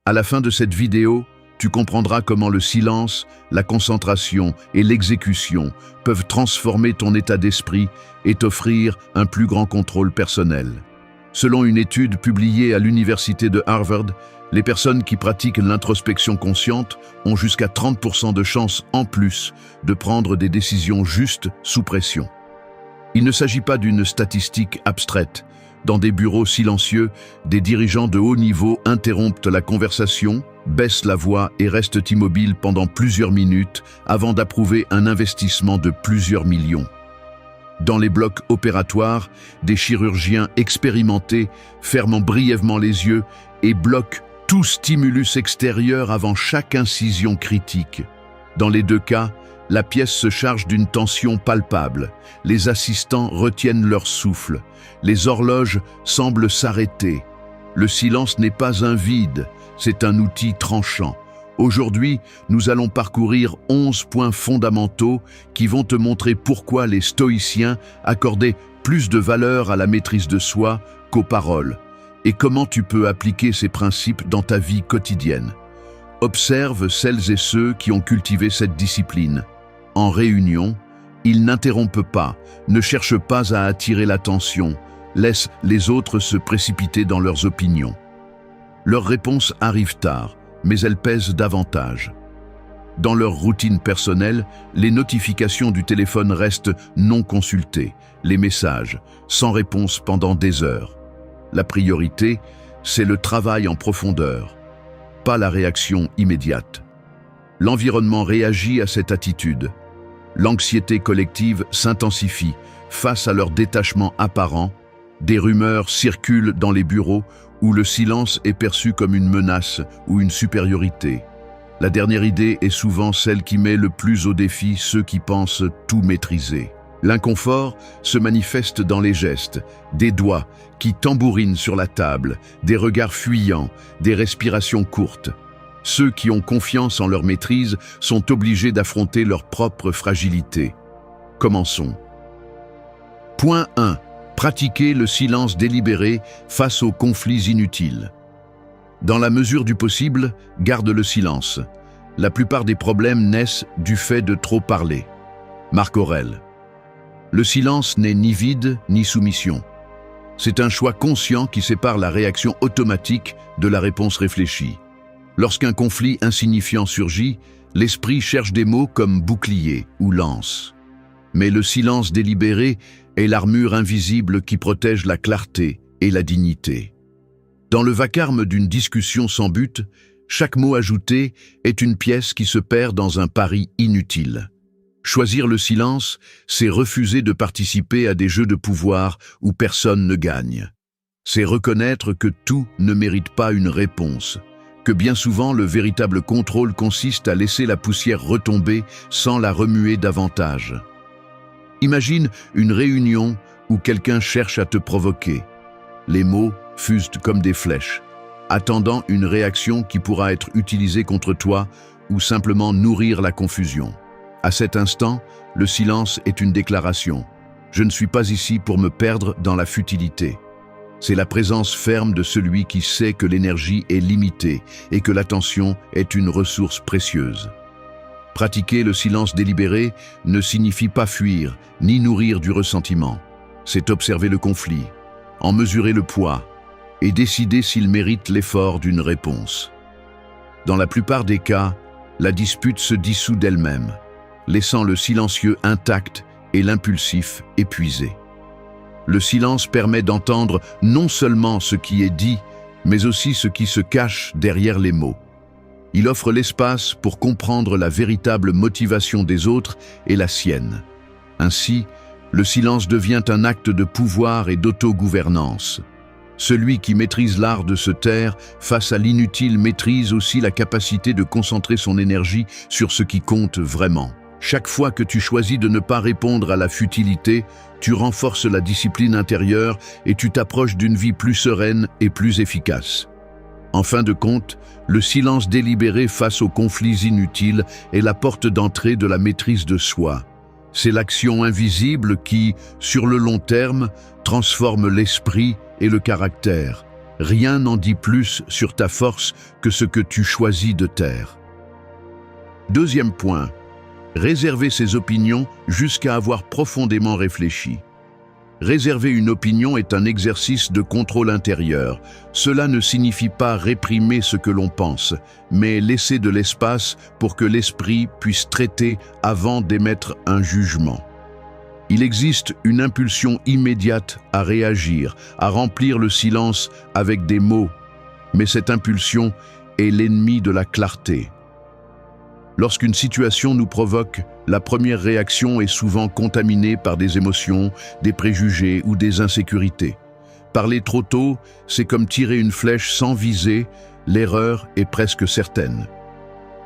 À la fin de cette vidéo, tu comprendras comment le silence, la concentration et l'exécution peuvent transformer ton état d'esprit et t'offrir un plus grand contrôle personnel. Selon une étude publiée à l'université de Harvard, les personnes qui pratiquent l'introspection consciente ont jusqu'à 30% de chances en plus de prendre des décisions justes sous pression. Il ne s'agit pas d'une statistique abstraite. Dans des bureaux silencieux, des dirigeants de haut niveau interrompent la conversation, baissent la voix et restent immobiles pendant plusieurs minutes avant d'approuver un investissement de plusieurs millions. Dans les blocs opératoires, des chirurgiens expérimentés ferment brièvement les yeux et bloquent tout stimulus extérieur avant chaque incision critique. Dans les deux cas, la pièce se charge d'une tension palpable. Les assistants retiennent leur souffle. Les horloges semblent s'arrêter. Le silence n'est pas un vide, c'est un outil tranchant. Aujourd'hui, nous allons parcourir 11 points fondamentaux qui vont te montrer pourquoi les stoïciens accordaient plus de valeur à la maîtrise de soi qu'aux paroles, et comment tu peux appliquer ces principes dans ta vie quotidienne. Observe celles et ceux qui ont cultivé cette discipline. En réunion, ils n'interrompent pas, ne cherchent pas à attirer l'attention, laissent les autres se précipiter dans leurs opinions. Leurs réponses arrivent tard, mais elles pèsent davantage. Dans leur routine personnelle, les notifications du téléphone restent non consultées, les messages, sans réponse pendant des heures. La priorité, c'est le travail en profondeur, pas la réaction immédiate. L'environnement réagit à cette attitude. L'anxiété collective s'intensifie face à leur détachement apparent. Des rumeurs circulent dans les bureaux où le silence est perçu comme une menace ou une supériorité. La dernière idée est souvent celle qui met le plus au défi ceux qui pensent tout maîtriser. L'inconfort se manifeste dans les gestes, des doigts qui tambourinent sur la table, des regards fuyants, des respirations courtes. Ceux qui ont confiance en leur maîtrise sont obligés d'affronter leur propre fragilité. Commençons. Point 1. Pratiquer le silence délibéré face aux conflits inutiles. Dans la mesure du possible, garde le silence. La plupart des problèmes naissent du fait de trop parler. Marc Aurèle. Le silence n'est ni vide ni soumission. C'est un choix conscient qui sépare la réaction automatique de la réponse réfléchie. Lorsqu'un conflit insignifiant surgit, l'esprit cherche des mots comme bouclier ou lance. Mais le silence délibéré est l'armure invisible qui protège la clarté et la dignité. Dans le vacarme d'une discussion sans but, chaque mot ajouté est une pièce qui se perd dans un pari inutile. Choisir le silence, c'est refuser de participer à des jeux de pouvoir où personne ne gagne. C'est reconnaître que tout ne mérite pas une réponse, que bien souvent le véritable contrôle consiste à laisser la poussière retomber sans la remuer davantage. Imagine une réunion où quelqu'un cherche à te provoquer. Les mots fusent comme des flèches, attendant une réaction qui pourra être utilisée contre toi ou simplement nourrir la confusion. À cet instant, le silence est une déclaration. Je ne suis pas ici pour me perdre dans la futilité. C'est la présence ferme de celui qui sait que l'énergie est limitée et que l'attention est une ressource précieuse. Pratiquer le silence délibéré ne signifie pas fuir ni nourrir du ressentiment. C'est observer le conflit, en mesurer le poids et décider s'il mérite l'effort d'une réponse. Dans la plupart des cas, la dispute se dissout d'elle-même, laissant le silencieux intact et l'impulsif épuisé. Le silence permet d'entendre non seulement ce qui est dit, mais aussi ce qui se cache derrière les mots. Il offre l'espace pour comprendre la véritable motivation des autres et la sienne. Ainsi, le silence devient un acte de pouvoir et d'autogouvernance. Celui qui maîtrise l'art de se taire face à l'inutile maîtrise aussi la capacité de concentrer son énergie sur ce qui compte vraiment. Chaque fois que tu choisis de ne pas répondre à la futilité, tu renforces la discipline intérieure et tu t'approches d'une vie plus sereine et plus efficace. En fin de compte, le silence délibéré face aux conflits inutiles est la porte d'entrée de la maîtrise de soi. C'est l'action invisible qui, sur le long terme, transforme l'esprit et le caractère. Rien n'en dit plus sur ta force que ce que tu choisis de taire. Deuxième point, réserver ses opinions jusqu'à avoir profondément réfléchi. Réserver une opinion est un exercice de contrôle intérieur. Cela ne signifie pas réprimer ce que l'on pense, mais laisser de l'espace pour que l'esprit puisse traiter avant d'émettre un jugement. Il existe une impulsion immédiate à réagir, à remplir le silence avec des mots, mais cette impulsion est l'ennemi de la clarté. Lorsqu'une situation nous provoque, la première réaction est souvent contaminée par des émotions, des préjugés ou des insécurités. Parler trop tôt, c'est comme tirer une flèche sans viser, l'erreur est presque certaine.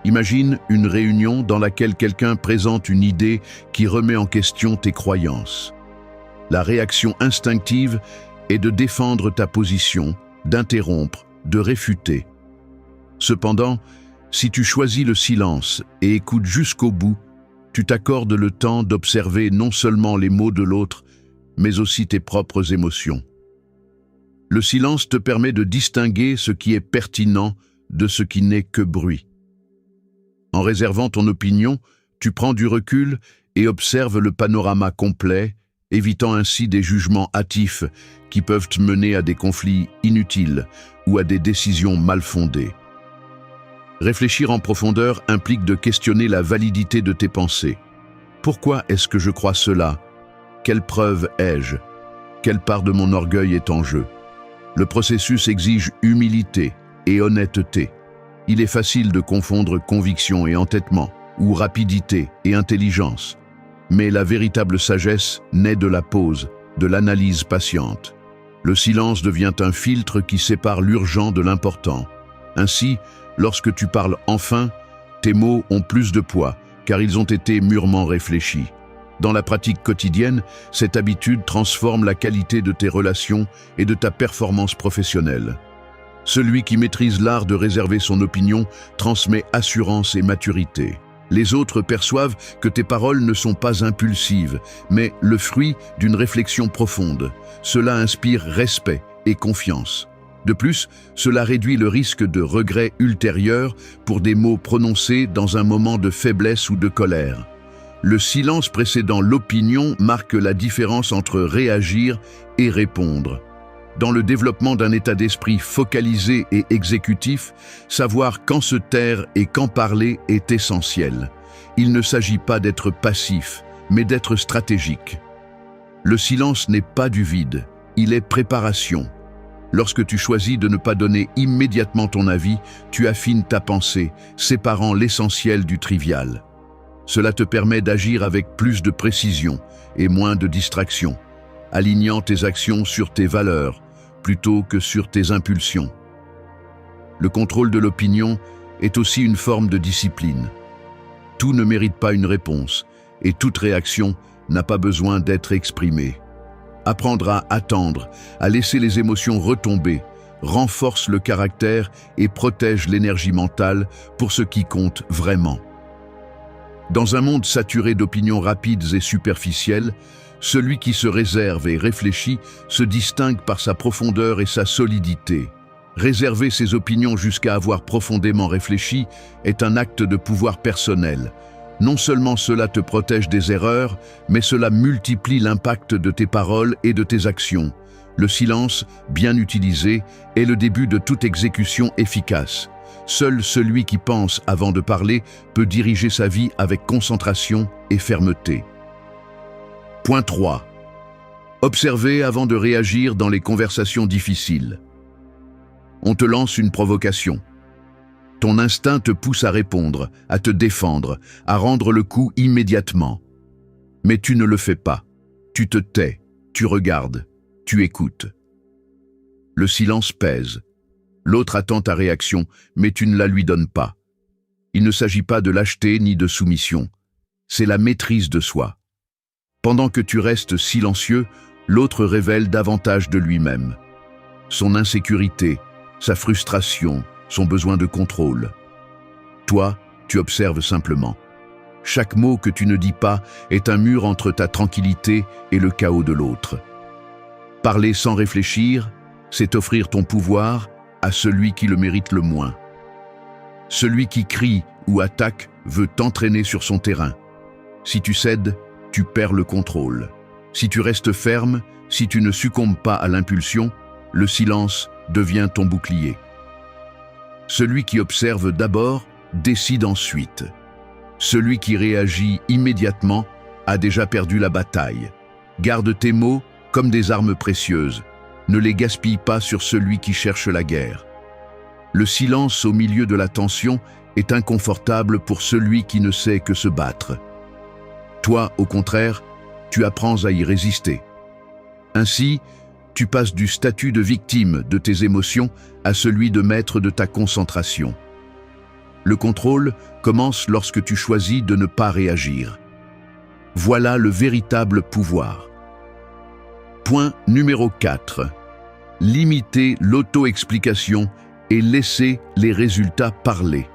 Imagine une réunion dans laquelle quelqu'un présente une idée qui remet en question tes croyances. La réaction instinctive est de défendre ta position, d'interrompre, de réfuter. Cependant, si tu choisis le silence et écoutes jusqu'au bout, tu t'accordes le temps d'observer non seulement les mots de l'autre, mais aussi tes propres émotions. Le silence te permet de distinguer ce qui est pertinent de ce qui n'est que bruit. En réservant ton opinion, tu prends du recul et observes le panorama complet, évitant ainsi des jugements hâtifs qui peuvent te mener à des conflits inutiles ou à des décisions mal fondées. Réfléchir en profondeur implique de questionner la validité de tes pensées. Pourquoi est-ce que je crois cela? Quelle preuve ai-je? Quelle part de mon orgueil est en jeu? Le processus exige humilité et honnêteté. Il est facile de confondre conviction et entêtement, ou rapidité et intelligence. Mais la véritable sagesse naît de la pause, de l'analyse patiente. Le silence devient un filtre qui sépare l'urgent de l'important. Ainsi, lorsque tu parles enfin, tes mots ont plus de poids, car ils ont été mûrement réfléchis. Dans la pratique quotidienne, cette habitude transforme la qualité de tes relations et de ta performance professionnelle. Celui qui maîtrise l'art de réserver son opinion transmet assurance et maturité. Les autres perçoivent que tes paroles ne sont pas impulsives, mais le fruit d'une réflexion profonde. Cela inspire respect et confiance. De plus, cela réduit le risque de regret ultérieur pour des mots prononcés dans un moment de faiblesse ou de colère. Le silence précédant l'opinion marque la différence entre réagir et répondre. Dans le développement d'un état d'esprit focalisé et exécutif, savoir quand se taire et quand parler est essentiel. Il ne s'agit pas d'être passif, mais d'être stratégique. Le silence n'est pas du vide, il est préparation. Lorsque tu choisis de ne pas donner immédiatement ton avis, tu affines ta pensée, séparant l'essentiel du trivial. Cela te permet d'agir avec plus de précision et moins de distraction, alignant tes actions sur tes valeurs plutôt que sur tes impulsions. Le contrôle de l'opinion est aussi une forme de discipline. Tout ne mérite pas une réponse et toute réaction n'a pas besoin d'être exprimée. Apprendre à attendre, à laisser les émotions retomber, renforce le caractère et protège l'énergie mentale pour ce qui compte vraiment. Dans un monde saturé d'opinions rapides et superficielles, celui qui se réserve et réfléchit se distingue par sa profondeur et sa solidité. Réserver ses opinions jusqu'à avoir profondément réfléchi est un acte de pouvoir personnel. Non seulement cela te protège des erreurs, mais cela multiplie l'impact de tes paroles et de tes actions. Le silence, bien utilisé, est le début de toute exécution efficace. Seul celui qui pense avant de parler peut diriger sa vie avec concentration et fermeté. Point 3. Observer avant de réagir dans les conversations difficiles. On te lance une provocation. Ton instinct te pousse à répondre, à te défendre, à rendre le coup immédiatement. Mais tu ne le fais pas. Tu te tais, tu regardes, tu écoutes. Le silence pèse. L'autre attend ta réaction, mais tu ne la lui donnes pas. Il ne s'agit pas de lâcheté ni de soumission. C'est la maîtrise de soi. Pendant que tu restes silencieux, l'autre révèle davantage de lui-même. Son insécurité, sa frustration, son besoin de contrôle. Toi, tu observes simplement. Chaque mot que tu ne dis pas est un mur entre ta tranquillité et le chaos de l'autre. Parler sans réfléchir, c'est offrir ton pouvoir à celui qui le mérite le moins. Celui qui crie ou attaque veut t'entraîner sur son terrain. Si tu cèdes, tu perds le contrôle. Si tu restes ferme, si tu ne succombes pas à l'impulsion, le silence devient ton bouclier. Celui qui observe d'abord décide ensuite. Celui qui réagit immédiatement a déjà perdu la bataille. Garde tes mots comme des armes précieuses. Ne les gaspille pas sur celui qui cherche la guerre. Le silence au milieu de la tension est inconfortable pour celui qui ne sait que se battre. Toi, au contraire, tu apprends à y résister. Ainsi, tu passes du statut de victime de tes émotions à celui de maître de ta concentration. Le contrôle commence lorsque tu choisis de ne pas réagir. Voilà le véritable pouvoir. Point numéro 4. Limiter l'auto-explication et laisser les résultats parler.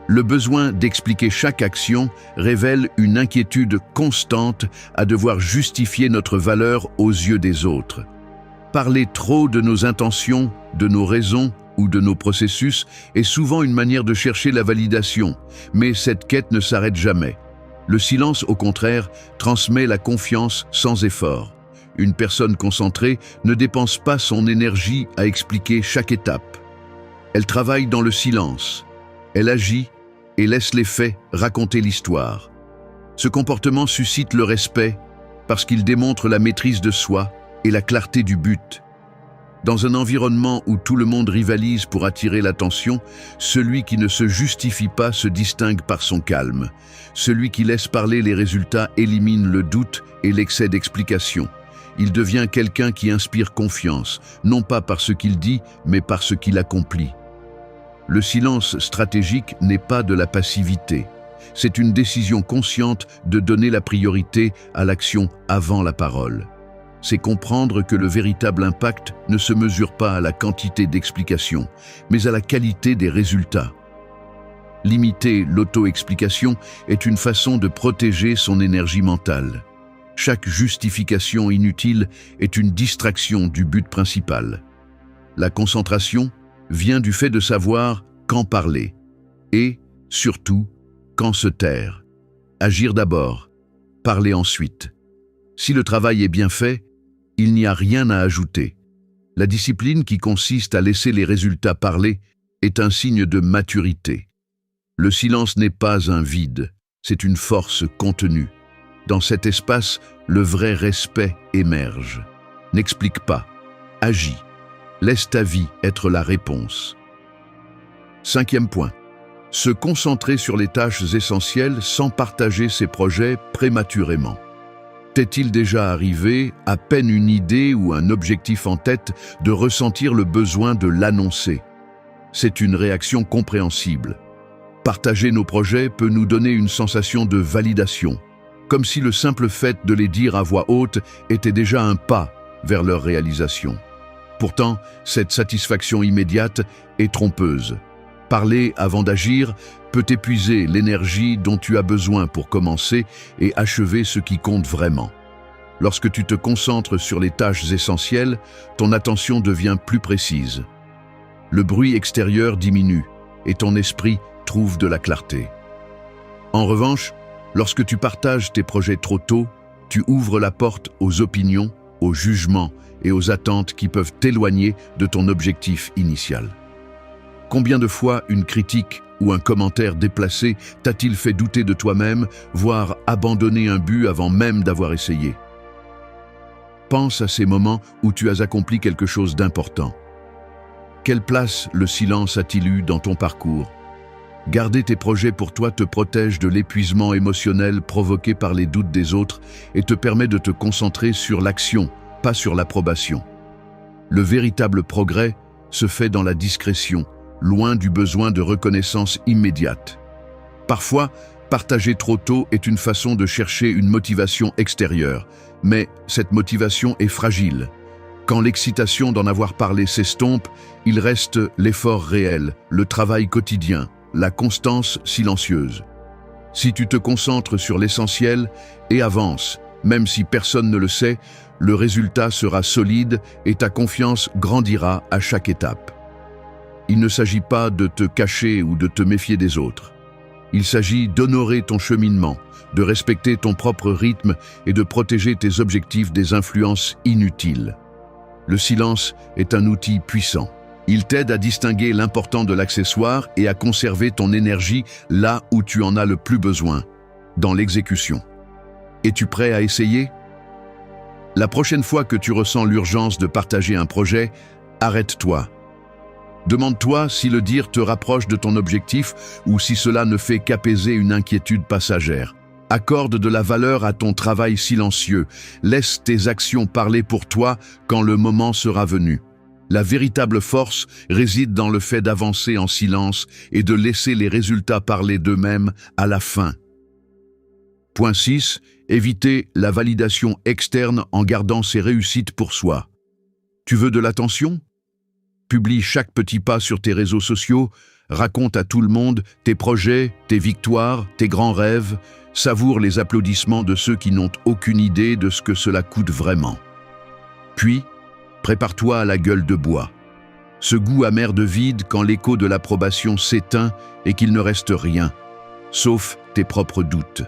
Le besoin d'expliquer chaque action révèle une inquiétude constante à devoir justifier notre valeur aux yeux des autres. Parler trop de nos intentions, de nos raisons ou de nos processus est souvent une manière de chercher la validation, mais cette quête ne s'arrête jamais. Le silence, au contraire, transmet la confiance sans effort. Une personne concentrée ne dépense pas son énergie à expliquer chaque étape. Elle travaille dans le silence. Elle agit et laisse les faits raconter l'histoire. Ce comportement suscite le respect parce qu'il démontre la maîtrise de soi et la clarté du but. Dans un environnement où tout le monde rivalise pour attirer l'attention, celui qui ne se justifie pas se distingue par son calme. Celui qui laisse parler les résultats élimine le doute et l'excès d'explication. Il devient quelqu'un qui inspire confiance, non pas par ce qu'il dit, mais par ce qu'il accomplit. Le silence stratégique n'est pas de la passivité. C'est une décision consciente de donner la priorité à l'action avant la parole. C'est comprendre que le véritable impact ne se mesure pas à la quantité d'explications, mais à la qualité des résultats. Limiter l'auto-explication est une façon de protéger son énergie mentale. Chaque justification inutile est une distraction du but principal. La concentration vient du fait de savoir quand parler et, surtout, quand se taire. Agir d'abord, parler ensuite. Si le travail est bien fait, il n'y a rien à ajouter. La discipline qui consiste à laisser les résultats parler est un signe de maturité. Le silence n'est pas un vide, c'est une force contenue. Dans cet espace, le vrai respect émerge. N'explique pas, agis. Laisse ta vie être la réponse. 5e point. Se concentrer sur les tâches essentielles sans partager ses projets prématurément. T'est-il déjà arrivé, à peine une idée ou un objectif en tête, de ressentir le besoin de l'annoncer? C'est une réaction compréhensible. Partager nos projets peut nous donner une sensation de validation, comme si le simple fait de les dire à voix haute était déjà un pas vers leur réalisation. Pourtant, cette satisfaction immédiate est trompeuse. Parler avant d'agir peut épuiser l'énergie dont tu as besoin pour commencer et achever ce qui compte vraiment. Lorsque tu te concentres sur les tâches essentielles, ton attention devient plus précise. Le bruit extérieur diminue et ton esprit trouve de la clarté. En revanche, lorsque tu partages tes projets trop tôt, tu ouvres la porte aux opinions, aux jugements et aux attentes qui peuvent t'éloigner de ton objectif initial. Combien de fois une critique ou un commentaire déplacé t'a-t-il fait douter de toi-même, voire abandonner un but avant même d'avoir essayé? Pense à ces moments où tu as accompli quelque chose d'important. Quelle place le silence a-t-il eu dans ton parcours? Garder tes projets pour toi te protège de l'épuisement émotionnel provoqué par les doutes des autres et te permet de te concentrer sur l'action, pas sur l'approbation. Le véritable progrès se fait dans la discrétion, loin du besoin de reconnaissance immédiate. Parfois, partager trop tôt est une façon de chercher une motivation extérieure, mais cette motivation est fragile. Quand l'excitation d'en avoir parlé s'estompe, il reste l'effort réel, le travail quotidien, la constance silencieuse. Si tu te concentres sur l'essentiel et avances, Même si personne ne le sait, le résultat sera solide et ta confiance grandira à chaque étape. Il ne s'agit pas de te cacher ou de te méfier des autres. Il s'agit d'honorer ton cheminement, de respecter ton propre rythme et de protéger tes objectifs des influences inutiles. Le silence est un outil puissant. Il t'aide à distinguer l'important de l'accessoire et à conserver ton énergie là où tu en as le plus besoin, dans l'exécution. Es-tu prêt à essayer? La prochaine fois que tu ressens l'urgence de partager un projet, arrête-toi. Demande-toi si le dire te rapproche de ton objectif ou si cela ne fait qu'apaiser une inquiétude passagère. Accorde de la valeur à ton travail silencieux. Laisse tes actions parler pour toi quand le moment sera venu. La véritable force réside dans le fait d'avancer en silence et de laisser les résultats parler d'eux-mêmes à la fin. Point 6. Éviter la validation externe en gardant ses réussites pour soi. Tu veux de l'attention? Publie chaque petit pas sur tes réseaux sociaux, raconte à tout le monde tes projets, tes victoires, tes grands rêves, savoure les applaudissements de ceux qui n'ont aucune idée de ce que cela coûte vraiment. Puis, prépare-toi à la gueule de bois. Ce goût amer de vide quand l'écho de l'approbation s'éteint et qu'il ne reste rien, sauf tes propres doutes.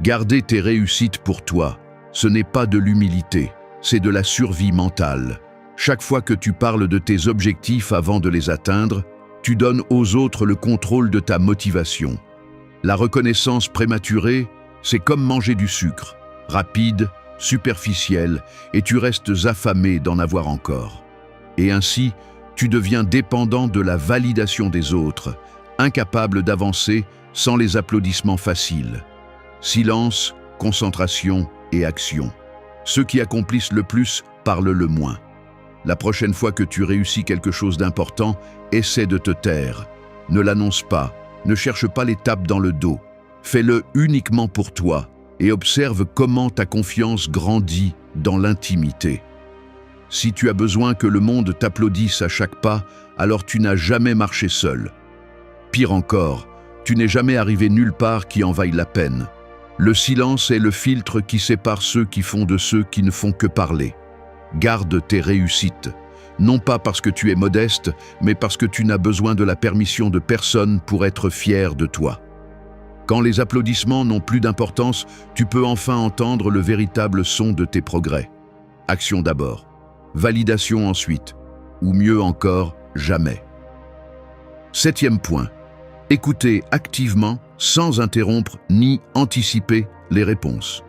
Garder tes réussites pour toi, ce n'est pas de l'humilité, c'est de la survie mentale. Chaque fois que tu parles de tes objectifs avant de les atteindre, tu donnes aux autres le contrôle de ta motivation. La reconnaissance prématurée, c'est comme manger du sucre, rapide, superficiel, et tu restes affamé d'en avoir encore. Et ainsi, tu deviens dépendant de la validation des autres, incapable d'avancer sans les applaudissements faciles. Silence, concentration et action. Ceux qui accomplissent le plus parlent le moins. La prochaine fois que tu réussis quelque chose d'important, essaie de te taire. Ne l'annonce pas, ne cherche pas l'étape dans le dos. Fais-le uniquement pour toi et observe comment ta confiance grandit dans l'intimité. Si tu as besoin que le monde t'applaudisse à chaque pas, alors tu n'as jamais marché seul. Pire encore, tu n'es jamais arrivé nulle part qui en vaille la peine. Le silence est le filtre qui sépare ceux qui font de ceux qui ne font que parler. Garde tes réussites, non pas parce que tu es modeste, mais parce que tu n'as besoin de la permission de personne pour être fier de toi. Quand les applaudissements n'ont plus d'importance, tu peux enfin entendre le véritable son de tes progrès. Action d'abord, validation ensuite, ou mieux encore, jamais. 7e point. Écoutez activement, sans interrompre ni anticiper les réponses.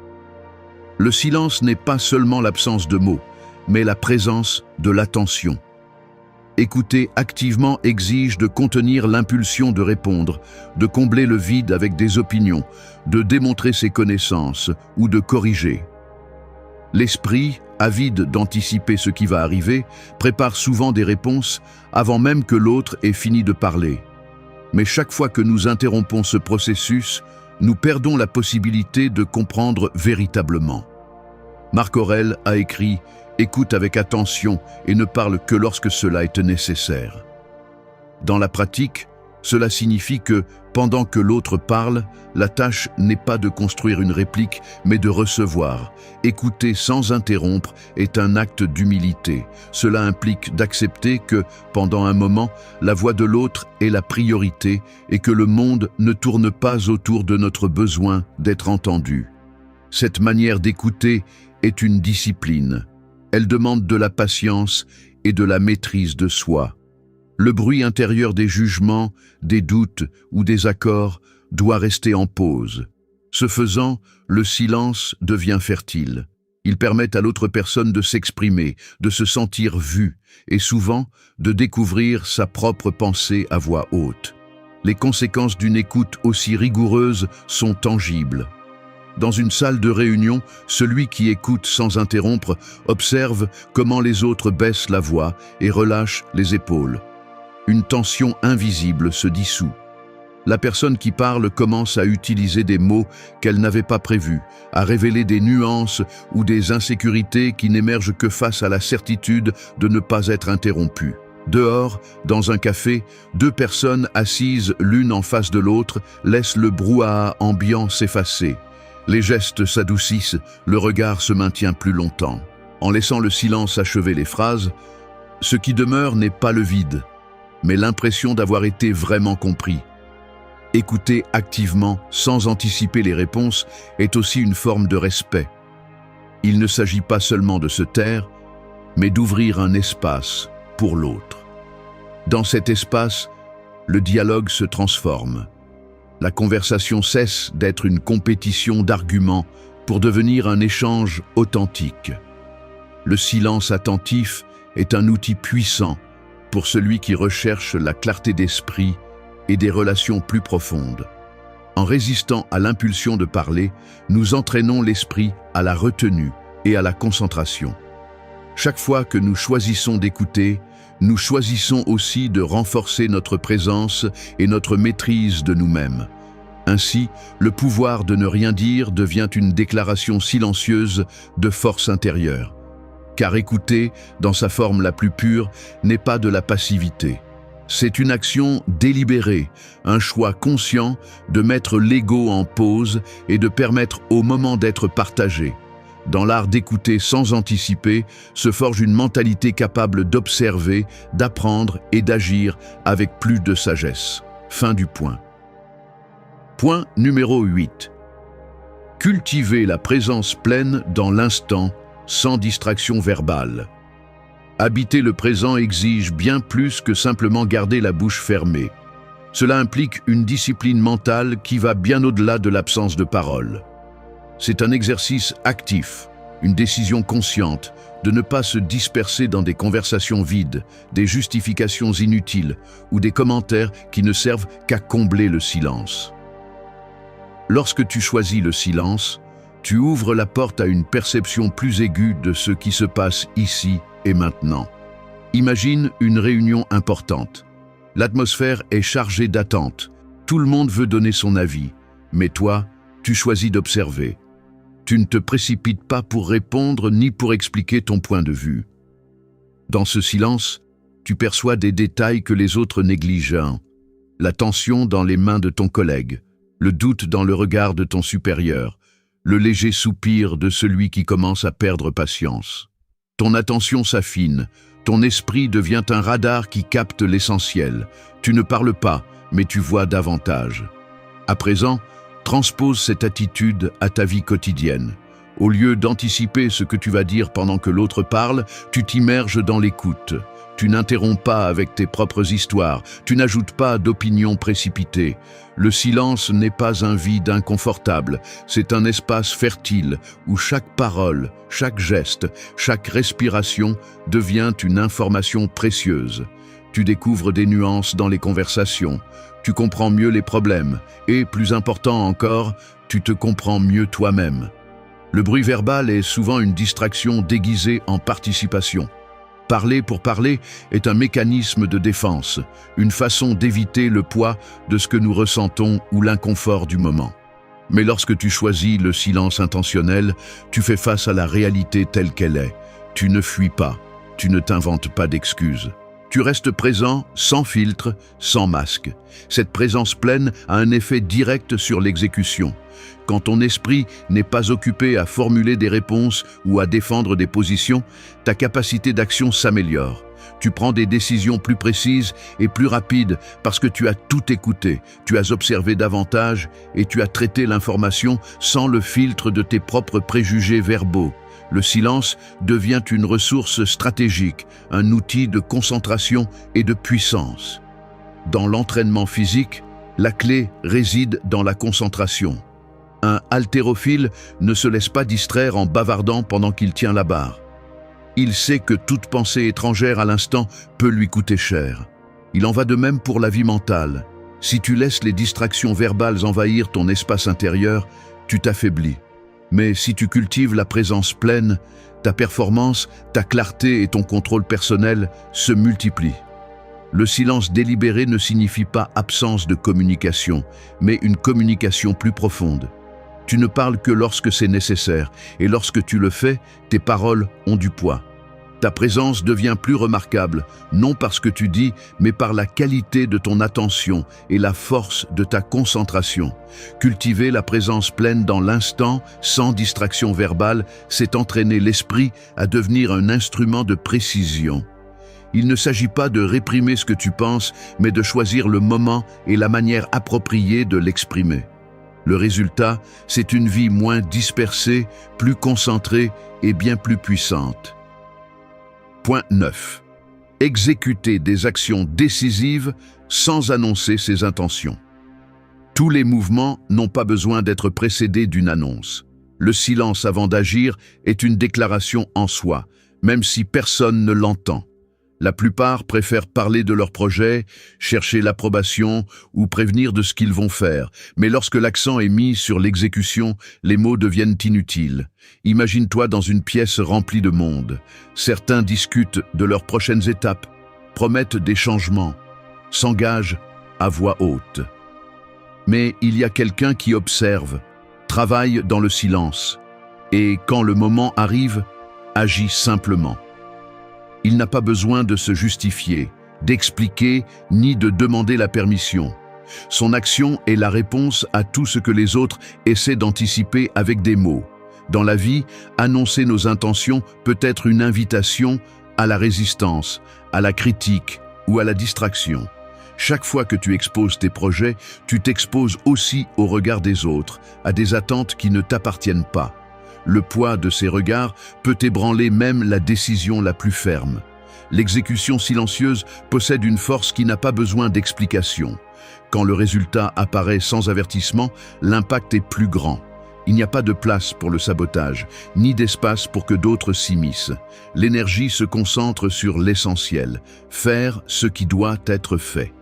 Le silence n'est pas seulement l'absence de mots, mais la présence de l'attention. Écouter activement exige de contenir l'impulsion de répondre, de combler le vide avec des opinions, de démontrer ses connaissances ou de corriger. L'esprit, avide d'anticiper ce qui va arriver, prépare souvent des réponses avant même que l'autre ait fini de parler. Mais chaque fois que nous interrompons ce processus, nous perdons la possibilité de comprendre véritablement. Marc Aurèle a écrit « Écoute avec attention et ne parle que lorsque cela est nécessaire ». Dans la pratique, cela signifie que, pendant que l'autre parle, la tâche n'est pas de construire une réplique, mais de recevoir. Écouter sans interrompre est un acte d'humilité. Cela implique d'accepter que, pendant un moment, la voix de l'autre est la priorité et que le monde ne tourne pas autour de notre besoin d'être entendu. Cette manière d'écouter est une discipline. Elle demande de la patience et de la maîtrise de soi. Le bruit intérieur des jugements, des doutes ou des accords doit rester en pause. Ce faisant, le silence devient fertile. Il permet à l'autre personne de s'exprimer, de se sentir vue et souvent de découvrir sa propre pensée à voix haute. Les conséquences d'une écoute aussi rigoureuse sont tangibles. Dans une salle de réunion, celui qui écoute sans interrompre observe comment les autres baissent la voix et relâchent les épaules. Une tension invisible se dissout. La personne qui parle commence à utiliser des mots qu'elle n'avait pas prévus, à révéler des nuances ou des insécurités qui n'émergent que face à la certitude de ne pas être interrompue. Dehors, dans un café, deux personnes assises l'une en face de l'autre laissent le brouhaha ambiant s'effacer. Les gestes s'adoucissent, le regard se maintient plus longtemps. En laissant le silence achever les phrases, ce qui demeure n'est pas le vide, mais l'impression d'avoir été vraiment compris. Écouter activement, sans anticiper les réponses, est aussi une forme de respect. Il ne s'agit pas seulement de se taire, mais d'ouvrir un espace pour l'autre. Dans cet espace, le dialogue se transforme. La conversation cesse d'être une compétition d'arguments pour devenir un échange authentique. Le silence attentif est un outil puissant pour celui qui recherche la clarté d'esprit et des relations plus profondes. En résistant à l'impulsion de parler, nous entraînons l'esprit à la retenue et à la concentration. Chaque fois que nous choisissons d'écouter, nous choisissons aussi de renforcer notre présence et notre maîtrise de nous-mêmes. Ainsi, le pouvoir de ne rien dire devient une déclaration silencieuse de force intérieure. Car écouter, dans sa forme la plus pure, n'est pas de la passivité. C'est une action délibérée, un choix conscient de mettre l'ego en pause et de permettre au moment d'être partagé. Dans l'art d'écouter sans anticiper, se forge une mentalité capable d'observer, d'apprendre et d'agir avec plus de sagesse. Fin du point. Point numéro 8. Cultiver la présence pleine dans l'instant, sans distraction verbale. Habiter le présent exige bien plus que simplement garder la bouche fermée. Cela implique une discipline mentale qui va bien au-delà de l'absence de parole. C'est un exercice actif, une décision consciente de ne pas se disperser dans des conversations vides, des justifications inutiles ou des commentaires qui ne servent qu'à combler le silence. Lorsque tu choisis le silence, tu ouvres la porte à une perception plus aiguë de ce qui se passe ici et maintenant. Imagine une réunion importante. L'atmosphère est chargée d'attente. Tout le monde veut donner son avis, mais toi, tu choisis d'observer. Tu ne te précipites pas pour répondre ni pour expliquer ton point de vue. Dans ce silence, tu perçois des détails que les autres négligent. La tension dans les mains de ton collègue, le doute dans le regard de ton supérieur, le léger soupir de celui qui commence à perdre patience. Ton attention s'affine, ton esprit devient un radar qui capte l'essentiel. Tu ne parles pas, mais tu vois davantage. À présent, transpose cette attitude à ta vie quotidienne. Au lieu d'anticiper ce que tu vas dire pendant que l'autre parle, tu t'immerges dans l'écoute. Tu n'interromps pas avec tes propres histoires, tu n'ajoutes pas d'opinions précipitées. Le silence n'est pas un vide inconfortable, c'est un espace fertile où chaque parole, chaque geste, chaque respiration devient une information précieuse. Tu découvres des nuances dans les conversations, tu comprends mieux les problèmes et, plus important encore, tu te comprends mieux toi-même. Le bruit verbal est souvent une distraction déguisée en participation. Parler pour parler est un mécanisme de défense, une façon d'éviter le poids de ce que nous ressentons ou l'inconfort du moment. Mais lorsque tu choisis le silence intentionnel, tu fais face à la réalité telle qu'elle est. Tu ne fuis pas, tu ne t'inventes pas d'excuses. Tu restes présent, sans filtre, sans masque. Cette présence pleine a un effet direct sur l'exécution. Quand ton esprit n'est pas occupé à formuler des réponses ou à défendre des positions, ta capacité d'action s'améliore. Tu prends des décisions plus précises et plus rapides parce que tu as tout écouté, tu as observé davantage et tu as traité l'information sans le filtre de tes propres préjugés verbaux. Le silence devient une ressource stratégique, un outil de concentration et de puissance. Dans l'entraînement physique, la clé réside dans la concentration. Un haltérophile ne se laisse pas distraire en bavardant pendant qu'il tient la barre. Il sait que toute pensée étrangère à l'instant peut lui coûter cher. Il en va de même pour la vie mentale. Si tu laisses les distractions verbales envahir ton espace intérieur, tu t'affaiblis. Mais si tu cultives la présence pleine, ta performance, ta clarté et ton contrôle personnel se multiplient. Le silence délibéré ne signifie pas absence de communication, mais une communication plus profonde. Tu ne parles que lorsque c'est nécessaire, et lorsque tu le fais, tes paroles ont du poids. Ta présence devient plus remarquable, non parce que tu dis, mais par la qualité de ton attention et la force de ta concentration. Cultiver la présence pleine dans l'instant, sans distraction verbale, c'est entraîner l'esprit à devenir un instrument de précision. Il ne s'agit pas de réprimer ce que tu penses, mais de choisir le moment et la manière appropriée de l'exprimer. Le résultat, c'est une vie moins dispersée, plus concentrée et bien plus puissante. Point 9. Exécuter des actions décisives sans annoncer ses intentions. Tous les mouvements n'ont pas besoin d'être précédés d'une annonce. Le silence avant d'agir est une déclaration en soi, même si personne ne l'entend. La plupart préfèrent parler de leur projet, chercher l'approbation ou prévenir de ce qu'ils vont faire. Mais lorsque l'accent est mis sur l'exécution, les mots deviennent inutiles. Imagine-toi dans une pièce remplie de monde. Certains discutent de leurs prochaines étapes, promettent des changements, s'engagent à voix haute. Mais il y a quelqu'un qui observe, travaille dans le silence, et quand le moment arrive, agit simplement. Il n'a pas besoin de se justifier, d'expliquer ni de demander la permission. Son action est la réponse à tout ce que les autres essaient d'anticiper avec des mots. Dans la vie, annoncer nos intentions peut être une invitation à la résistance, à la critique ou à la distraction. Chaque fois que tu exposes tes projets, tu t'exposes aussi au regard des autres, à des attentes qui ne t'appartiennent pas. Le poids de ces regards peut ébranler même la décision la plus ferme. L'exécution silencieuse possède une force qui n'a pas besoin d'explication. Quand le résultat apparaît sans avertissement, l'impact est plus grand. Il n'y a pas de place pour le sabotage, ni d'espace pour que d'autres s'immiscent. L'énergie se concentre sur l'essentiel, faire ce qui doit être fait.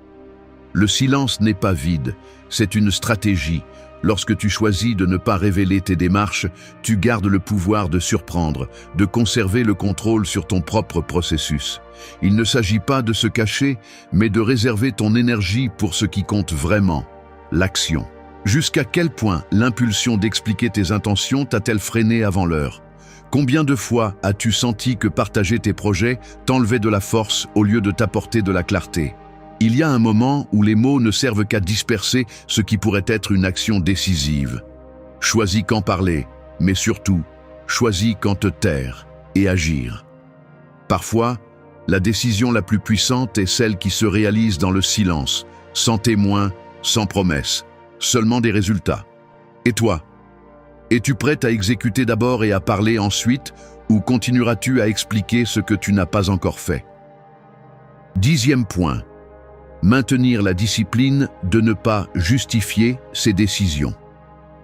Le silence n'est pas vide, c'est une stratégie. Lorsque tu choisis de ne pas révéler tes démarches, tu gardes le pouvoir de surprendre, de conserver le contrôle sur ton propre processus. Il ne s'agit pas de se cacher, mais de réserver ton énergie pour ce qui compte vraiment, l'action. Jusqu'à quel point l'impulsion d'expliquer tes intentions t'a-t-elle freiné avant l'heure? Combien de fois as-tu senti que partager tes projets t'enlevait de la force au lieu de t'apporter de la clarté? Il y a un moment où les mots ne servent qu'à disperser ce qui pourrait être une action décisive. Choisis quand parler, mais surtout, choisis quand te taire et agir. Parfois, la décision la plus puissante est celle qui se réalise dans le silence, sans témoin, sans promesse, seulement des résultats. Et toi? Es-tu prête à exécuter d'abord et à parler ensuite, ou continueras-tu à expliquer ce que tu n'as pas encore fait? 10e point. Maintenir la discipline de ne pas justifier ses décisions.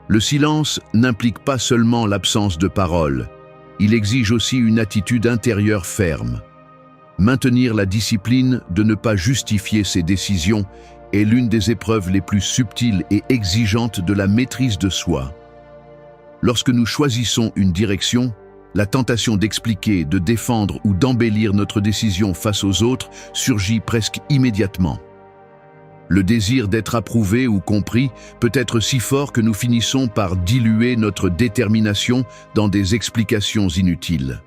Le silence n'implique pas seulement l'absence de parole, il exige aussi une attitude intérieure ferme. Maintenir la discipline de ne pas justifier ses décisions est l'une des épreuves les plus subtiles et exigeantes de la maîtrise de soi. Lorsque nous choisissons une direction, la tentation d'expliquer, de défendre ou d'embellir notre décision face aux autres surgit presque immédiatement. Le désir d'être approuvé ou compris peut être si fort que nous finissons par diluer notre détermination dans des explications inutiles.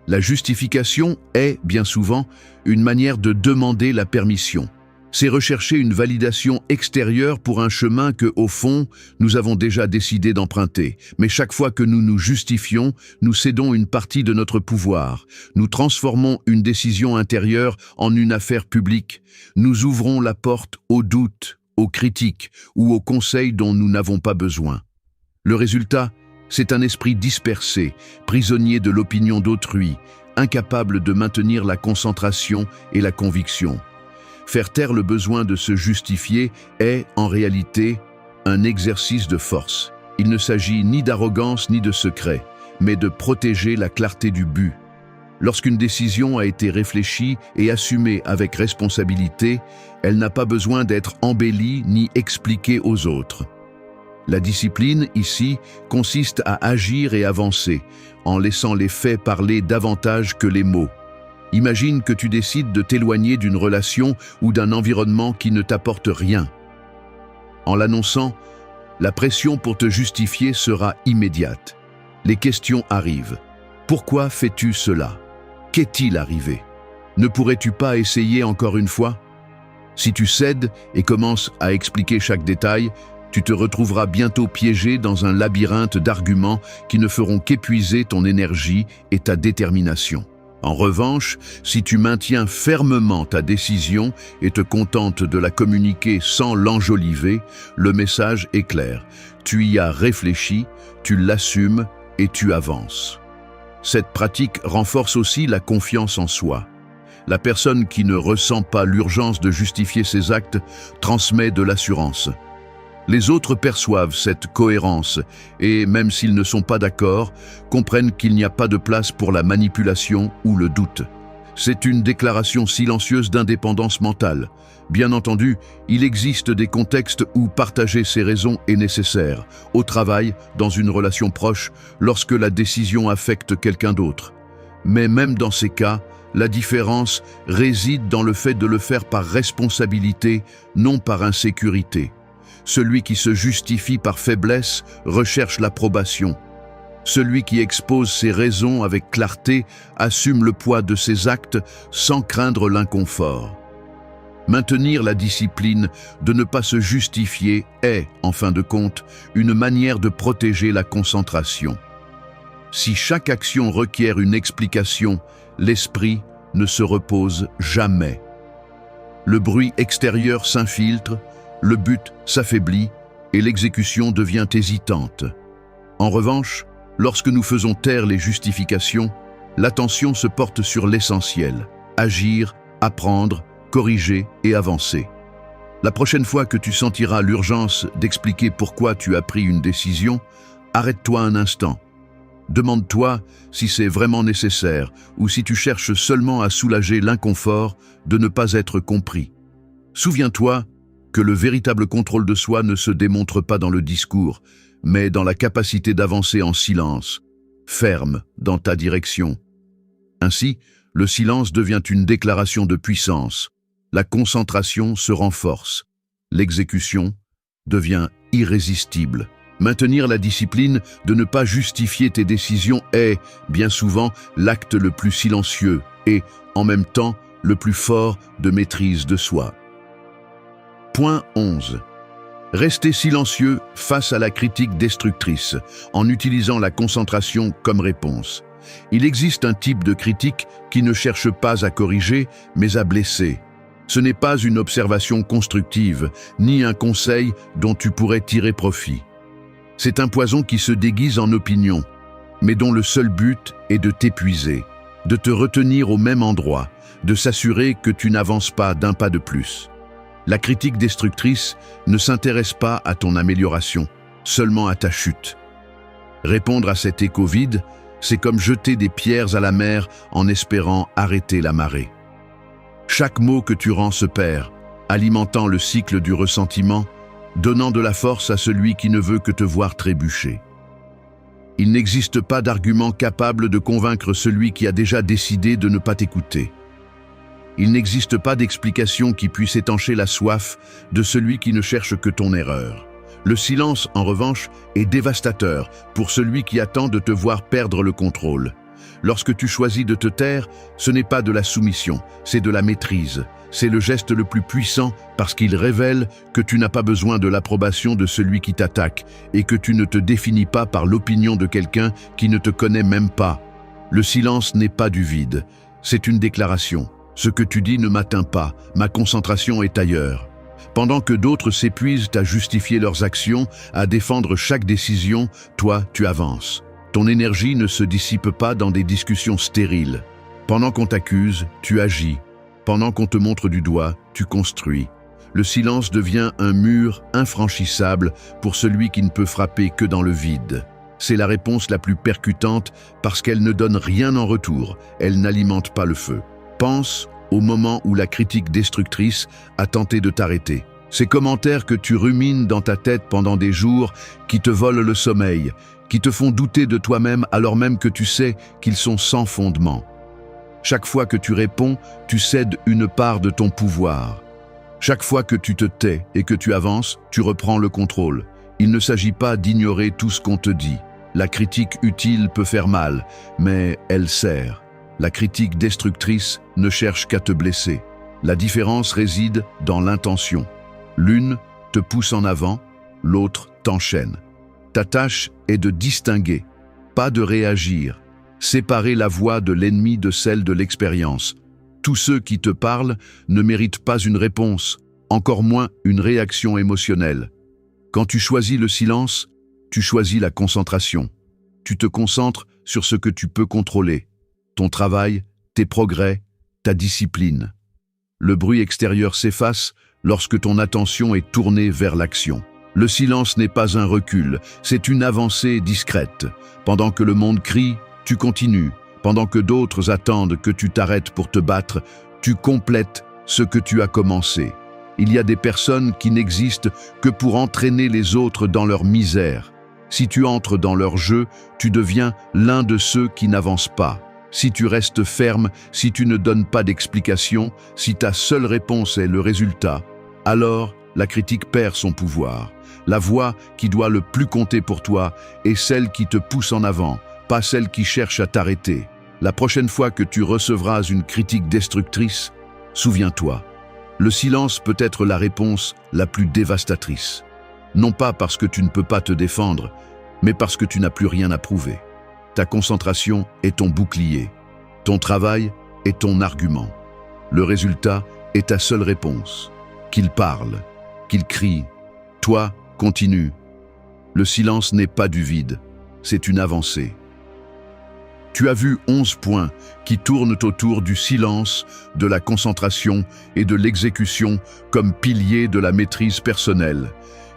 La justification est, bien souvent, une manière de demander la permission. C'est rechercher une validation extérieure pour un chemin que, au fond, nous avons déjà décidé d'emprunter. Mais chaque fois que nous nous justifions, nous cédons une partie de notre pouvoir. Nous transformons une décision intérieure en une affaire publique. Nous ouvrons la porte aux doutes, aux critiques ou aux conseils dont nous n'avons pas besoin. Le résultat, c'est un esprit dispersé, prisonnier de l'opinion d'autrui, incapable de maintenir la concentration et la conviction. Faire taire le besoin de se justifier est, en réalité, un exercice de force. Il ne s'agit ni d'arrogance ni de secret, mais de protéger la clarté du but. Lorsqu'une décision a été réfléchie et assumée avec responsabilité, elle n'a pas besoin d'être embellie ni expliquée aux autres. La discipline, ici, consiste à agir et avancer, en laissant les faits parler davantage que les mots. Imagine que tu décides de t'éloigner d'une relation ou d'un environnement qui ne t'apporte rien. En l'annonçant, la pression pour te justifier sera immédiate. Les questions arrivent. Pourquoi fais-tu cela? Qu'est-il arrivé? Ne pourrais-tu pas essayer encore une fois? Si tu cèdes et commences à expliquer chaque détail, tu te retrouveras bientôt piégé dans un labyrinthe d'arguments qui ne feront qu'épuiser ton énergie et ta détermination. En revanche, si tu maintiens fermement ta décision et te contentes de la communiquer sans l'enjoliver, le message est clair. Tu y as réfléchi, tu l'assumes et tu avances. Cette pratique renforce aussi la confiance en soi. La personne qui ne ressent pas l'urgence de justifier ses actes transmet de l'assurance. Les autres perçoivent cette cohérence et, même s'ils ne sont pas d'accord, comprennent qu'il n'y a pas de place pour la manipulation ou le doute. C'est une déclaration silencieuse d'indépendance mentale. Bien entendu, il existe des contextes où partager ses raisons est nécessaire, au travail, dans une relation proche, lorsque la décision affecte quelqu'un d'autre. Mais même dans ces cas, la différence réside dans le fait de le faire par responsabilité, non par insécurité. Celui qui se justifie par faiblesse recherche l'approbation. Celui qui expose ses raisons avec clarté assume le poids de ses actes sans craindre l'inconfort. Maintenir la discipline de ne pas se justifier est, en fin de compte, une manière de protéger la concentration. Si chaque action requiert une explication, l'esprit ne se repose jamais. Le bruit extérieur s'infiltre, le but s'affaiblit et l'exécution devient hésitante. En revanche, lorsque nous faisons taire les justifications, l'attention se porte sur l'essentiel: agir, apprendre, corriger et avancer. La prochaine fois que tu sentiras l'urgence d'expliquer pourquoi tu as pris une décision, arrête-toi un instant. Demande-toi si c'est vraiment nécessaire ou si tu cherches seulement à soulager l'inconfort de ne pas être compris. Souviens-toi que le véritable contrôle de soi ne se démontre pas dans le discours, mais dans la capacité d'avancer en silence, ferme dans ta direction. Ainsi, le silence devient une déclaration de puissance, la concentration se renforce, l'exécution devient irrésistible. Maintenir la discipline de ne pas justifier tes décisions est, bien souvent, l'acte le plus silencieux et, en même temps, le plus fort de maîtrise de soi. Point 11. Restez silencieux face à la critique destructrice, en utilisant la concentration comme réponse. Il existe un type de critique qui ne cherche pas à corriger, mais à blesser. Ce n'est pas une observation constructive, ni un conseil dont tu pourrais tirer profit. C'est un poison qui se déguise en opinion, mais dont le seul but est de t'épuiser, de te retenir au même endroit, de s'assurer que tu n'avances pas d'un pas de plus. La critique destructrice ne s'intéresse pas à ton amélioration, seulement à ta chute. Répondre à cet écho vide, c'est comme jeter des pierres à la mer en espérant arrêter la marée. Chaque mot que tu rends se perd, alimentant le cycle du ressentiment, donnant de la force à celui qui ne veut que te voir trébucher. Il n'existe pas d'argument capable de convaincre celui qui a déjà décidé de ne pas t'écouter. Il n'existe pas d'explication qui puisse étancher la soif de celui qui ne cherche que ton erreur. Le silence, en revanche, est dévastateur pour celui qui attend de te voir perdre le contrôle. Lorsque tu choisis de te taire, ce n'est pas de la soumission, c'est de la maîtrise. C'est le geste le plus puissant parce qu'il révèle que tu n'as pas besoin de l'approbation de celui qui t'attaque et que tu ne te définis pas par l'opinion de quelqu'un qui ne te connaît même pas. Le silence n'est pas du vide, c'est une déclaration. Ce que tu dis ne m'atteint pas, ma concentration est ailleurs. Pendant que d'autres s'épuisent à justifier leurs actions, à défendre chaque décision, toi, tu avances. Ton énergie ne se dissipe pas dans des discussions stériles. Pendant qu'on t'accuse, tu agis. Pendant qu'on te montre du doigt, tu construis. Le silence devient un mur infranchissable pour celui qui ne peut frapper que dans le vide. C'est la réponse la plus percutante parce qu'elle ne donne rien en retour, elle n'alimente pas le feu. Pense au moment où la critique destructrice a tenté de t'arrêter. Ces commentaires que tu rumines dans ta tête pendant des jours, qui te volent le sommeil, qui te font douter de toi-même alors même que tu sais qu'ils sont sans fondement. Chaque fois que tu réponds, tu cèdes une part de ton pouvoir. Chaque fois que tu te tais et que tu avances, tu reprends le contrôle. Il ne s'agit pas d'ignorer tout ce qu'on te dit. La critique utile peut faire mal, mais elle sert. La critique destructrice ne cherche qu'à te blesser. La différence réside dans l'intention. L'une te pousse en avant, l'autre t'enchaîne. Ta tâche est de distinguer, pas de réagir. Séparer la voix de l'ennemi de celle de l'expérience. Tous ceux qui te parlent ne méritent pas une réponse, encore moins une réaction émotionnelle. Quand tu choisis le silence, tu choisis la concentration. Tu te concentres sur ce que tu peux contrôler. Ton travail, tes progrès, ta discipline. Le bruit extérieur s'efface lorsque ton attention est tournée vers l'action. Le silence n'est pas un recul, c'est une avancée discrète. Pendant que le monde crie, tu continues. Pendant que d'autres attendent que tu t'arrêtes pour te battre, tu complètes ce que tu as commencé. Il y a des personnes qui n'existent que pour entraîner les autres dans leur misère. Si tu entres dans leur jeu, tu deviens l'un de ceux qui n'avancent pas. Si tu restes ferme, si tu ne donnes pas d'explication, si ta seule réponse est le résultat, alors la critique perd son pouvoir. La voix qui doit le plus compter pour toi est celle qui te pousse en avant, pas celle qui cherche à t'arrêter. La prochaine fois que tu recevras une critique destructrice, souviens-toi, le silence peut être la réponse la plus dévastatrice. Non pas parce que tu ne peux pas te défendre, mais parce que tu n'as plus rien à prouver. Ta concentration est ton bouclier. Ton travail est ton argument. Le résultat est ta seule réponse. Qu'il parle, qu'il crie. Toi, continue. Le silence n'est pas du vide, c'est une avancée. Tu as vu 11 points qui tournent autour du silence, de la concentration et de l'exécution comme piliers de la maîtrise personnelle.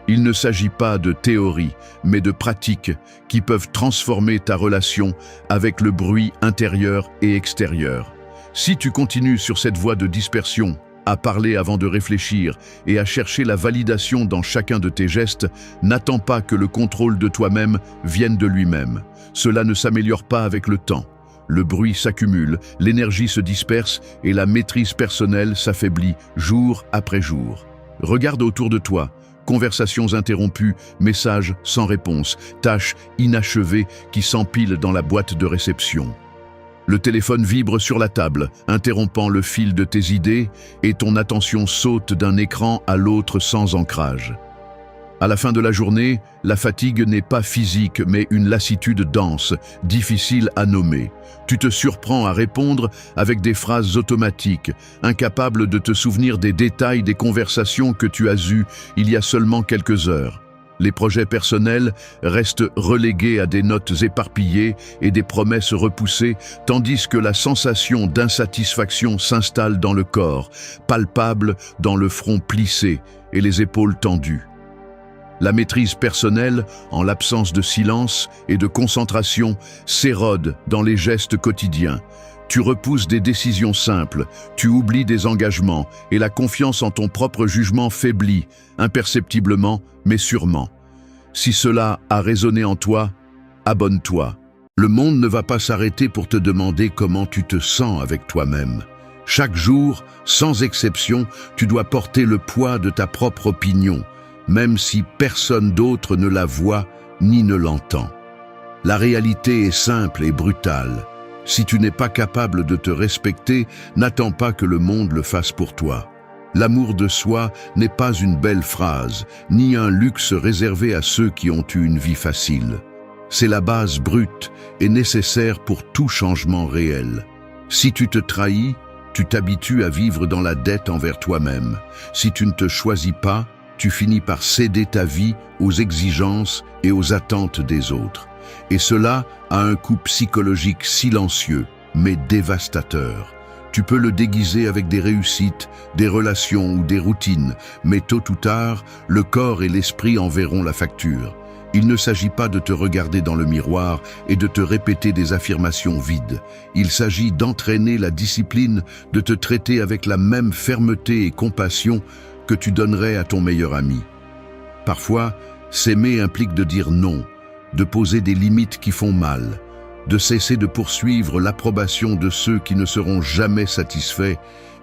Il ne s'agit pas de théorie, mais de pratiques qui peuvent transformer ta relation avec le bruit intérieur et extérieur. Si tu continues sur cette voie de dispersion, à parler avant de réfléchir et à chercher la validation dans chacun de tes gestes, n'attends pas que le contrôle de toi-même vienne de lui-même. Cela ne s'améliore pas avec le temps. Le bruit s'accumule, l'énergie se disperse et la maîtrise personnelle s'affaiblit jour après jour. Regarde autour de toi. Conversations interrompues, messages sans réponse, tâches inachevées qui s'empilent dans la boîte de réception. Le téléphone vibre sur la table, interrompant le fil de tes idées, et ton attention saute d'un écran à l'autre sans ancrage. À la fin de la journée, la fatigue n'est pas physique, mais une lassitude dense, difficile à nommer. Tu te surprends à répondre avec des phrases automatiques, incapable de te souvenir des détails des conversations que tu as eues il y a seulement quelques heures. Les projets personnels restent relégués à des notes éparpillées et des promesses repoussées, tandis que la sensation d'insatisfaction s'installe dans le corps, palpable dans le front plissé et les épaules tendues. La maîtrise personnelle, en l'absence de silence et de concentration, s'érode dans les gestes quotidiens. Tu repousses des décisions simples, tu oublies des engagements et la confiance en ton propre jugement faiblit, imperceptiblement mais sûrement. Si cela a résonné en toi, abonne-toi. Le monde ne va pas s'arrêter pour te demander comment tu te sens avec toi-même. Chaque jour, sans exception, tu dois porter le poids de ta propre opinion, même si personne d'autre ne la voit ni ne l'entend. La réalité est simple et brutale. Si tu n'es pas capable de te respecter, n'attends pas que le monde le fasse pour toi. L'amour de soi n'est pas une belle phrase, ni un luxe réservé à ceux qui ont eu une vie facile. C'est la base brute et nécessaire pour tout changement réel. Si tu te trahis, tu t'habitues à vivre dans la dette envers toi-même. Si tu ne te choisis pas, tu finis par céder ta vie aux exigences et aux attentes des autres. Et cela a un coût psychologique silencieux, mais dévastateur. Tu peux le déguiser avec des réussites, des relations ou des routines, mais tôt ou tard, le corps et l'esprit en verront la facture. Il ne s'agit pas de te regarder dans le miroir et de te répéter des affirmations vides. Il s'agit d'entraîner la discipline, de te traiter avec la même fermeté et compassion que tu donnerais à ton meilleur ami. Parfois, s'aimer implique de dire non, de poser des limites qui font mal, de cesser de poursuivre l'approbation de ceux qui ne seront jamais satisfaits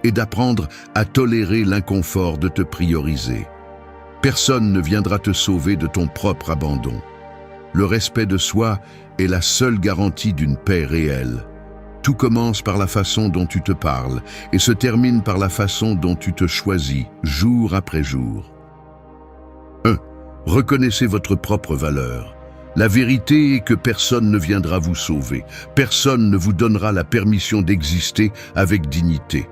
et d'apprendre à tolérer l'inconfort de te prioriser. Personne ne viendra te sauver de ton propre abandon. Le respect de soi est la seule garantie d'une paix réelle. Tout commence par la façon dont tu te parles et se termine par la façon dont tu te choisis, jour après jour. 1. Reconnaissez votre propre valeur. La vérité est que personne ne viendra vous sauver. Personne ne vous donnera la permission d'exister avec dignité.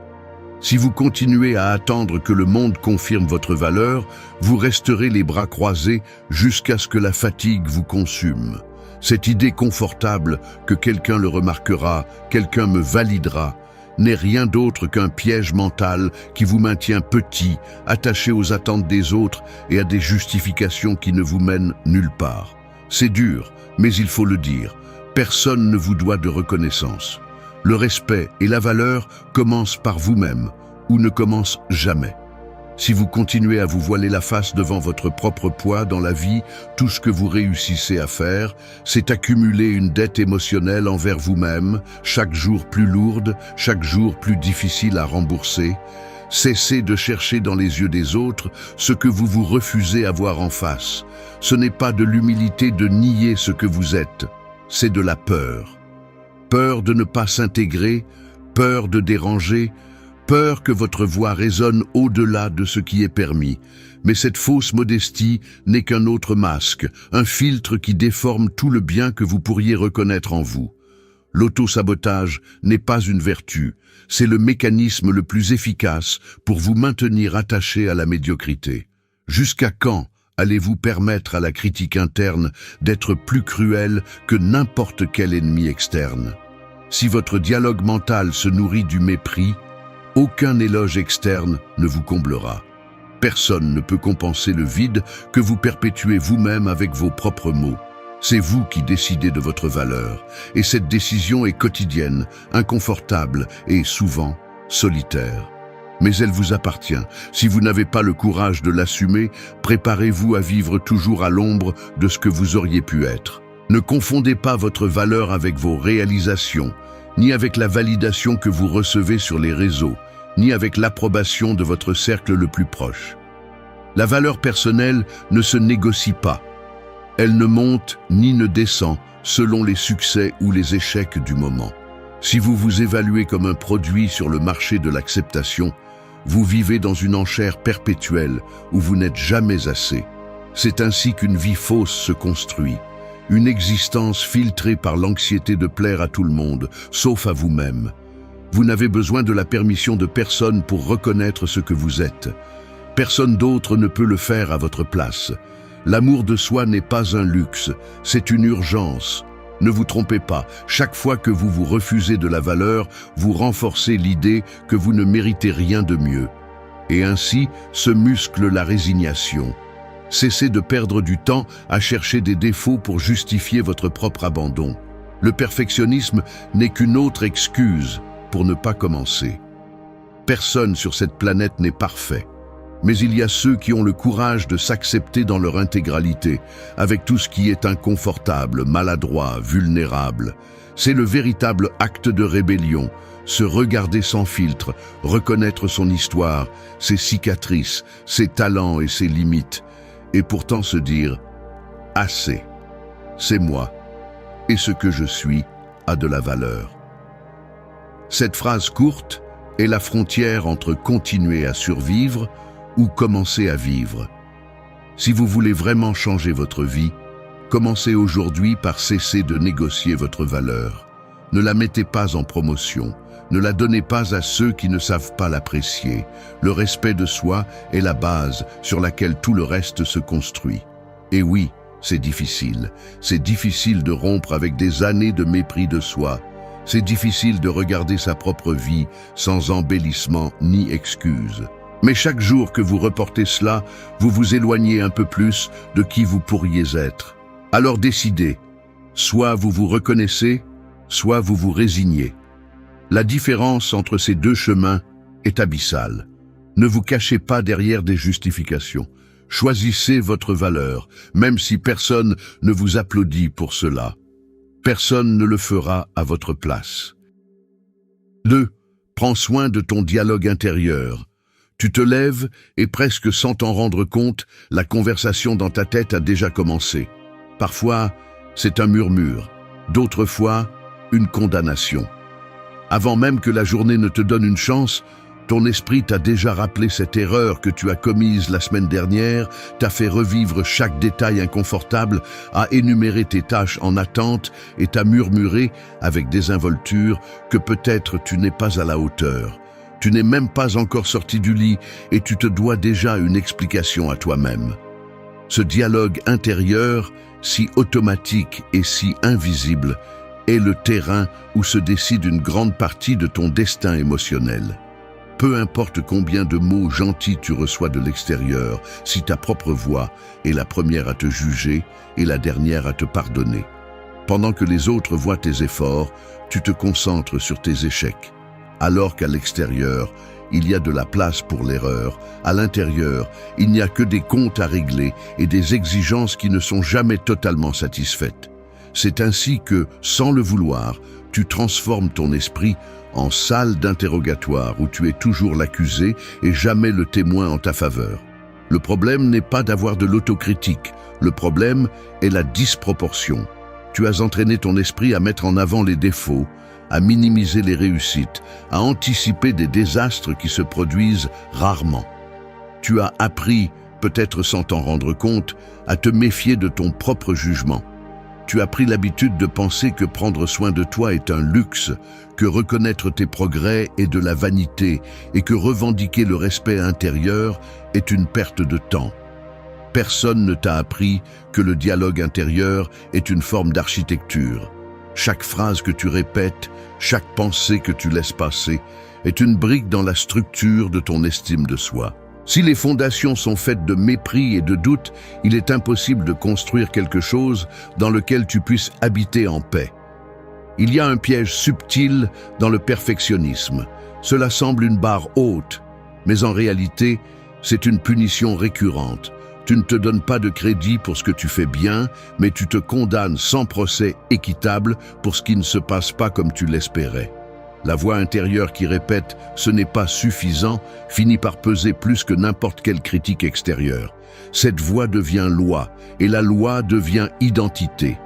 Si vous continuez à attendre que le monde confirme votre valeur, vous resterez les bras croisés jusqu'à ce que la fatigue vous consume. Cette idée confortable que quelqu'un le remarquera, quelqu'un me validera, n'est rien d'autre qu'un piège mental qui vous maintient petit, attaché aux attentes des autres et à des justifications qui ne vous mènent nulle part. C'est dur, mais il faut le dire, personne ne vous doit de reconnaissance. Le respect et la valeur commencent par vous-même, ou ne commencent jamais. Si vous continuez à vous voiler la face devant votre propre poids dans la vie, tout ce que vous réussissez à faire, c'est accumuler une dette émotionnelle envers vous-même, chaque jour plus lourde, chaque jour plus difficile à rembourser. Cessez de chercher dans les yeux des autres ce que vous vous refusez à voir en face. Ce n'est pas de l'humilité de nier ce que vous êtes, c'est de la peur. Peur de ne pas s'intégrer, peur de déranger, peur que votre voix résonne au-delà de ce qui est permis. Mais cette fausse modestie n'est qu'un autre masque, un filtre qui déforme tout le bien que vous pourriez reconnaître en vous. L'auto-sabotage n'est pas une vertu, c'est le mécanisme le plus efficace pour vous maintenir attaché à la médiocrité. Jusqu'à quand allez-vous permettre à la critique interne d'être plus cruelle que n'importe quel ennemi externe? Si votre dialogue mental se nourrit du mépris, aucun éloge externe ne vous comblera. Personne ne peut compenser le vide que vous perpétuez vous-même avec vos propres mots. C'est vous qui décidez de votre valeur, et cette décision est quotidienne, inconfortable et souvent solitaire. Mais elle vous appartient. Si vous n'avez pas le courage de l'assumer, préparez-vous à vivre toujours à l'ombre de ce que vous auriez pu être. Ne confondez pas votre valeur avec vos réalisations, ni avec la validation que vous recevez sur les réseaux, ni avec l'approbation de votre cercle le plus proche. La valeur personnelle ne se négocie pas. Elle ne monte ni ne descend selon les succès ou les échecs du moment. Si vous vous évaluez comme un produit sur le marché de l'acceptation, vous vivez dans une enchère perpétuelle où vous n'êtes jamais assez. C'est ainsi qu'une vie fausse se construit. Une existence filtrée par l'anxiété de plaire à tout le monde, sauf à vous-même. Vous n'avez besoin de la permission de personne pour reconnaître ce que vous êtes. Personne d'autre ne peut le faire à votre place. L'amour de soi n'est pas un luxe, c'est une urgence. Ne vous trompez pas, chaque fois que vous vous refusez de la valeur, vous renforcez l'idée que vous ne méritez rien de mieux. Et ainsi se muscle la résignation. Cessez de perdre du temps à chercher des défauts pour justifier votre propre abandon. Le perfectionnisme n'est qu'une autre excuse pour ne pas commencer. Personne sur cette planète n'est parfait. Mais il y a ceux qui ont le courage de s'accepter dans leur intégralité, avec tout ce qui est inconfortable, maladroit, vulnérable. C'est le véritable acte de rébellion, se regarder sans filtre, reconnaître son histoire, ses cicatrices, ses talents et ses limites, et pourtant se dire « assez, c'est moi, et ce que je suis a de la valeur ». Cette phrase courte est la frontière entre continuer à survivre ou commencer à vivre. Si vous voulez vraiment changer votre vie, commencez aujourd'hui par cesser de négocier votre valeur. Ne la mettez pas en promotion, ne la donnez pas à ceux qui ne savent pas l'apprécier. Le respect de soi est la base sur laquelle tout le reste se construit. Et oui, c'est difficile. C'est difficile de rompre avec des années de mépris de soi. C'est difficile de regarder sa propre vie sans embellissement ni excuse. Mais chaque jour que vous reportez cela, vous vous éloignez un peu plus de qui vous pourriez être. Alors décidez, soit vous vous reconnaissez, soit vous vous résignez. La différence entre ces deux chemins est abyssale. Ne vous cachez pas derrière des justifications. Choisissez votre valeur, même si personne ne vous applaudit pour cela. Personne ne le fera à votre place. 2. Prends soin de ton dialogue intérieur. Tu te lèves et presque sans t'en rendre compte, la conversation dans ta tête a déjà commencé. Parfois, c'est un murmure, d'autres fois, une condamnation. Avant même que la journée ne te donne une chance, ton esprit t'a déjà rappelé cette erreur que tu as commise la semaine dernière, t'a fait revivre chaque détail inconfortable, a énuméré tes tâches en attente et t'a murmuré, avec désinvolture, que peut-être tu n'es pas à la hauteur. Tu n'es même pas encore sorti du lit et tu te dois déjà une explication à toi-même. Ce dialogue intérieur, si automatique et si invisible, est le terrain où se décide une grande partie de ton destin émotionnel. Peu importe combien de mots gentils tu reçois de l'extérieur, si ta propre voix est la première à te juger et la dernière à te pardonner. Pendant que les autres voient tes efforts, tu te concentres sur tes échecs. Alors qu'à l'extérieur, il y a de la place pour l'erreur. À l'intérieur, il n'y a que des comptes à régler et des exigences qui ne sont jamais totalement satisfaites. C'est ainsi que, sans le vouloir, tu transformes ton esprit en salle d'interrogatoire où tu es toujours l'accusé et jamais le témoin en ta faveur. Le problème n'est pas d'avoir de l'autocritique, le problème est la disproportion. Tu as entraîné ton esprit à mettre en avant les défauts, à minimiser les réussites, à anticiper des désastres qui se produisent rarement. Tu as appris, peut-être sans t'en rendre compte, à te méfier de ton propre jugement. Tu as pris l'habitude de penser que prendre soin de toi est un luxe, que reconnaître tes progrès est de la vanité et que revendiquer le respect intérieur est une perte de temps. Personne ne t'a appris que le dialogue intérieur est une forme d'architecture. Chaque phrase que tu répètes, chaque pensée que tu laisses passer, est une brique dans la structure de ton estime de soi. Si les fondations sont faites de mépris et de doute, il est impossible de construire quelque chose dans lequel tu puisses habiter en paix. Il y a un piège subtil dans le perfectionnisme. Cela semble une barre haute, mais en réalité, c'est une punition récurrente. Tu ne te donnes pas de crédit pour ce que tu fais bien, mais tu te condamnes sans procès équitable pour ce qui ne se passe pas comme tu l'espérais. La voix intérieure qui répète « ce n'est pas suffisant » finit par peser plus que n'importe quelle critique extérieure. Cette voix devient loi, et la loi devient identité.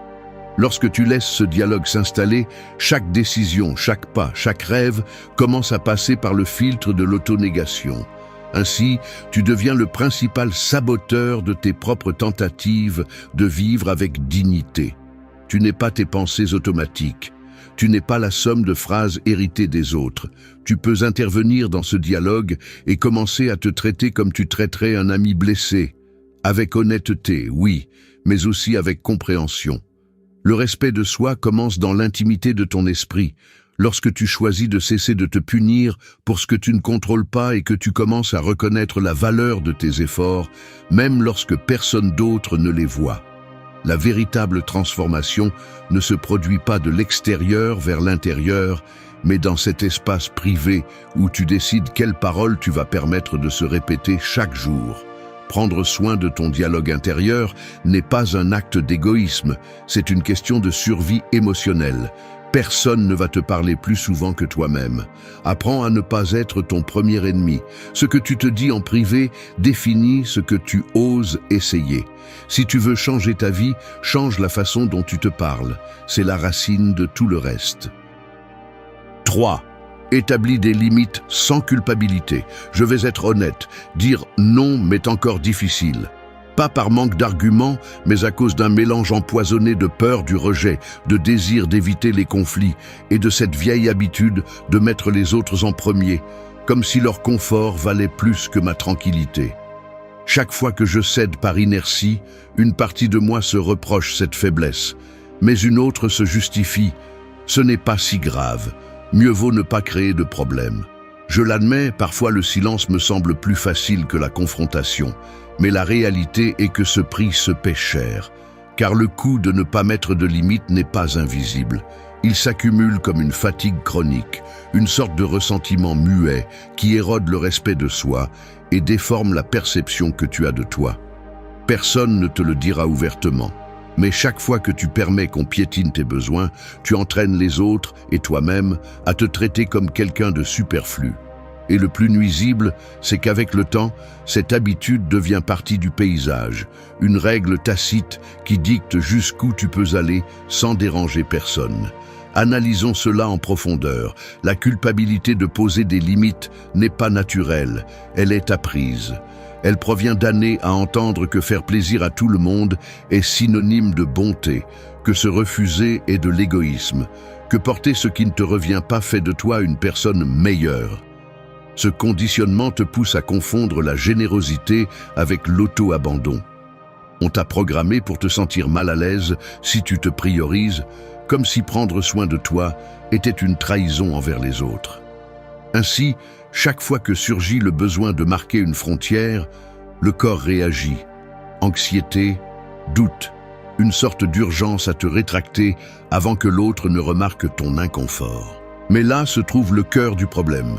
Lorsque tu laisses ce dialogue s'installer, chaque décision, chaque pas, chaque rêve commence à passer par le filtre de l'autonégation. Ainsi, tu deviens le principal saboteur de tes propres tentatives de vivre avec dignité. Tu n'es pas tes pensées automatiques. Tu n'es pas la somme de phrases héritées des autres. Tu peux intervenir dans ce dialogue et commencer à te traiter comme tu traiterais un ami blessé. Avec honnêteté, oui, mais aussi avec compréhension. Le respect de soi commence dans l'intimité de ton esprit, lorsque tu choisis de cesser de te punir pour ce que tu ne contrôles pas et que tu commences à reconnaître la valeur de tes efforts, même lorsque personne d'autre ne les voit. La véritable transformation ne se produit pas de l'extérieur vers l'intérieur, mais dans cet espace privé où tu décides quelles paroles tu vas permettre de se répéter chaque jour. Prendre soin de ton dialogue intérieur n'est pas un acte d'égoïsme, c'est une question de survie émotionnelle. Personne ne va te parler plus souvent que toi-même. Apprends à ne pas être ton premier ennemi. Ce que tu te dis en privé définit ce que tu oses essayer. Si tu veux changer ta vie, change la façon dont tu te parles. C'est la racine de tout le reste. 3. Établis des limites sans culpabilité. Je vais être honnête, dire non m'est encore difficile. Pas par manque d'arguments, mais à cause d'un mélange empoisonné de peur du rejet, de désir d'éviter les conflits et de cette vieille habitude de mettre les autres en premier, comme si leur confort valait plus que ma tranquillité. Chaque fois que je cède par inertie, une partie de moi se reproche cette faiblesse, mais une autre se justifie. Ce n'est pas si grave, mieux vaut ne pas créer de problème. Je l'admets, parfois le silence me semble plus facile que la confrontation. Mais la réalité est que ce prix se paie cher, car le coût de ne pas mettre de limite n'est pas invisible. Il s'accumule comme une fatigue chronique, une sorte de ressentiment muet qui érode le respect de soi et déforme la perception que tu as de toi. Personne ne te le dira ouvertement, mais chaque fois que tu permets qu'on piétine tes besoins, tu entraînes les autres et toi-même à te traiter comme quelqu'un de superflu. Et le plus nuisible, c'est qu'avec le temps, cette habitude devient partie du paysage, une règle tacite qui dicte jusqu'où tu peux aller sans déranger personne. Analysons cela en profondeur. La culpabilité de poser des limites n'est pas naturelle, elle est apprise. Elle provient d'années à entendre que faire plaisir à tout le monde est synonyme de bonté, que se refuser est de l'égoïsme, que porter ce qui ne te revient pas fait de toi une personne meilleure. Ce conditionnement te pousse à confondre la générosité avec l'auto-abandon. On t'a programmé pour te sentir mal à l'aise si tu te priorises, comme si prendre soin de toi était une trahison envers les autres. Ainsi, chaque fois que surgit le besoin de marquer une frontière, le corps réagit. Anxiété, doute, une sorte d'urgence à te rétracter avant que l'autre ne remarque ton inconfort. Mais là se trouve le cœur du problème.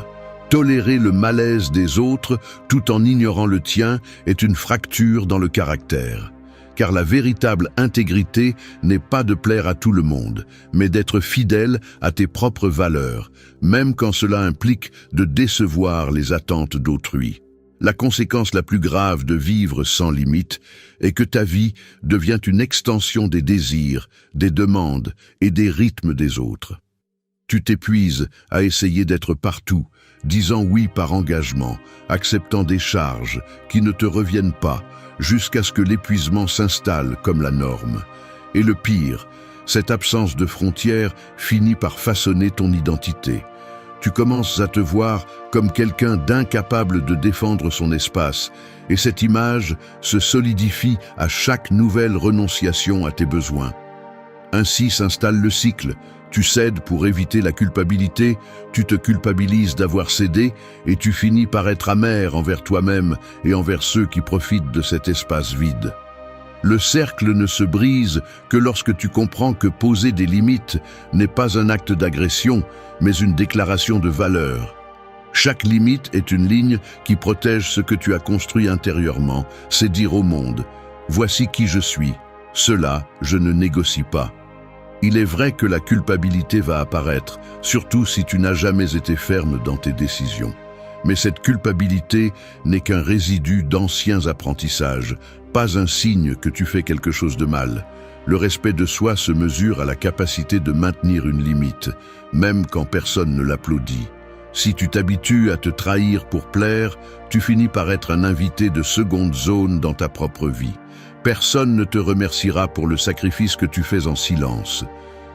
Tolérer le malaise des autres tout en ignorant le tien est une fracture dans le caractère. Car la véritable intégrité n'est pas de plaire à tout le monde, mais d'être fidèle à tes propres valeurs, même quand cela implique de décevoir les attentes d'autrui. La conséquence la plus grave de vivre sans limite est que ta vie devient une extension des désirs, des demandes et des rythmes des autres. Tu t'épuises à essayer d'être partout, disant oui par engagement, acceptant des charges qui ne te reviennent pas, jusqu'à ce que l'épuisement s'installe comme la norme. Et le pire, cette absence de frontières finit par façonner ton identité. Tu commences à te voir comme quelqu'un d'incapable de défendre son espace, et cette image se solidifie à chaque nouvelle renonciation à tes besoins. Ainsi s'installe le cycle. Tu cèdes pour éviter la culpabilité, tu te culpabilises d'avoir cédé et tu finis par être amer envers toi-même et envers ceux qui profitent de cet espace vide. Le cercle ne se brise que lorsque tu comprends que poser des limites n'est pas un acte d'agression, mais une déclaration de valeur. Chaque limite est une ligne qui protège ce que tu as construit intérieurement. C'est dire au monde « Voici qui je suis, cela je ne négocie pas ». Il est vrai que la culpabilité va apparaître, surtout si tu n'as jamais été ferme dans tes décisions. Mais cette culpabilité n'est qu'un résidu d'anciens apprentissages, pas un signe que tu fais quelque chose de mal. Le respect de soi se mesure à la capacité de maintenir une limite, même quand personne ne l'applaudit. Si tu t'habitues à te trahir pour plaire, tu finis par être un invité de seconde zone dans ta propre vie. Personne ne te remerciera pour le sacrifice que tu fais en silence.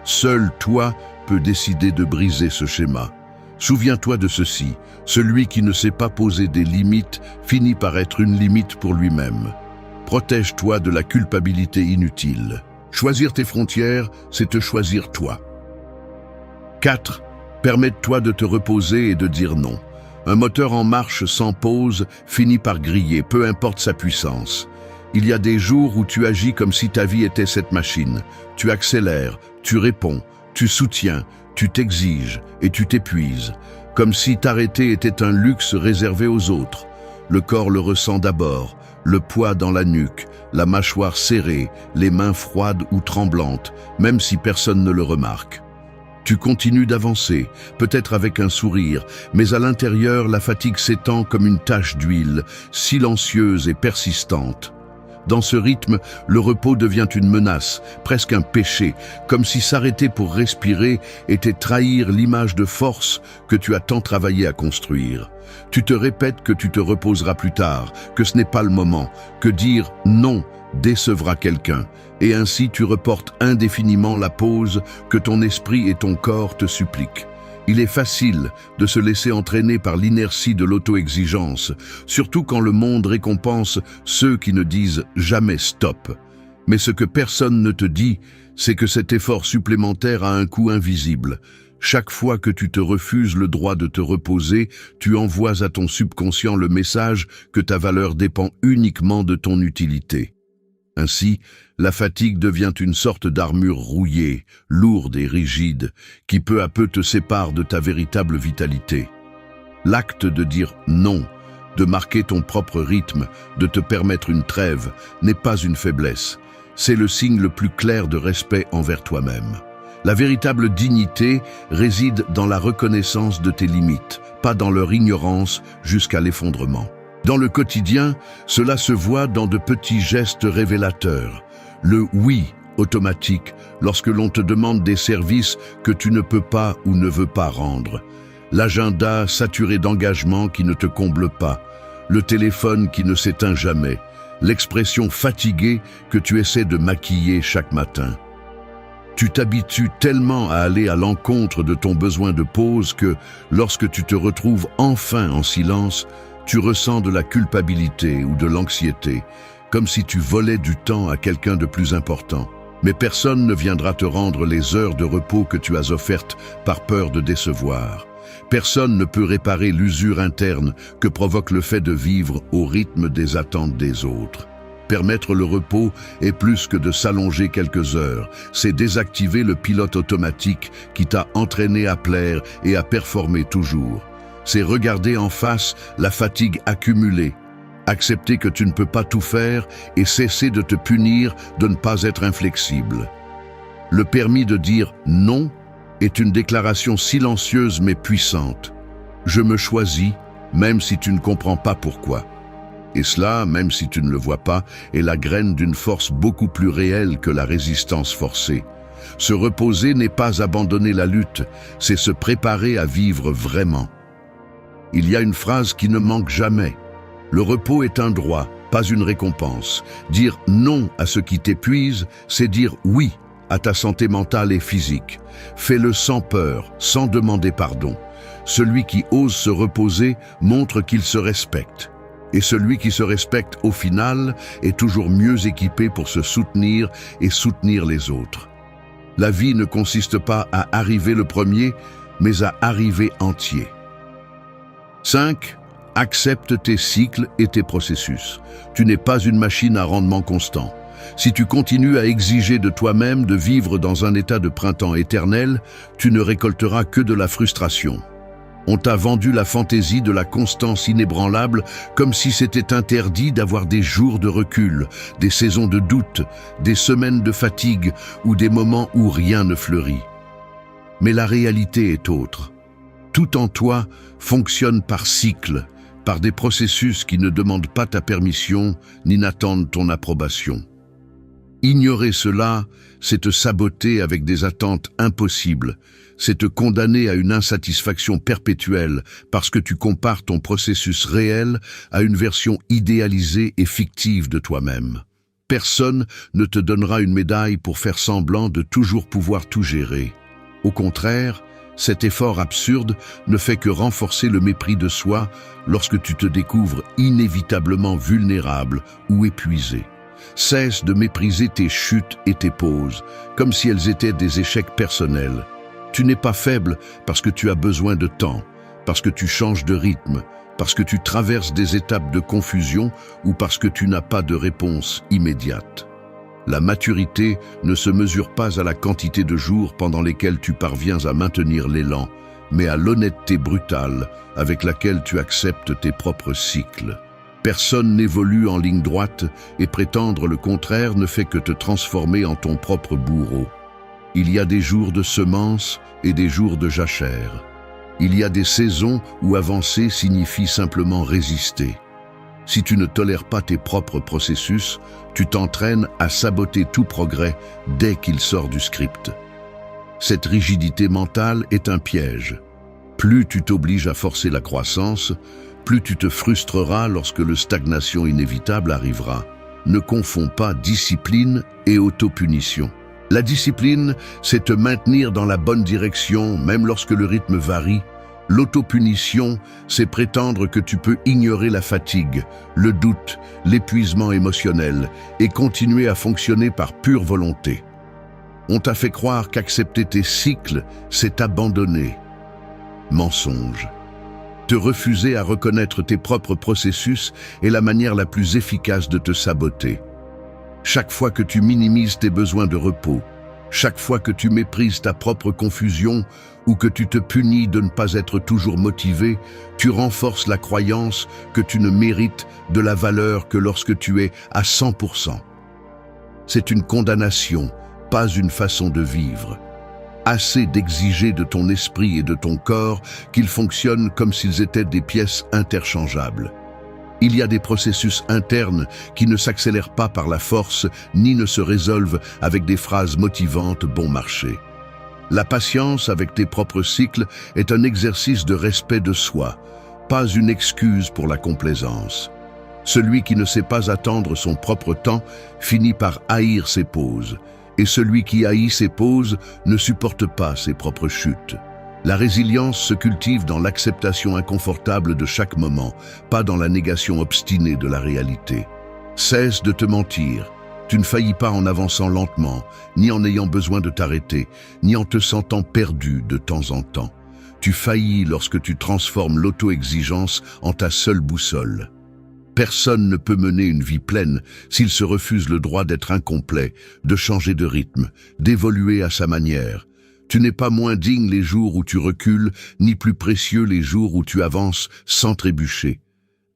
Seul toi peux décider de briser ce schéma. Souviens-toi de ceci, celui qui ne sait pas poser des limites finit par être une limite pour lui-même. Protège-toi de la culpabilité inutile. Choisir tes frontières, c'est te choisir toi. 4. Permette-toi de te reposer et de dire non. Un moteur en marche sans pause finit par griller, peu importe sa puissance. Il y a des jours où tu agis comme si ta vie était cette machine. Tu accélères, tu réponds, tu soutiens, tu t'exiges et tu t'épuises, comme si t'arrêter était un luxe réservé aux autres. Le corps le ressent d'abord, le poids dans la nuque, la mâchoire serrée, les mains froides ou tremblantes, même si personne ne le remarque. Tu continues d'avancer, peut-être avec un sourire, mais à l'intérieur, la fatigue s'étend comme une tache d'huile, silencieuse et persistante. Dans ce rythme, le repos devient une menace, presque un péché, comme si s'arrêter pour respirer était trahir l'image de force que tu as tant travaillé à construire. Tu te répètes que tu te reposeras plus tard, que ce n'est pas le moment, que dire non décevra quelqu'un, et ainsi tu reportes indéfiniment la pause que ton esprit et ton corps te suppliquent. Il est facile de se laisser entraîner par l'inertie de l'auto-exigence, surtout quand le monde récompense ceux qui ne disent jamais stop. Mais ce que personne ne te dit, c'est que cet effort supplémentaire a un coût invisible. Chaque fois que tu te refuses le droit de te reposer, tu envoies à ton subconscient le message que ta valeur dépend uniquement de ton utilité. Ainsi, la fatigue devient une sorte d'armure rouillée, lourde et rigide, qui peu à peu te sépare de ta véritable vitalité. L'acte de dire non, de marquer ton propre rythme, de te permettre une trêve, n'est pas une faiblesse. C'est le signe le plus clair de respect envers toi-même. La véritable dignité réside dans la reconnaissance de tes limites, pas dans leur ignorance jusqu'à l'effondrement. Dans le quotidien, cela se voit dans de petits gestes révélateurs. Le « oui » automatique, lorsque l'on te demande des services que tu ne peux pas ou ne veux pas rendre. L'agenda saturé d'engagements qui ne te comble pas. Le téléphone qui ne s'éteint jamais. L'expression fatiguée que tu essaies de maquiller chaque matin. Tu t'habitues tellement à aller à l'encontre de ton besoin de pause que, lorsque tu te retrouves enfin en silence, tu ressens de la culpabilité ou de l'anxiété, comme si tu volais du temps à quelqu'un de plus important. Mais personne ne viendra te rendre les heures de repos que tu as offertes par peur de décevoir. Personne ne peut réparer l'usure interne que provoque le fait de vivre au rythme des attentes des autres. Permettre le repos est plus que de s'allonger quelques heures, c'est désactiver le pilote automatique qui t'a entraîné à plaire et à performer toujours. C'est regarder en face la fatigue accumulée, accepter que tu ne peux pas tout faire et cesser de te punir de ne pas être inflexible. Le permis de dire non est une déclaration silencieuse mais puissante. Je me choisis, même si tu ne comprends pas pourquoi. Et cela, même si tu ne le vois pas, est la graine d'une force beaucoup plus réelle que la résistance forcée. Se reposer n'est pas abandonner la lutte, c'est se préparer à vivre vraiment. Il y a une phrase qui ne manque jamais. Le repos est un droit, pas une récompense. Dire non à ce qui t'épuise, c'est dire oui à ta santé mentale et physique. Fais-le sans peur, sans demander pardon. Celui qui ose se reposer montre qu'il se respecte. Et celui qui se respecte au final est toujours mieux équipé pour se soutenir et soutenir les autres. La vie ne consiste pas à arriver le premier, mais à arriver entier. 5. Accepte tes cycles et tes processus. Tu n'es pas une machine à rendement constant. Si tu continues à exiger de toi-même de vivre dans un état de printemps éternel, tu ne récolteras que de la frustration. On t'a vendu la fantaisie de la constance inébranlable comme si c'était interdit d'avoir des jours de recul, des saisons de doute, des semaines de fatigue ou des moments où rien ne fleurit. Mais la réalité est autre. Tout en toi fonctionne par cycle, par des processus qui ne demandent pas ta permission ni n'attendent ton approbation. Ignorer cela, c'est te saboter avec des attentes impossibles, c'est te condamner à une insatisfaction perpétuelle parce que tu compares ton processus réel à une version idéalisée et fictive de toi-même. Personne ne te donnera une médaille pour faire semblant de toujours pouvoir tout gérer. Au contraire, cet effort absurde ne fait que renforcer le mépris de soi lorsque tu te découvres inévitablement vulnérable ou épuisé. Cesse de mépriser tes chutes et tes pauses, comme si elles étaient des échecs personnels. Tu n'es pas faible parce que tu as besoin de temps, parce que tu changes de rythme, parce que tu traverses des étapes de confusion ou parce que tu n'as pas de réponse immédiate. La maturité ne se mesure pas à la quantité de jours pendant lesquels tu parviens à maintenir l'élan, mais à l'honnêteté brutale avec laquelle tu acceptes tes propres cycles. Personne n'évolue en ligne droite et prétendre le contraire ne fait que te transformer en ton propre bourreau. Il y a des jours de semences et des jours de jachère. Il y a des saisons où avancer signifie simplement résister. Si tu ne tolères pas tes propres processus, tu t'entraînes à saboter tout progrès dès qu'il sort du script. Cette rigidité mentale est un piège. Plus tu t'obliges à forcer la croissance, plus tu te frustreras lorsque le stagnation inévitable arrivera. Ne confonds pas discipline et autopunition. La discipline, c'est te maintenir dans la bonne direction, même lorsque le rythme varie. L'autopunition, c'est prétendre que tu peux ignorer la fatigue, le doute, l'épuisement émotionnel et continuer à fonctionner par pure volonté. On t'a fait croire qu'accepter tes cycles, c'est t'abandonner. Mensonge. Te refuser à reconnaître tes propres processus est la manière la plus efficace de te saboter. Chaque fois que tu minimises tes besoins de repos, chaque fois que tu méprises ta propre confusion ou que tu te punis de ne pas être toujours motivé, tu renforces la croyance que tu ne mérites de la valeur que lorsque tu es à 100%. C'est une condamnation, pas une façon de vivre. Assez d'exiger de ton esprit et de ton corps qu'ils fonctionnent comme s'ils étaient des pièces interchangeables. Il y a des processus internes qui ne s'accélèrent pas par la force ni ne se résolvent avec des phrases motivantes bon marché. La patience avec tes propres cycles est un exercice de respect de soi, pas une excuse pour la complaisance. Celui qui ne sait pas attendre son propre temps finit par haïr ses pauses, et celui qui haït ses pauses ne supporte pas ses propres chutes. La résilience se cultive dans l'acceptation inconfortable de chaque moment, pas dans la négation obstinée de la réalité. Cesse de te mentir. Tu ne faillis pas en avançant lentement, ni en ayant besoin de t'arrêter, ni en te sentant perdu de temps en temps. Tu faillis lorsque tu transformes l'auto-exigence en ta seule boussole. Personne ne peut mener une vie pleine s'il se refuse le droit d'être incomplet, de changer de rythme, d'évoluer à sa manière. Tu n'es pas moins digne les jours où tu recules, ni plus précieux les jours où tu avances sans trébucher.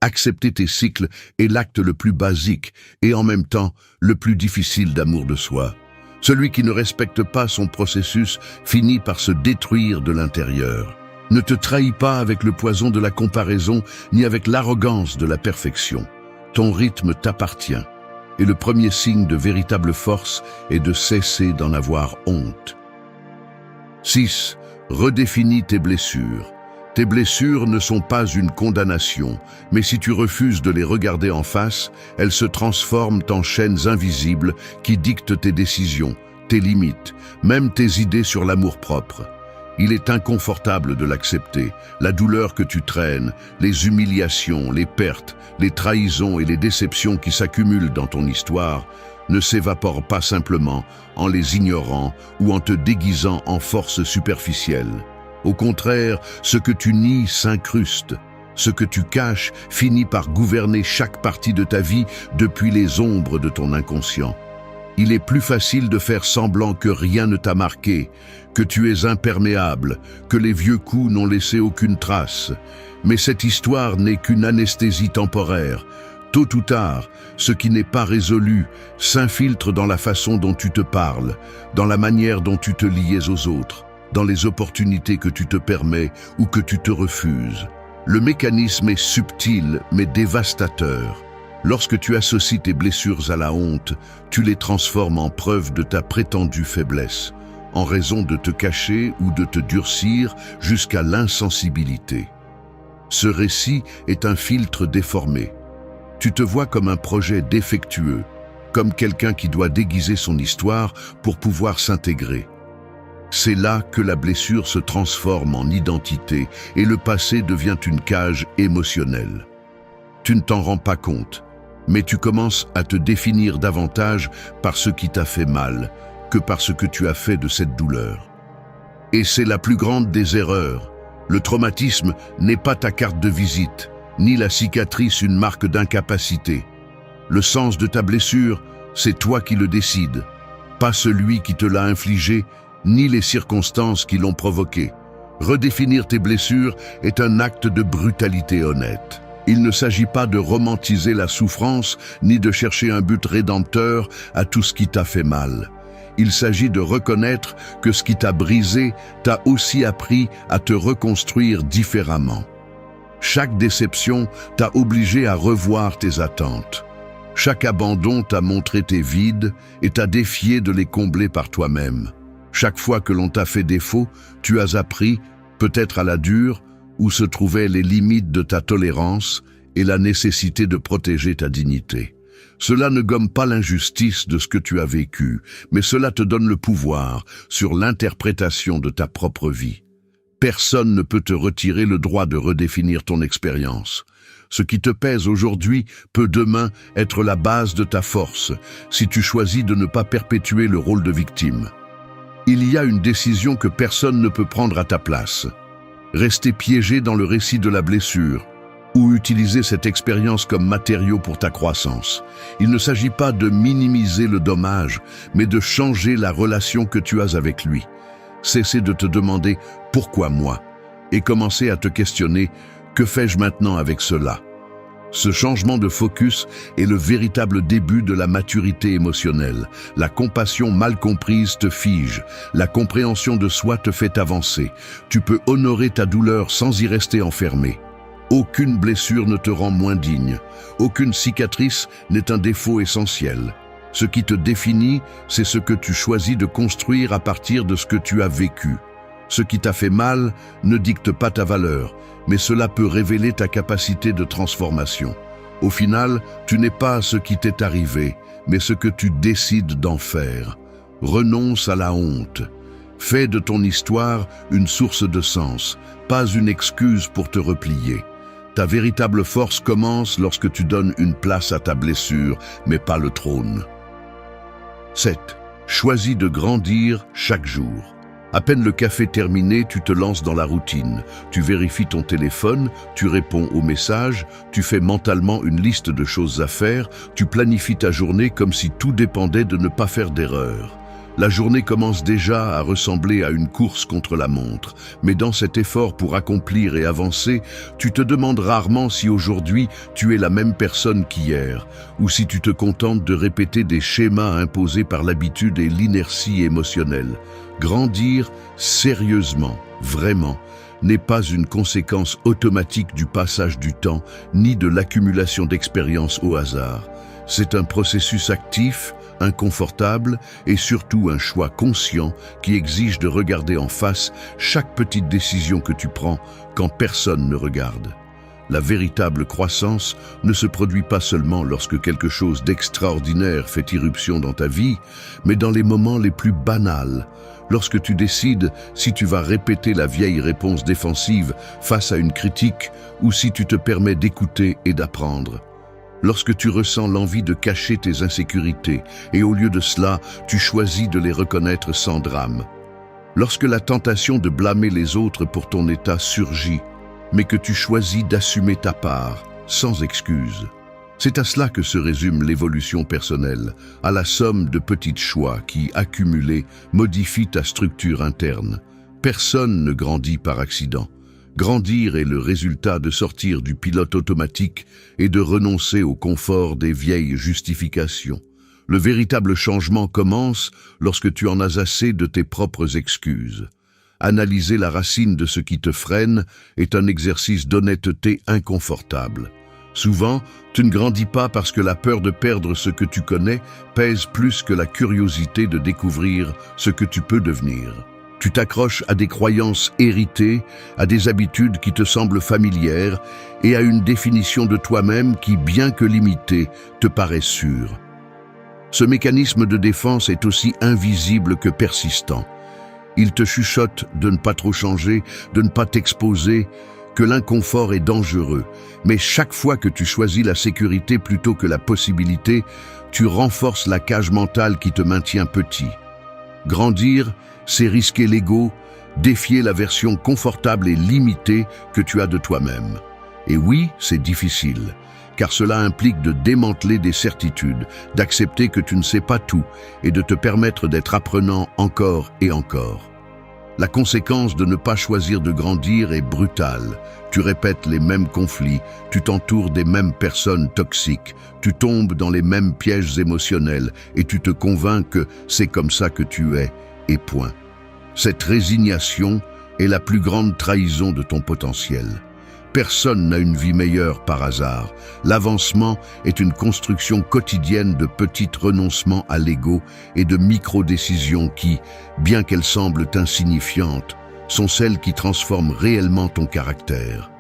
Accepter tes cycles est l'acte le plus basique et en même temps le plus difficile d'amour de soi. Celui qui ne respecte pas son processus finit par se détruire de l'intérieur. Ne te trahis pas avec le poison de la comparaison ni avec l'arrogance de la perfection. Ton rythme t'appartient et le premier signe de véritable force est de cesser d'en avoir honte. 6. Redéfinis tes blessures. Tes blessures ne sont pas une condamnation, mais si tu refuses de les regarder en face, elles se transforment en chaînes invisibles qui dictent tes décisions, tes limites, même tes idées sur l'amour-propre. Il est inconfortable de l'accepter, la douleur que tu traînes, les humiliations, les pertes, les trahisons et les déceptions qui s'accumulent dans ton histoire ne s'évaporent pas simplement en les ignorant ou en te déguisant en force superficielle. Au contraire, ce que tu nies s'incruste. Ce que tu caches finit par gouverner chaque partie de ta vie depuis les ombres de ton inconscient. Il est plus facile de faire semblant que rien ne t'a marqué, que tu es imperméable, que les vieux coups n'ont laissé aucune trace. Mais cette histoire n'est qu'une anesthésie temporaire. Tôt ou tard, ce qui n'est pas résolu s'infiltre dans la façon dont tu te parles, dans la manière dont tu te lies aux autres, dans les opportunités que tu te permets ou que tu te refuses. Le mécanisme est subtil mais dévastateur. Lorsque tu associes tes blessures à la honte, tu les transformes en preuve de ta prétendue faiblesse, en raison de te cacher ou de te durcir jusqu'à l'insensibilité. Ce récit est un filtre déformé. Tu te vois comme un projet défectueux, comme quelqu'un qui doit déguiser son histoire pour pouvoir s'intégrer. C'est là que la blessure se transforme en identité et le passé devient une cage émotionnelle. Tu ne t'en rends pas compte, mais tu commences à te définir davantage par ce qui t'a fait mal que par ce que tu as fait de cette douleur. Et c'est la plus grande des erreurs. Le traumatisme n'est pas ta carte de visite, ni la cicatrice une marque d'incapacité. Le sens de ta blessure, c'est toi qui le décides, pas celui qui te l'a infligé, ni les circonstances qui l'ont provoqué. Redéfinir tes blessures est un acte de brutalité honnête. Il ne s'agit pas de romantiser la souffrance, ni de chercher un but rédempteur à tout ce qui t'a fait mal. Il s'agit de reconnaître que ce qui t'a brisé t'a aussi appris à te reconstruire différemment. Chaque déception t'a obligé à revoir tes attentes. Chaque abandon t'a montré tes vides et t'a défié de les combler par toi-même. Chaque fois que l'on t'a fait défaut, tu as appris, peut-être à la dure, où se trouvaient les limites de ta tolérance et la nécessité de protéger ta dignité. Cela ne gomme pas l'injustice de ce que tu as vécu, mais cela te donne le pouvoir sur l'interprétation de ta propre vie. Personne ne peut te retirer le droit de redéfinir ton expérience. Ce qui te pèse aujourd'hui peut demain être la base de ta force, si tu choisis de ne pas perpétuer le rôle de victime. Il y a une décision que personne ne peut prendre à ta place. Rester piégé dans le récit de la blessure, ou utiliser cette expérience comme matériau pour ta croissance. Il ne s'agit pas de minimiser le dommage, mais de changer la relation que tu as avec lui. Cesser de te demander « pourquoi moi ?» et commencer à te questionner « que fais-je maintenant avec cela ?» Ce changement de focus est le véritable début de la maturité émotionnelle. La compassion mal comprise te fige, la compréhension de soi te fait avancer. Tu peux honorer ta douleur sans y rester enfermé. Aucune blessure ne te rend moins digne. Aucune cicatrice n'est un défaut essentiel. Ce qui te définit, c'est ce que tu choisis de construire à partir de ce que tu as vécu. Ce qui t'a fait mal ne dicte pas ta valeur, mais cela peut révéler ta capacité de transformation. Au final, tu n'es pas ce qui t'est arrivé, mais ce que tu décides d'en faire. Renonce à la honte. Fais de ton histoire une source de sens, pas une excuse pour te replier. Ta véritable force commence lorsque tu donnes une place à ta blessure, mais pas le trône. 7. Choisis de grandir chaque jour. À peine le café terminé, tu te lances dans la routine. Tu vérifies ton téléphone, tu réponds aux messages, tu fais mentalement une liste de choses à faire, tu planifies ta journée comme si tout dépendait de ne pas faire d'erreur. La journée commence déjà à ressembler à une course contre la montre, mais dans cet effort pour accomplir et avancer, tu te demandes rarement si aujourd'hui tu es la même personne qu'hier, ou si tu te contentes de répéter des schémas imposés par l'habitude et l'inertie émotionnelle. Grandir sérieusement, vraiment, n'est pas une conséquence automatique du passage du temps, ni de l'accumulation d'expériences au hasard. C'est un processus actif, inconfortable et surtout un choix conscient qui exige de regarder en face chaque petite décision que tu prends quand personne ne regarde. La véritable croissance ne se produit pas seulement lorsque quelque chose d'extraordinaire fait irruption dans ta vie, mais dans les moments les plus banals, lorsque tu décides si tu vas répéter la vieille réponse défensive face à une critique ou si tu te permets d'écouter et d'apprendre. Lorsque tu ressens l'envie de cacher tes insécurités et au lieu de cela, tu choisis de les reconnaître sans drame. Lorsque la tentation de blâmer les autres pour ton état surgit, mais que tu choisis d'assumer ta part, sans excuse. C'est à cela que se résume l'évolution personnelle, à la somme de petits choix qui, accumulés, modifient ta structure interne. Personne ne grandit par accident. Grandir est le résultat de sortir du pilote automatique et de renoncer au confort des vieilles justifications. Le véritable changement commence lorsque tu en as assez de tes propres excuses. Analyser la racine de ce qui te freine est un exercice d'honnêteté inconfortable. Souvent, tu ne grandis pas parce que la peur de perdre ce que tu connais pèse plus que la curiosité de découvrir ce que tu peux devenir. Tu t'accroches à des croyances héritées, à des habitudes qui te semblent familières et à une définition de toi-même qui, bien que limitée, te paraît sûre. Ce mécanisme de défense est aussi invisible que persistant. Il te chuchote de ne pas trop changer, de ne pas t'exposer, que l'inconfort est dangereux. Mais chaque fois que tu choisis la sécurité plutôt que la possibilité, tu renforces la cage mentale qui te maintient petit. Grandir, c'est risquer l'ego, défier la version confortable et limitée que tu as de toi-même. Et oui, c'est difficile, car cela implique de démanteler des certitudes, d'accepter que tu ne sais pas tout et de te permettre d'être apprenant encore et encore. La conséquence de ne pas choisir de grandir est brutale. Tu répètes les mêmes conflits, tu t'entoures des mêmes personnes toxiques, tu tombes dans les mêmes pièges émotionnels et tu te convaincs que c'est comme ça que tu es, et point. Cette résignation est la plus grande trahison de ton potentiel. Personne n'a une vie meilleure par hasard. L'avancement est une construction quotidienne de petits renoncements à l'ego et de micro-décisions qui, bien qu'elles semblent insignifiantes, sont celles qui transforment réellement ton caractère.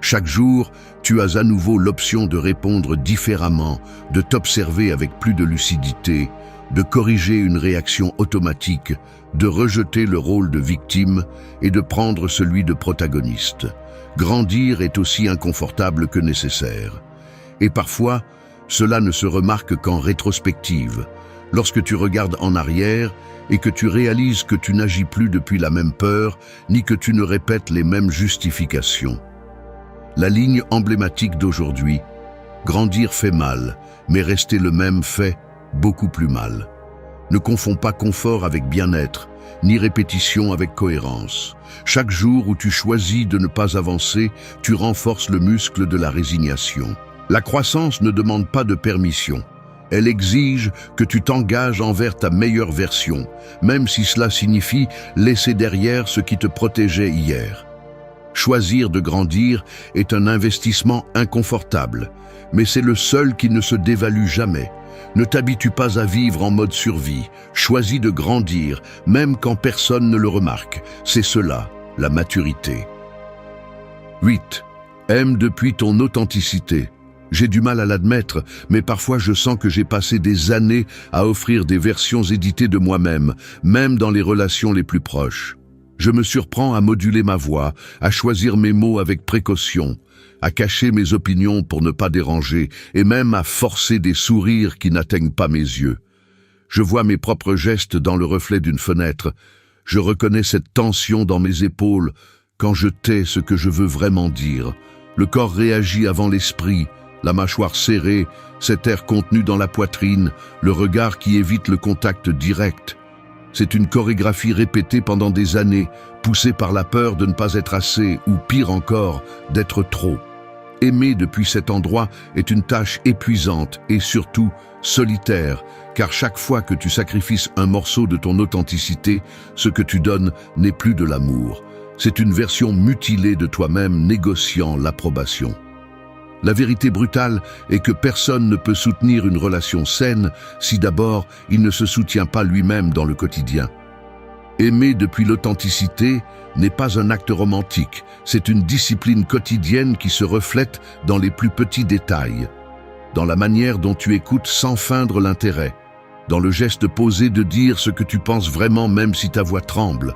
Chaque jour, tu as à nouveau l'option de répondre différemment, de t'observer avec plus de lucidité, de corriger une réaction automatique, de rejeter le rôle de victime et de prendre celui de protagoniste. Grandir est aussi inconfortable que nécessaire. Et parfois, cela ne se remarque qu'en rétrospective, lorsque tu regardes en arrière et que tu réalises que tu n'agis plus depuis la même peur, ni que tu ne répètes les mêmes justifications. La ligne emblématique d'aujourd'hui, grandir fait mal, mais rester le même fait beaucoup plus mal. Ne confonds pas confort avec bien-être, ni répétition avec cohérence. Chaque jour où tu choisis de ne pas avancer, tu renforces le muscle de la résignation. La croissance ne demande pas de permission. Elle exige que tu t'engages envers ta meilleure version, même si cela signifie laisser derrière ce qui te protégeait hier. Choisir de grandir est un investissement inconfortable, mais c'est le seul qui ne se dévalue jamais. Ne t'habitue pas à vivre en mode survie. Choisis de grandir, même quand personne ne le remarque. C'est cela, la maturité. 8. Aime depuis ton authenticité. J'ai du mal à l'admettre, mais parfois je sens que j'ai passé des années à offrir des versions éditées de moi-même, même dans les relations les plus proches. Je me surprends à moduler ma voix, à choisir mes mots avec précaution, à cacher mes opinions pour ne pas déranger, et même à forcer des sourires qui n'atteignent pas mes yeux. Je vois mes propres gestes dans le reflet d'une fenêtre. Je reconnais cette tension dans mes épaules quand je tais ce que je veux vraiment dire. Le corps réagit avant l'esprit, la mâchoire serrée, cet air contenu dans la poitrine, le regard qui évite le contact direct. C'est une chorégraphie répétée pendant des années, poussée par la peur de ne pas être assez, ou pire encore, d'être trop. Aimer depuis cet endroit est une tâche épuisante et surtout solitaire, car chaque fois que tu sacrifies un morceau de ton authenticité, ce que tu donnes n'est plus de l'amour. C'est une version mutilée de toi-même négociant l'approbation. La vérité brutale est que personne ne peut soutenir une relation saine si d'abord il ne se soutient pas lui-même dans le quotidien. Aimer depuis l'authenticité n'est pas un acte romantique, c'est une discipline quotidienne qui se reflète dans les plus petits détails, dans la manière dont tu écoutes sans feindre l'intérêt, dans le geste posé de dire ce que tu penses vraiment même si ta voix tremble,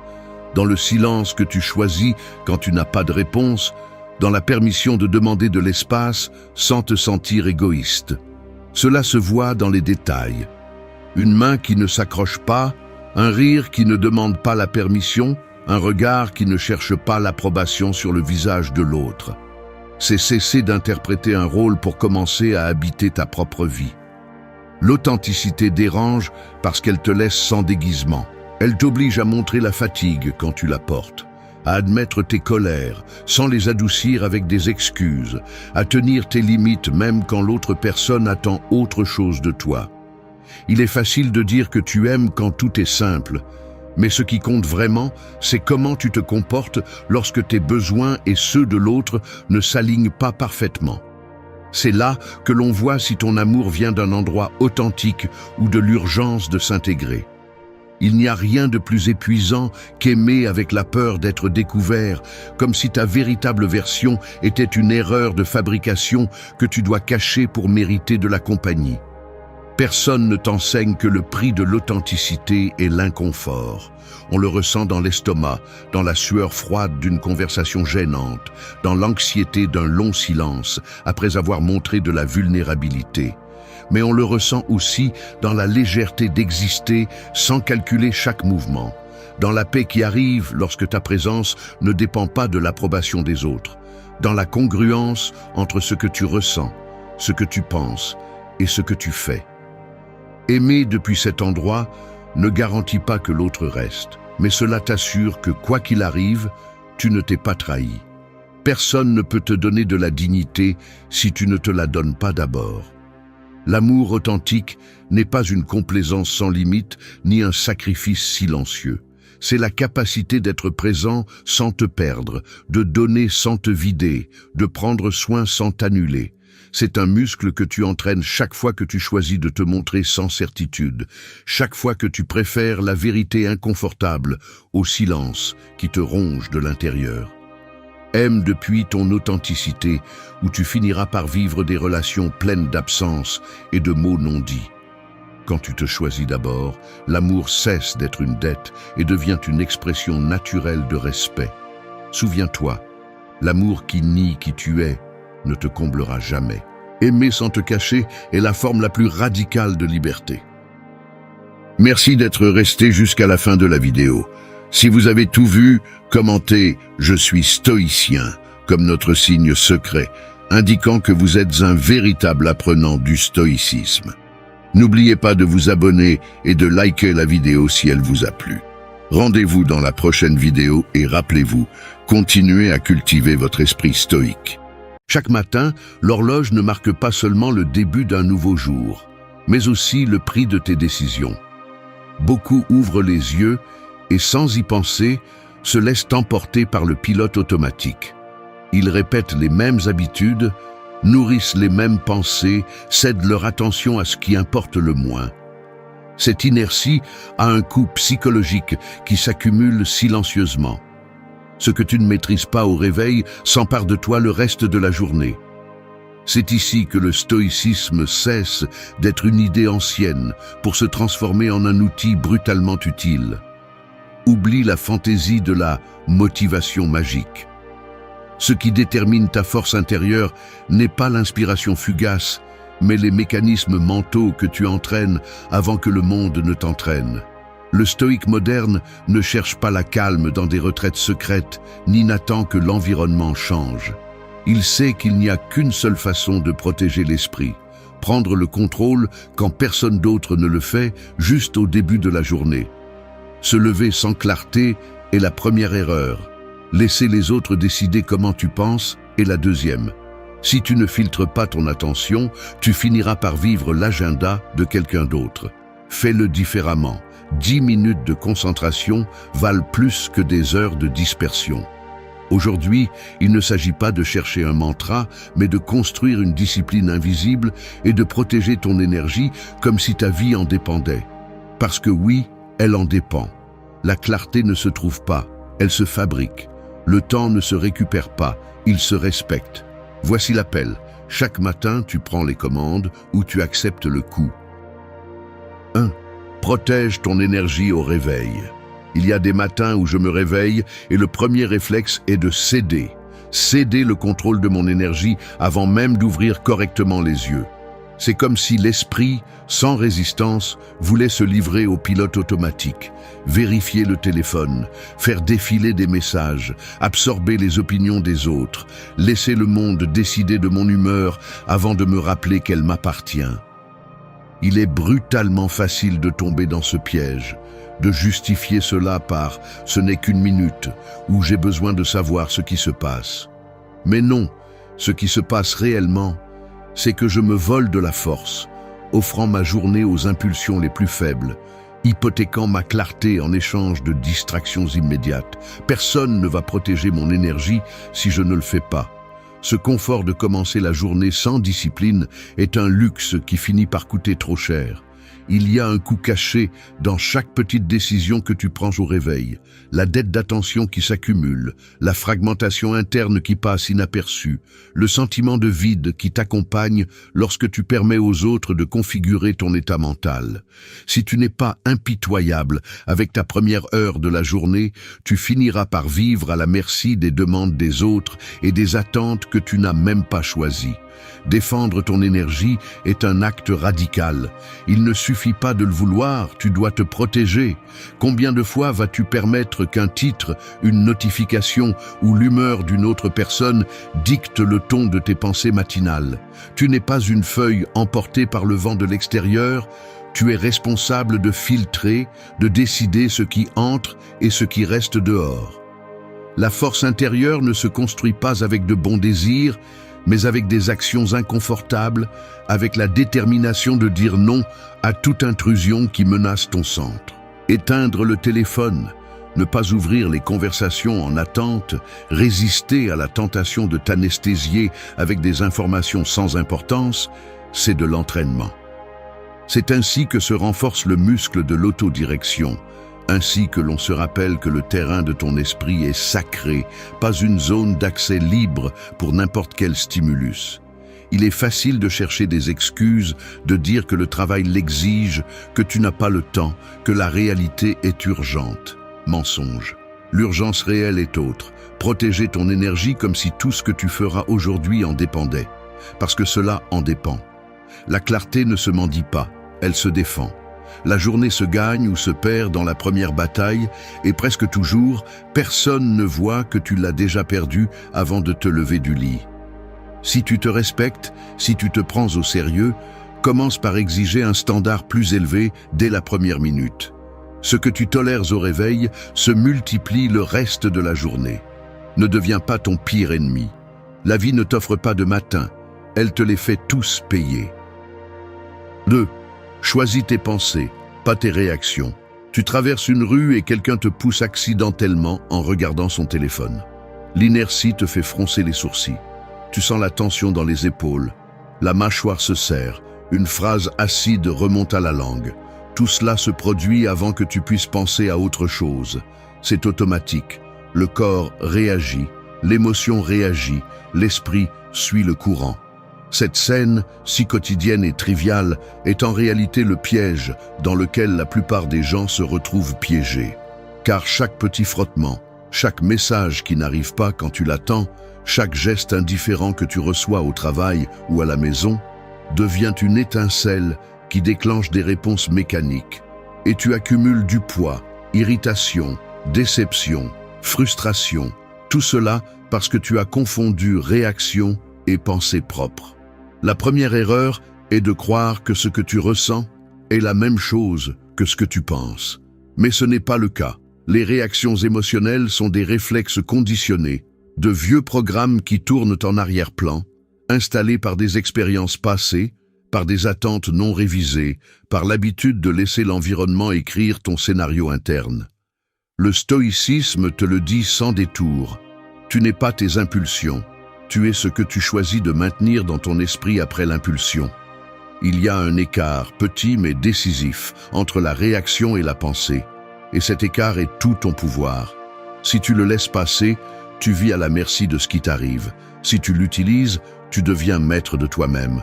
dans le silence que tu choisis quand tu n'as pas de réponse, dans la permission de demander de l'espace sans te sentir égoïste. Cela se voit dans les détails. Une main qui ne s'accroche pas, un rire qui ne demande pas la permission, un regard qui ne cherche pas l'approbation sur le visage de l'autre. C'est cesser d'interpréter un rôle pour commencer à habiter ta propre vie. L'authenticité dérange parce qu'elle te laisse sans déguisement. Elle t'oblige à montrer la fatigue quand tu la portes, à admettre tes colères, sans les adoucir avec des excuses, à tenir tes limites même quand l'autre personne attend autre chose de toi. Il est facile de dire que tu aimes quand tout est simple, mais ce qui compte vraiment, c'est comment tu te comportes lorsque tes besoins et ceux de l'autre ne s'alignent pas parfaitement. C'est là que l'on voit si ton amour vient d'un endroit authentique ou de l'urgence de s'intégrer. Il n'y a rien de plus épuisant qu'aimer avec la peur d'être découvert, comme si ta véritable version était une erreur de fabrication que tu dois cacher pour mériter de la compagnie. Personne ne t'enseigne que le prix de l'authenticité est l'inconfort. On le ressent dans l'estomac, dans la sueur froide d'une conversation gênante, dans l'anxiété d'un long silence, après avoir montré de la vulnérabilité. Mais on le ressent aussi dans la légèreté d'exister sans calculer chaque mouvement, dans la paix qui arrive lorsque ta présence ne dépend pas de l'approbation des autres, dans la congruence entre ce que tu ressens, ce que tu penses et ce que tu fais. Aimer depuis cet endroit ne garantit pas que l'autre reste, mais cela t'assure que quoi qu'il arrive, tu ne t'es pas trahi. Personne ne peut te donner de la dignité si tu ne te la donnes pas d'abord. L'amour authentique n'est pas une complaisance sans limite, ni un sacrifice silencieux. C'est la capacité d'être présent sans te perdre, de donner sans te vider, de prendre soin sans t'annuler. C'est un muscle que tu entraînes chaque fois que tu choisis de te montrer sans certitude, chaque fois que tu préfères la vérité inconfortable au silence qui te ronge de l'intérieur. Aime depuis ton authenticité, où tu finiras par vivre des relations pleines d'absence et de mots non dits. Quand tu te choisis d'abord, l'amour cesse d'être une dette et devient une expression naturelle de respect. Souviens-toi, l'amour qui nie qui tu es ne te comblera jamais. Aimer sans te cacher est la forme la plus radicale de liberté. Merci d'être resté jusqu'à la fin de la vidéo. Si vous avez tout vu, commentez « Je suis stoïcien » comme notre signe secret, indiquant que vous êtes un véritable apprenant du stoïcisme. N'oubliez pas de vous abonner et de liker la vidéo si elle vous a plu. Rendez-vous dans la prochaine vidéo et rappelez-vous, continuez à cultiver votre esprit stoïque. Chaque matin, l'horloge ne marque pas seulement le début d'un nouveau jour, mais aussi le prix de tes décisions. Beaucoup ouvrent les yeux et sans y penser, se laissent emporter par le pilote automatique. Ils répètent les mêmes habitudes, nourrissent les mêmes pensées, cèdent leur attention à ce qui importe le moins. Cette inertie a un coût psychologique qui s'accumule silencieusement. Ce que tu ne maîtrises pas au réveil s'empare de toi le reste de la journée. C'est ici que le stoïcisme cesse d'être une idée ancienne pour se transformer en un outil brutalement utile. Oublie la fantaisie de la motivation magique. Ce qui détermine ta force intérieure n'est pas l'inspiration fugace, mais les mécanismes mentaux que tu entraînes avant que le monde ne t'entraîne. Le stoïque moderne ne cherche pas la calme dans des retraites secrètes, ni n'attend que l'environnement change. Il sait qu'il n'y a qu'une seule façon de protéger l'esprit, prendre le contrôle quand personne d'autre ne le fait, juste au début de la journée. Se lever sans clarté est la première erreur. Laisser les autres décider comment tu penses est la deuxième. Si tu ne filtres pas ton attention, tu finiras par vivre l'agenda de quelqu'un d'autre. Fais-le différemment. 10 minutes de concentration valent plus que des heures de dispersion. Aujourd'hui, il ne s'agit pas de chercher un mantra, mais de construire une discipline invisible et de protéger ton énergie comme si ta vie en dépendait. Parce que oui, elle en dépend. La clarté ne se trouve pas, elle se fabrique. Le temps ne se récupère pas, il se respecte. Voici l'appel. Chaque matin, tu prends les commandes ou tu acceptes le coup. 1. Protège ton énergie au réveil. Il y a des matins où je me réveille et le premier réflexe est de céder. Céder le contrôle de mon énergie avant même d'ouvrir correctement les yeux. C'est comme si l'esprit, sans résistance, voulait se livrer au pilote automatique, vérifier le téléphone, faire défiler des messages, absorber les opinions des autres, laisser le monde décider de mon humeur avant de me rappeler qu'elle m'appartient. Il est brutalement facile de tomber dans ce piège, de justifier cela par « ce n'est qu'une minute » ou « j'ai besoin de savoir ce qui se passe ». Mais non, ce qui se passe réellement, c'est que je me vole de la force, offrant ma journée aux impulsions les plus faibles, hypothéquant ma clarté en échange de distractions immédiates. Personne ne va protéger mon énergie si je ne le fais pas. Ce confort de commencer la journée sans discipline est un luxe qui finit par coûter trop cher. Il y a un coût caché dans chaque petite décision que tu prends au réveil, la dette d'attention qui s'accumule, la fragmentation interne qui passe inaperçue, le sentiment de vide qui t'accompagne lorsque tu permets aux autres de configurer ton état mental. Si tu n'es pas impitoyable avec ta première heure de la journée, tu finiras par vivre à la merci des demandes des autres et des attentes que tu n'as même pas choisies. Défendre ton énergie est un acte radical. Il ne suffit pas de le vouloir, tu dois te protéger. Combien de fois vas-tu permettre qu'un titre, une notification ou l'humeur d'une autre personne dicte le ton de tes pensées matinales? Tu n'es pas une feuille emportée par le vent de l'extérieur, tu es responsable de filtrer, de décider ce qui entre et ce qui reste dehors. La force intérieure ne se construit pas avec de bons désirs, mais avec des actions inconfortables, avec la détermination de dire non à toute intrusion qui menace ton centre. Éteindre le téléphone, ne pas ouvrir les conversations en attente, résister à la tentation de t'anesthésier avec des informations sans importance, c'est de l'entraînement. C'est ainsi que se renforce le muscle de l'autodirection, ainsi que l'on se rappelle que le terrain de ton esprit est sacré, pas une zone d'accès libre pour n'importe quel stimulus. Il est facile de chercher des excuses, de dire que le travail l'exige, que tu n'as pas le temps, que la réalité est urgente. Mensonge. L'urgence réelle est autre. Protéger ton énergie comme si tout ce que tu feras aujourd'hui en dépendait. Parce que cela en dépend. La clarté ne se mendie pas, elle se défend. La journée se gagne ou se perd dans la première bataille et presque toujours, personne ne voit que tu l'as déjà perdue avant de te lever du lit. Si tu te respectes, si tu te prends au sérieux, commence par exiger un standard plus élevé dès la première minute. Ce que tu tolères au réveil se multiplie le reste de la journée. Ne deviens pas ton pire ennemi. La vie ne t'offre pas de matin, elle te les fait tous payer. 2. Choisis tes pensées, pas tes réactions. Tu traverses une rue et quelqu'un te pousse accidentellement en regardant son téléphone. L'inertie te fait froncer les sourcils. Tu sens la tension dans les épaules. La mâchoire se serre. Une phrase acide remonte à la langue. Tout cela se produit avant que tu puisses penser à autre chose. C'est automatique. Le corps réagit, l'émotion réagit, l'esprit suit le courant. Cette scène, si quotidienne et triviale, est en réalité le piège dans lequel la plupart des gens se retrouvent piégés. Car chaque petit frottement, chaque message qui n'arrive pas quand tu l'attends, chaque geste indifférent que tu reçois au travail ou à la maison, devient une étincelle qui déclenche des réponses mécaniques. Et tu accumules du poids, irritation, déception, frustration, tout cela parce que tu as confondu réaction et pensée propre. La première erreur est de croire que ce que tu ressens est la même chose que ce que tu penses. Mais ce n'est pas le cas. Les réactions émotionnelles sont des réflexes conditionnés, de vieux programmes qui tournent en arrière-plan, installés par des expériences passées, par des attentes non révisées, par l'habitude de laisser l'environnement écrire ton scénario interne. Le stoïcisme te le dit sans détour. Tu n'es pas tes impulsions. Tu es ce que tu choisis de maintenir dans ton esprit après l'impulsion. Il y a un écart, petit mais décisif, entre la réaction et la pensée. Et cet écart est tout ton pouvoir. Si tu le laisses passer, tu vis à la merci de ce qui t'arrive. Si tu l'utilises, tu deviens maître de toi-même.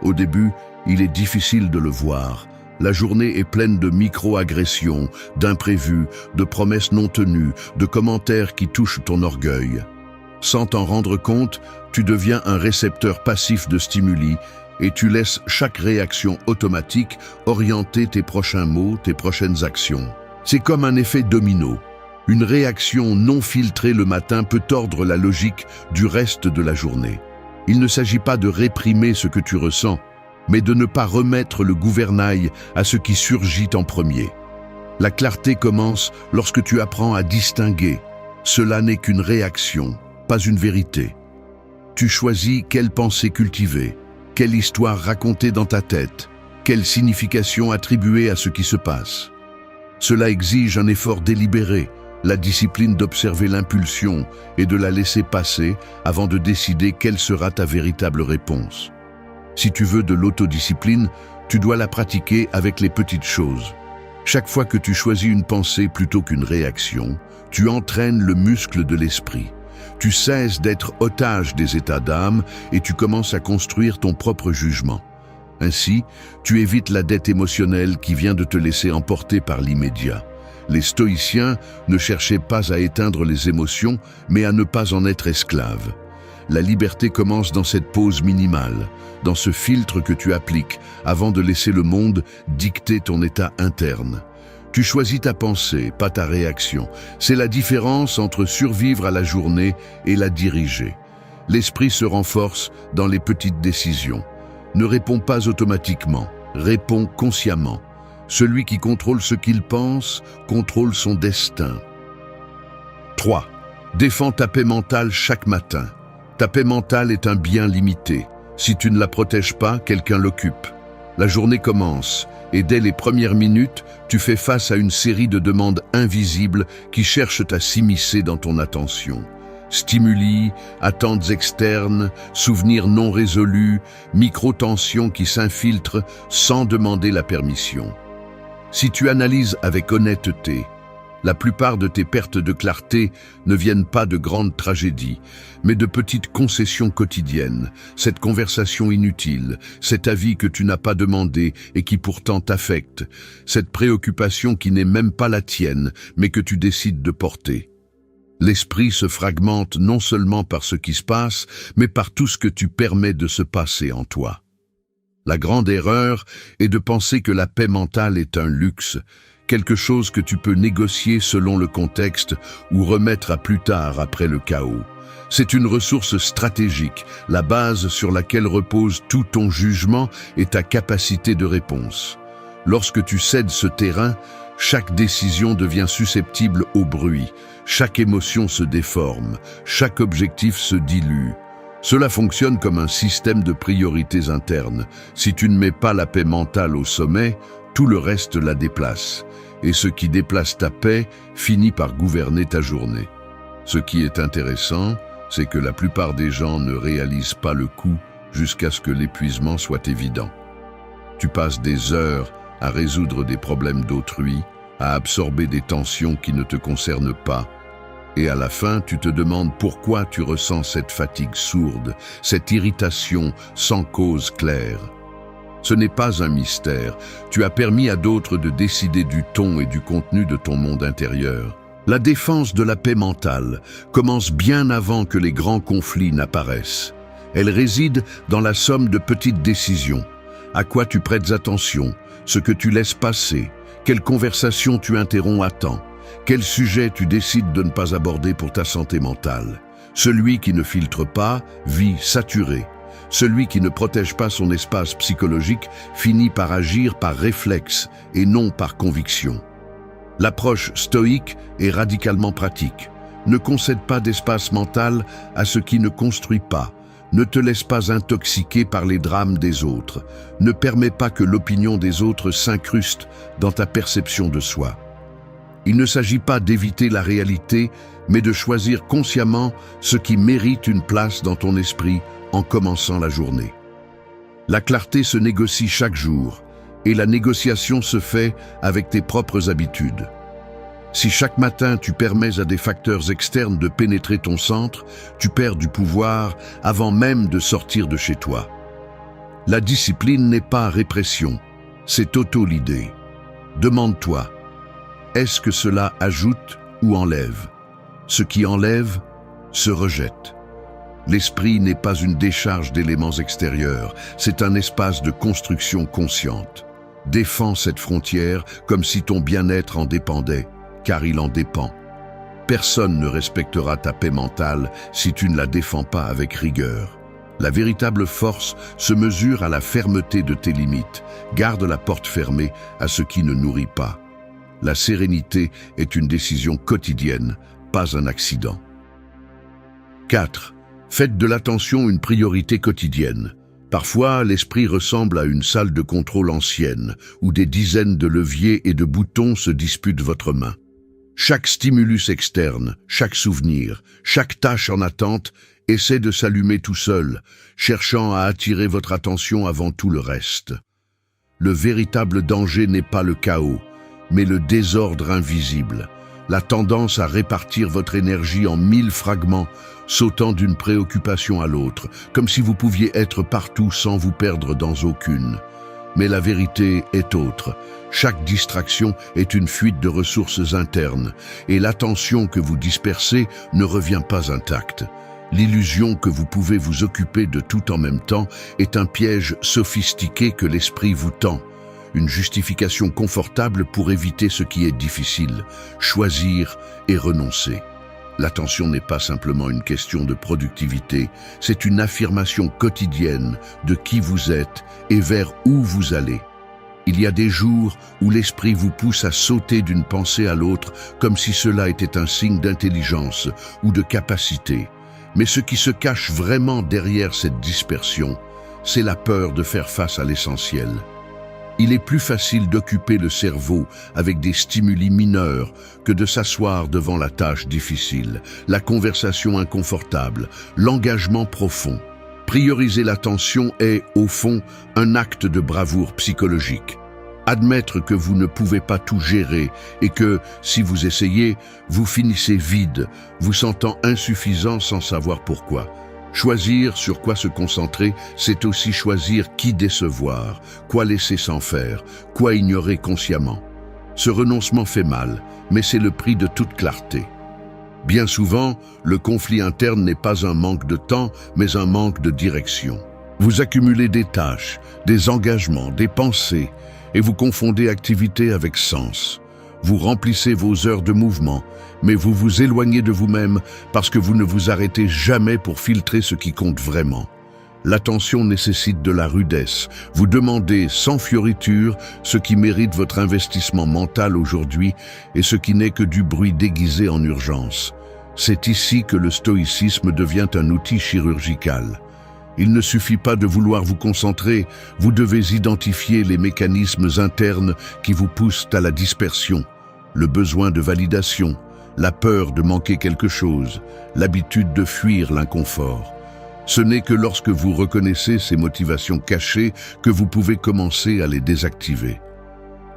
Au début, il est difficile de le voir. La journée est pleine de micro-agressions, d'imprévus, de promesses non tenues, de commentaires qui touchent ton orgueil. Sans t'en rendre compte, tu deviens un récepteur passif de stimuli et tu laisses chaque réaction automatique orienter tes prochains mots, tes prochaines actions. C'est comme un effet domino. Une réaction non filtrée le matin peut tordre la logique du reste de la journée. Il ne s'agit pas de réprimer ce que tu ressens, mais de ne pas remettre le gouvernail à ce qui surgit en premier. La clarté commence lorsque tu apprends à distinguer. Cela n'est qu'une réaction, pas une vérité. Tu choisis quelle pensée cultiver, quelle histoire raconter dans ta tête, quelle signification attribuer à ce qui se passe. Cela exige un effort délibéré, la discipline d'observer l'impulsion et de la laisser passer avant de décider quelle sera ta véritable réponse. Si tu veux de l'autodiscipline, tu dois la pratiquer avec les petites choses. Chaque fois que tu choisis une pensée plutôt qu'une réaction, tu entraînes le muscle de l'esprit. Tu cesses d'être otage des états d'âme et tu commences à construire ton propre jugement. Ainsi, tu évites la dette émotionnelle qui vient de te laisser emporter par l'immédiat. Les stoïciens ne cherchaient pas à éteindre les émotions, mais à ne pas en être esclaves. La liberté commence dans cette pause minimale, dans ce filtre que tu appliques avant de laisser le monde dicter ton état interne. Tu choisis ta pensée, pas ta réaction. C'est la différence entre survivre à la journée et la diriger. L'esprit se renforce dans les petites décisions. Ne réponds pas automatiquement, réponds consciemment. Celui qui contrôle ce qu'il pense, contrôle son destin. 3. Défends ta paix mentale chaque matin. Ta paix mentale est un bien limité. Si tu ne la protèges pas, quelqu'un l'occupe. La journée commence, et dès les premières minutes, tu fais face à une série de demandes invisibles qui cherchent à s'immiscer dans ton attention. Stimuli, attentes externes, souvenirs non résolus, micro-tensions qui s'infiltrent sans demander la permission. Si tu analyses avec honnêteté, la plupart de tes pertes de clarté ne viennent pas de grandes tragédies, mais de petites concessions quotidiennes, cette conversation inutile, cet avis que tu n'as pas demandé et qui pourtant t'affecte, cette préoccupation qui n'est même pas la tienne, mais que tu décides de porter. L'esprit se fragmente non seulement par ce qui se passe, mais par tout ce que tu permets de se passer en toi. La grande erreur est de penser que la paix mentale est un luxe, quelque chose que tu peux négocier selon le contexte ou remettre à plus tard après le chaos. C'est une ressource stratégique, la base sur laquelle repose tout ton jugement et ta capacité de réponse. Lorsque tu cèdes ce terrain, chaque décision devient susceptible au bruit, chaque émotion se déforme, chaque objectif se dilue. Cela fonctionne comme un système de priorités internes. Si tu ne mets pas la paix mentale au sommet, tout le reste la déplace, et ce qui déplace ta paix finit par gouverner ta journée. Ce qui est intéressant, c'est que la plupart des gens ne réalisent pas le coup jusqu'à ce que l'épuisement soit évident. Tu passes des heures à résoudre des problèmes d'autrui, à absorber des tensions qui ne te concernent pas, et à la fin, tu te demandes pourquoi tu ressens cette fatigue sourde, cette irritation sans cause claire. Ce n'est pas un mystère, tu as permis à d'autres de décider du ton et du contenu de ton monde intérieur. La défense de la paix mentale commence bien avant que les grands conflits n'apparaissent. Elle réside dans la somme de petites décisions. À quoi tu prêtes attention, ce que tu laisses passer, quelle conversation tu interromps à temps, quel sujet tu décides de ne pas aborder pour ta santé mentale. Celui qui ne filtre pas vit saturé. Celui qui ne protège pas son espace psychologique finit par agir par réflexe et non par conviction. L'approche stoïque est radicalement pratique. Ne concède pas d'espace mental à ce qui ne construit pas. Ne te laisse pas intoxiquer par les drames des autres. Ne permets pas que l'opinion des autres s'incruste dans ta perception de soi. Il ne s'agit pas d'éviter la réalité, mais de choisir consciemment ce qui mérite une place dans ton esprit en commençant la journée. La clarté se négocie chaque jour, et la négociation se fait avec tes propres habitudes. Si chaque matin tu permets à des facteurs externes de pénétrer ton centre, tu perds du pouvoir avant même de sortir de chez toi. La discipline n'est pas répression, c'est auto-l'idée. Demande-toi, est-ce que cela ajoute ou enlève? Ce qui enlève se rejette. L'esprit n'est pas une décharge d'éléments extérieurs, c'est un espace de construction consciente. Défends cette frontière comme si ton bien-être en dépendait, car il en dépend. Personne ne respectera ta paix mentale si tu ne la défends pas avec rigueur. La véritable force se mesure à la fermeté de tes limites. Garde la porte fermée à ce qui ne nourrit pas. La sérénité est une décision quotidienne, pas un accident. 4. Faites de l'attention une priorité quotidienne. Parfois, l'esprit ressemble à une salle de contrôle ancienne, où des dizaines de leviers et de boutons se disputent votre main. Chaque stimulus externe, chaque souvenir, chaque tâche en attente essaie de s'allumer tout seul, cherchant à attirer votre attention avant tout le reste. Le véritable danger n'est pas le chaos, mais le désordre invisible, la tendance à répartir votre énergie en 1000 fragments, sautant d'une préoccupation à l'autre, comme si vous pouviez être partout sans vous perdre dans aucune. Mais la vérité est autre. Chaque distraction est une fuite de ressources internes, et l'attention que vous dispersez ne revient pas intacte. L'illusion que vous pouvez vous occuper de tout en même temps est un piège sophistiqué que l'esprit vous tend. Une justification confortable pour éviter ce qui est difficile, choisir et renoncer. L'attention n'est pas simplement une question de productivité, c'est une affirmation quotidienne de qui vous êtes et vers où vous allez. Il y a des jours où l'esprit vous pousse à sauter d'une pensée à l'autre comme si cela était un signe d'intelligence ou de capacité. Mais ce qui se cache vraiment derrière cette dispersion, c'est la peur de faire face à l'essentiel. Il est plus facile d'occuper le cerveau avec des stimuli mineurs que de s'asseoir devant la tâche difficile, la conversation inconfortable, l'engagement profond. Prioriser l'attention est, au fond, un acte de bravoure psychologique. Admettre que vous ne pouvez pas tout gérer et que, si vous essayez, vous finissez vide, vous sentant insuffisant sans savoir pourquoi. Choisir sur quoi se concentrer, c'est aussi choisir qui décevoir, quoi laisser sans faire, quoi ignorer consciemment. Ce renoncement fait mal, mais c'est le prix de toute clarté. Bien souvent, le conflit interne n'est pas un manque de temps, mais un manque de direction. Vous accumulez des tâches, des engagements, des pensées, et vous confondez activité avec sens. Vous remplissez vos heures de mouvement, mais vous vous éloignez de vous-même parce que vous ne vous arrêtez jamais pour filtrer ce qui compte vraiment. L'attention nécessite de la rudesse. Vous demandez sans fioriture ce qui mérite votre investissement mental aujourd'hui et ce qui n'est que du bruit déguisé en urgence. C'est ici que le stoïcisme devient un outil chirurgical. Il ne suffit pas de vouloir vous concentrer, vous devez identifier les mécanismes internes qui vous poussent à la dispersion, le besoin de validation, la peur de manquer quelque chose, l'habitude de fuir l'inconfort. Ce n'est que lorsque vous reconnaissez ces motivations cachées que vous pouvez commencer à les désactiver.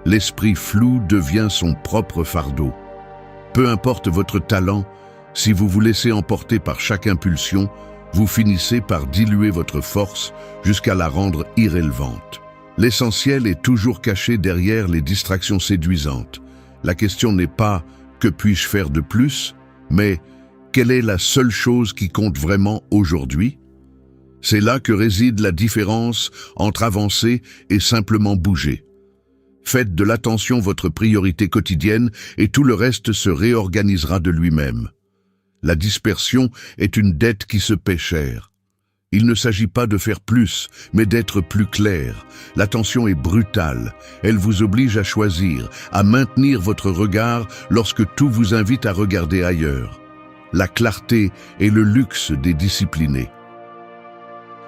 L'esprit flou devient son propre fardeau. Peu importe votre talent, si vous vous laissez emporter par chaque impulsion, vous finissez par diluer votre force jusqu'à la rendre irrélevante. L'essentiel est toujours caché derrière les distractions séduisantes. La question n'est pas « que puis-je faire de plus ?», mais « quelle est la seule chose qui compte vraiment aujourd'hui ?» C'est là que réside la différence entre avancer et simplement bouger. Faites de l'attention votre priorité quotidienne et tout le reste se réorganisera de lui-même. La dispersion est une dette qui se paie cher. Il ne s'agit pas de faire plus, mais d'être plus clair. L'attention est brutale. Elle vous oblige à choisir, à maintenir votre regard lorsque tout vous invite à regarder ailleurs. La clarté est le luxe des disciplinés.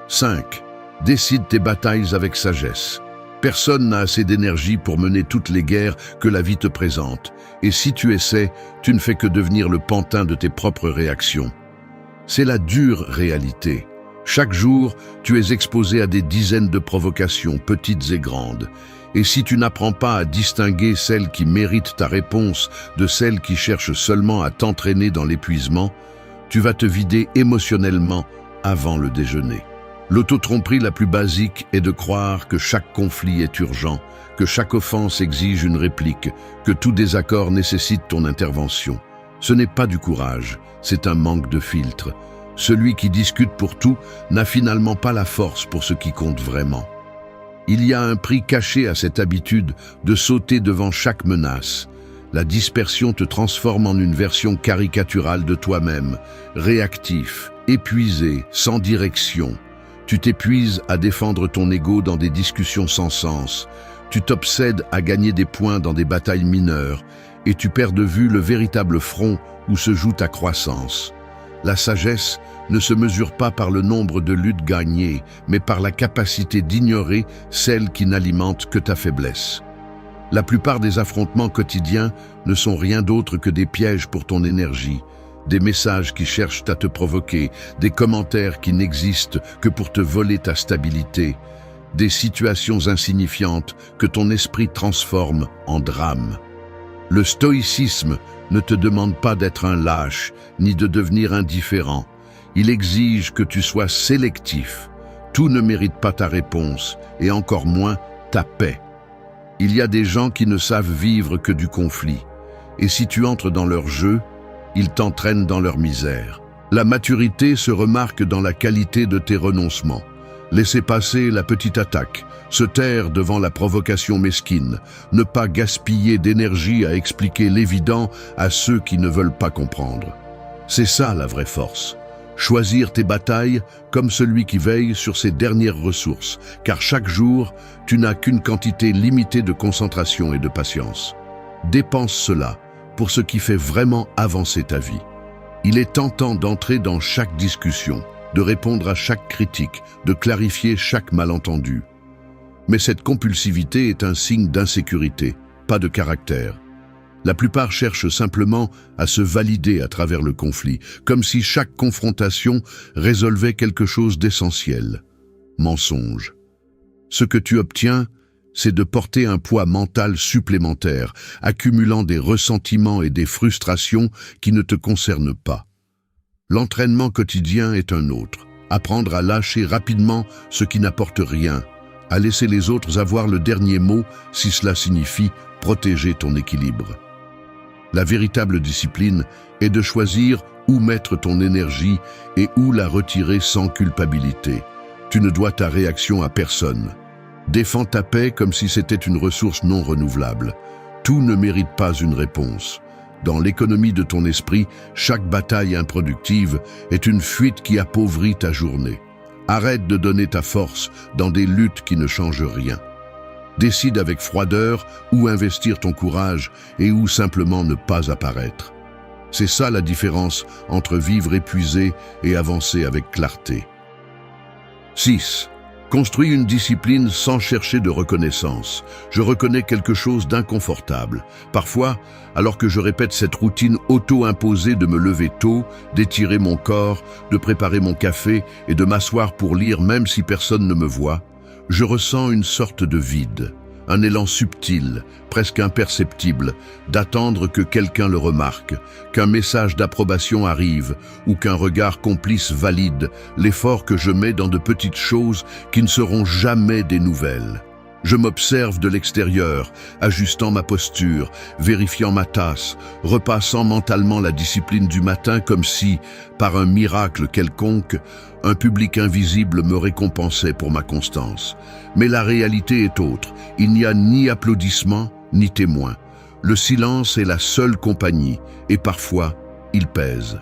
5. Décide tes batailles avec sagesse. Personne n'a assez d'énergie pour mener toutes les guerres que la vie te présente. Et si tu essaies, tu ne fais que devenir le pantin de tes propres réactions. C'est la dure réalité. Chaque jour, tu es exposé à des dizaines de provocations, petites et grandes. Et si tu n'apprends pas à distinguer celles qui méritent ta réponse de celles qui cherchent seulement à t'entraîner dans l'épuisement, tu vas te vider émotionnellement avant le déjeuner. L'auto-tromperie la plus basique est de croire que chaque conflit est urgent, que chaque offense exige une réplique, que tout désaccord nécessite ton intervention. Ce n'est pas du courage, c'est un manque de filtre. Celui qui discute pour tout n'a finalement pas la force pour ce qui compte vraiment. Il y a un prix caché à cette habitude de sauter devant chaque menace. La dispersion te transforme en une version caricaturale de toi-même, réactif, épuisé, sans direction. Tu t'épuises à défendre ton ego dans des discussions sans sens. Tu t'obsèdes à gagner des points dans des batailles mineures et tu perds de vue le véritable front où se joue ta croissance. La sagesse ne se mesure pas par le nombre de luttes gagnées, mais par la capacité d'ignorer celles qui n'alimentent que ta faiblesse. La plupart des affrontements quotidiens ne sont rien d'autre que des pièges pour ton énergie. Des messages qui cherchent à te provoquer, des commentaires qui n'existent que pour te voler ta stabilité, des situations insignifiantes que ton esprit transforme en drame. Le stoïcisme ne te demande pas d'être un lâche, ni de devenir indifférent. Il exige que tu sois sélectif. Tout ne mérite pas ta réponse, et encore moins ta paix. Il y a des gens qui ne savent vivre que du conflit, et si tu entres dans leur jeu, ils t'entraînent dans leur misère. La maturité se remarque dans la qualité de tes renoncements. Laisser passer la petite attaque, se taire devant la provocation mesquine, ne pas gaspiller d'énergie à expliquer l'évident à ceux qui ne veulent pas comprendre. C'est ça la vraie force. Choisir tes batailles comme celui qui veille sur ses dernières ressources, car chaque jour, tu n'as qu'une quantité limitée de concentration et de patience. Dépense cela pour ce qui fait vraiment avancer ta vie. Il est tentant d'entrer dans chaque discussion, de répondre à chaque critique, de clarifier chaque malentendu. Mais cette compulsivité est un signe d'insécurité, pas de caractère. La plupart cherchent simplement à se valider à travers le conflit, comme si chaque confrontation résolvait quelque chose d'essentiel. Mensonge. Ce que tu obtiens, c'est de porter un poids mental supplémentaire, accumulant des ressentiments et des frustrations qui ne te concernent pas. L'entraînement quotidien est un autre. Apprendre à lâcher rapidement ce qui n'apporte rien, à laisser les autres avoir le dernier mot si cela signifie protéger ton équilibre. La véritable discipline est de choisir où mettre ton énergie et où la retirer sans culpabilité. Tu ne dois ta réaction à personne. Défends ta paix comme si c'était une ressource non renouvelable. Tout ne mérite pas une réponse. Dans l'économie de ton esprit, chaque bataille improductive est une fuite qui appauvrit ta journée. Arrête de donner ta force dans des luttes qui ne changent rien. Décide avec froideur où investir ton courage et où simplement ne pas apparaître. C'est ça la différence entre vivre épuisé et avancer avec clarté. 6. Construis une discipline sans chercher de reconnaissance. Je reconnais quelque chose d'inconfortable. Parfois, alors que je répète cette routine auto-imposée de me lever tôt, d'étirer mon corps, de préparer mon café et de m'asseoir pour lire même si personne ne me voit, je ressens une sorte de vide, un élan subtil, presque imperceptible, d'attendre que quelqu'un le remarque, qu'un message d'approbation arrive ou qu'un regard complice valide l'effort que je mets dans de petites choses qui ne seront jamais des nouvelles. Je m'observe de l'extérieur, ajustant ma posture, vérifiant ma tasse, repassant mentalement la discipline du matin comme si, par un miracle quelconque, un public invisible me récompensait pour ma constance. Mais la réalité est autre. Il n'y a ni applaudissements, ni témoins. Le silence est la seule compagnie, et parfois, il pèse.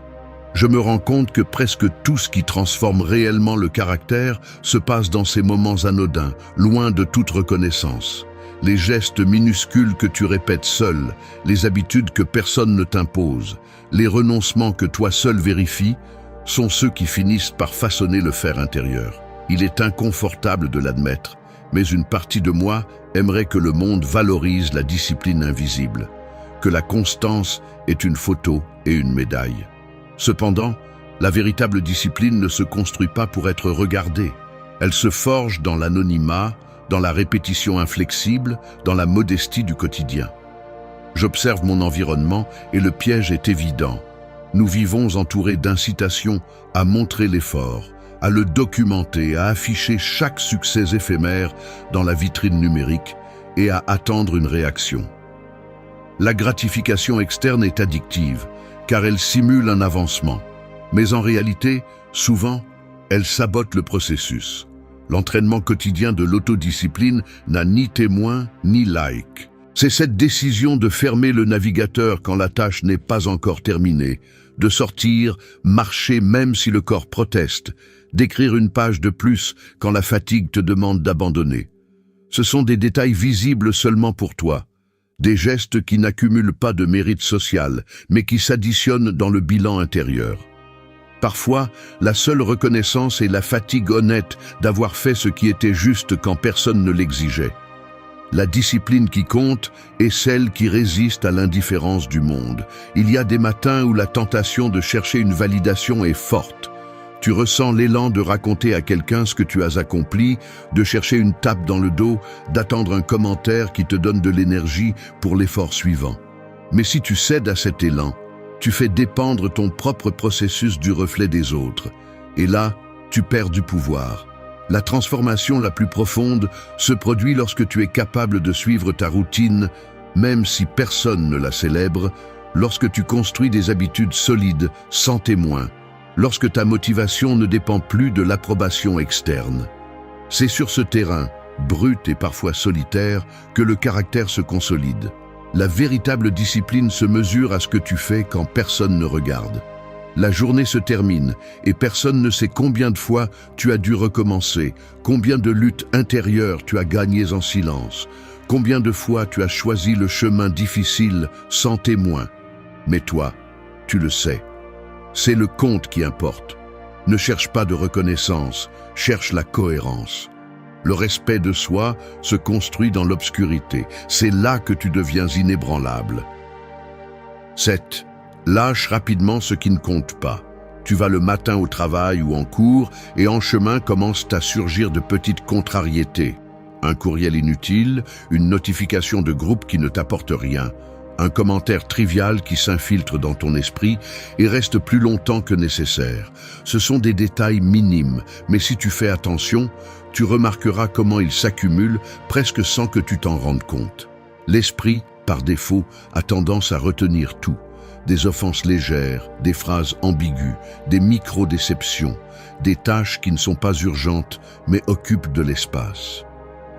Je me rends compte que presque tout ce qui transforme réellement le caractère se passe dans ces moments anodins, loin de toute reconnaissance. Les gestes minuscules que tu répètes seul, les habitudes que personne ne t'impose, les renoncements que toi seul vérifies, sont ceux qui finissent par façonner le fer intérieur. Il est inconfortable de l'admettre, mais une partie de moi aimerait que le monde valorise la discipline invisible, que la constance est une photo et une médaille. Cependant, la véritable discipline ne se construit pas pour être regardée. Elle se forge dans l'anonymat, dans la répétition inflexible, dans la modestie du quotidien. J'observe mon environnement et le piège est évident. Nous vivons entourés d'incitations à montrer l'effort, à le documenter, à afficher chaque succès éphémère dans la vitrine numérique et à attendre une réaction. La gratification externe est addictive, car elle simule un avancement. Mais en réalité, souvent, elle sabote le processus. L'entraînement quotidien de l'autodiscipline n'a ni témoin ni like. C'est cette décision de fermer le navigateur quand la tâche n'est pas encore terminée, de sortir, marcher même si le corps proteste, d'écrire une page de plus quand la fatigue te demande d'abandonner. Ce sont des détails visibles seulement pour toi. Des gestes qui n'accumulent pas de mérite social, mais qui s'additionnent dans le bilan intérieur. Parfois, la seule reconnaissance est la fatigue honnête d'avoir fait ce qui était juste quand personne ne l'exigeait. La discipline qui compte est celle qui résiste à l'indifférence du monde. Il y a des matins où la tentation de chercher une validation est forte. Tu ressens l'élan de raconter à quelqu'un ce que tu as accompli, de chercher une tape dans le dos, d'attendre un commentaire qui te donne de l'énergie pour l'effort suivant. Mais si tu cèdes à cet élan, tu fais dépendre ton propre processus du reflet des autres. Et là, tu perds du pouvoir. La transformation la plus profonde se produit lorsque tu es capable de suivre ta routine, même si personne ne la célèbre, lorsque tu construis des habitudes solides, sans témoin, lorsque ta motivation ne dépend plus de l'approbation externe. C'est sur ce terrain, brut et parfois solitaire, que le caractère se consolide. La véritable discipline se mesure à ce que tu fais quand personne ne regarde. La journée se termine et personne ne sait combien de fois tu as dû recommencer, combien de luttes intérieures tu as gagnées en silence, combien de fois tu as choisi le chemin difficile sans témoin. Mais toi, tu le sais. C'est le compte qui importe. Ne cherche pas de reconnaissance, cherche la cohérence. Le respect de soi se construit dans l'obscurité. C'est là que tu deviens inébranlable. 7. Lâche rapidement ce qui ne compte pas. Tu vas le matin au travail ou en cours et en chemin commencent à surgir de petites contrariétés. Un courriel inutile, une notification de groupe qui ne t'apporte rien, un commentaire trivial qui s'infiltre dans ton esprit et reste plus longtemps que nécessaire. Ce sont des détails minimes, mais si tu fais attention, tu remarqueras comment ils s'accumulent presque sans que tu t'en rendes compte. L'esprit, par défaut, a tendance à retenir tout. Des offenses légères, des phrases ambiguës, des micro-déceptions, des tâches qui ne sont pas urgentes mais occupent de l'espace.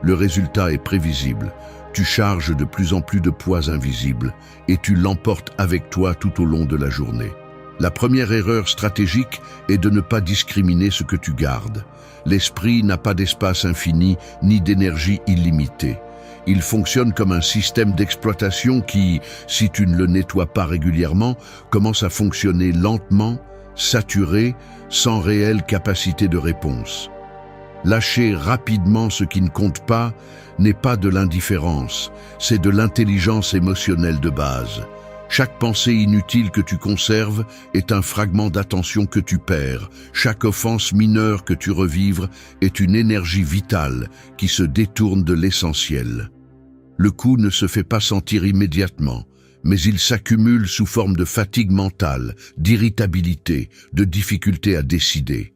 Le résultat est prévisible. Tu charges de plus en plus de poids invisibles et tu l'emportes avec toi tout au long de la journée. La première erreur stratégique est de ne pas discriminer ce que tu gardes. L'esprit n'a pas d'espace infini ni d'énergie illimitée. Il fonctionne comme un système d'exploitation qui, si tu ne le nettoies pas régulièrement, commence à fonctionner lentement, saturé, sans réelle capacité de réponse. Lâcher rapidement ce qui ne compte pas n'est pas de l'indifférence, c'est de l'intelligence émotionnelle de base. Chaque pensée inutile que tu conserves est un fragment d'attention que tu perds. Chaque offense mineure que tu revives est une énergie vitale qui se détourne de l'essentiel. Le coup ne se fait pas sentir immédiatement, mais il s'accumule sous forme de fatigue mentale, d'irritabilité, de difficulté à décider.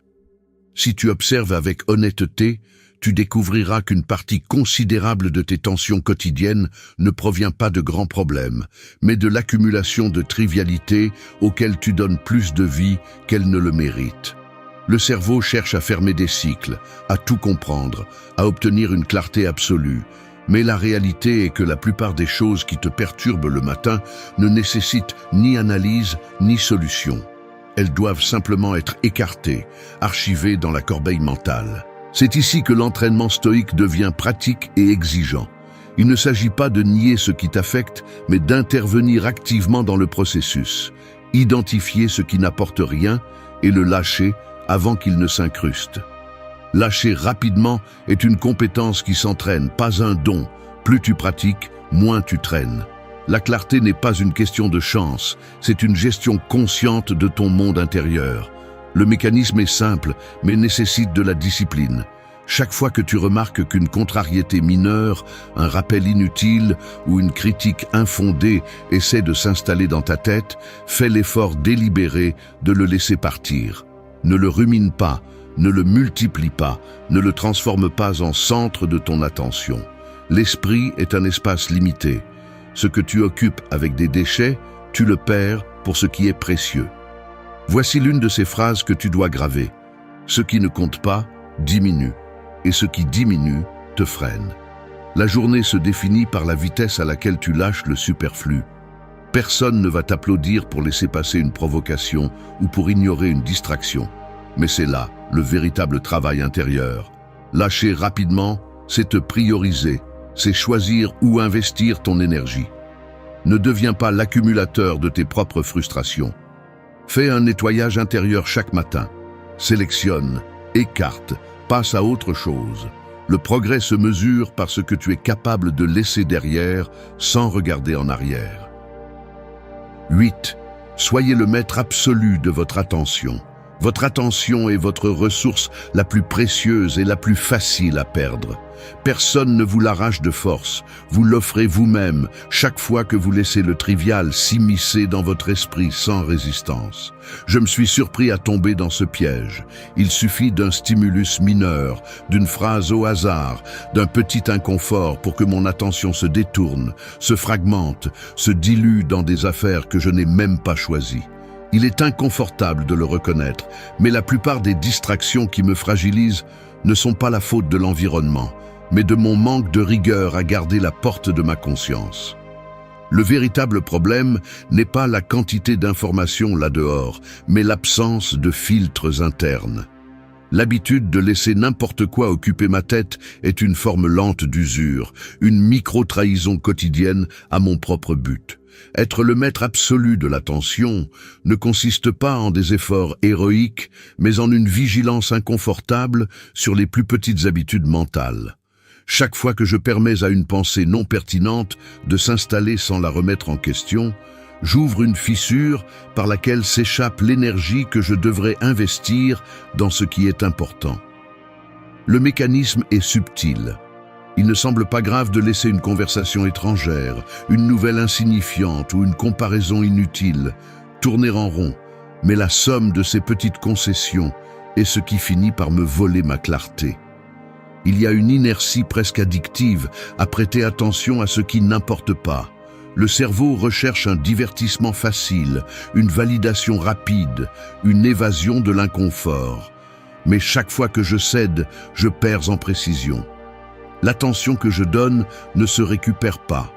Si tu observes avec honnêteté, tu découvriras qu'une partie considérable de tes tensions quotidiennes ne provient pas de grands problèmes, mais de l'accumulation de trivialités auxquelles tu donnes plus de vie qu'elles ne le méritent. Le cerveau cherche à fermer des cycles, à tout comprendre, à obtenir une clarté absolue. Mais la réalité est que la plupart des choses qui te perturbent le matin ne nécessitent ni analyse ni solution. Elles doivent simplement être écartées, archivées dans la corbeille mentale. C'est ici que l'entraînement stoïque devient pratique et exigeant. Il ne s'agit pas de nier ce qui t'affecte, mais d'intervenir activement dans le processus, identifier ce qui n'apporte rien et le lâcher avant qu'il ne s'incruste. Lâcher rapidement est une compétence qui s'entraîne, pas un don. Plus tu pratiques, moins tu traînes. La clarté n'est pas une question de chance, c'est une gestion consciente de ton monde intérieur. Le mécanisme est simple, mais nécessite de la discipline. Chaque fois que tu remarques qu'une contrariété mineure, un rappel inutile ou une critique infondée essaie de s'installer dans ta tête, fais l'effort délibéré de le laisser partir. Ne le rumine pas, ne le multiplie pas, ne le transforme pas en centre de ton attention. L'esprit est un espace limité. Ce que tu occupes avec des déchets, tu le perds pour ce qui est précieux. Voici l'une de ces phrases que tu dois graver. Ce qui ne compte pas, diminue, et ce qui diminue, te freine. La journée se définit par la vitesse à laquelle tu lâches le superflu. Personne ne va t'applaudir pour laisser passer une provocation ou pour ignorer une distraction. Mais c'est là le véritable travail intérieur. Lâcher rapidement, c'est te prioriser, c'est choisir où investir ton énergie. Ne deviens pas l'accumulateur de tes propres frustrations. Fais un nettoyage intérieur chaque matin. Sélectionne, écarte, passe à autre chose. Le progrès se mesure par ce que tu es capable de laisser derrière sans regarder en arrière. 8. Soyez le maître absolu de votre attention. Votre attention est votre ressource la plus précieuse et la plus facile à perdre. Personne ne vous l'arrache de force, vous l'offrez vous-même chaque fois que vous laissez le trivial s'immiscer dans votre esprit sans résistance. Je me suis surpris à tomber dans ce piège. Il suffit d'un stimulus mineur, d'une phrase au hasard, d'un petit inconfort pour que mon attention se détourne, se fragmente, se dilue dans des affaires que je n'ai même pas choisies. Il est inconfortable de le reconnaître, mais la plupart des distractions qui me fragilisent ne sont pas la faute de l'environnement, mais de mon manque de rigueur à garder la porte de ma conscience. Le véritable problème n'est pas la quantité d'informations là-dehors, mais l'absence de filtres internes. L'habitude de laisser n'importe quoi occuper ma tête est une forme lente d'usure, une micro-trahison quotidienne à mon propre but. Être le maître absolu de l'attention ne consiste pas en des efforts héroïques, mais en une vigilance inconfortable sur les plus petites habitudes mentales. Chaque fois que je permets à une pensée non pertinente de s'installer sans la remettre en question, j'ouvre une fissure par laquelle s'échappe l'énergie que je devrais investir dans ce qui est important. Le mécanisme est subtil. Il ne semble pas grave de laisser une conversation étrangère, une nouvelle insignifiante ou une comparaison inutile tourner en rond, mais la somme de ces petites concessions est ce qui finit par me voler ma clarté. Il y a une inertie presque addictive à prêter attention à ce qui n'importe pas. Le cerveau recherche un divertissement facile, une validation rapide, une évasion de l'inconfort. Mais chaque fois que je cède, je perds en précision. L'attention que je donne ne se récupère pas.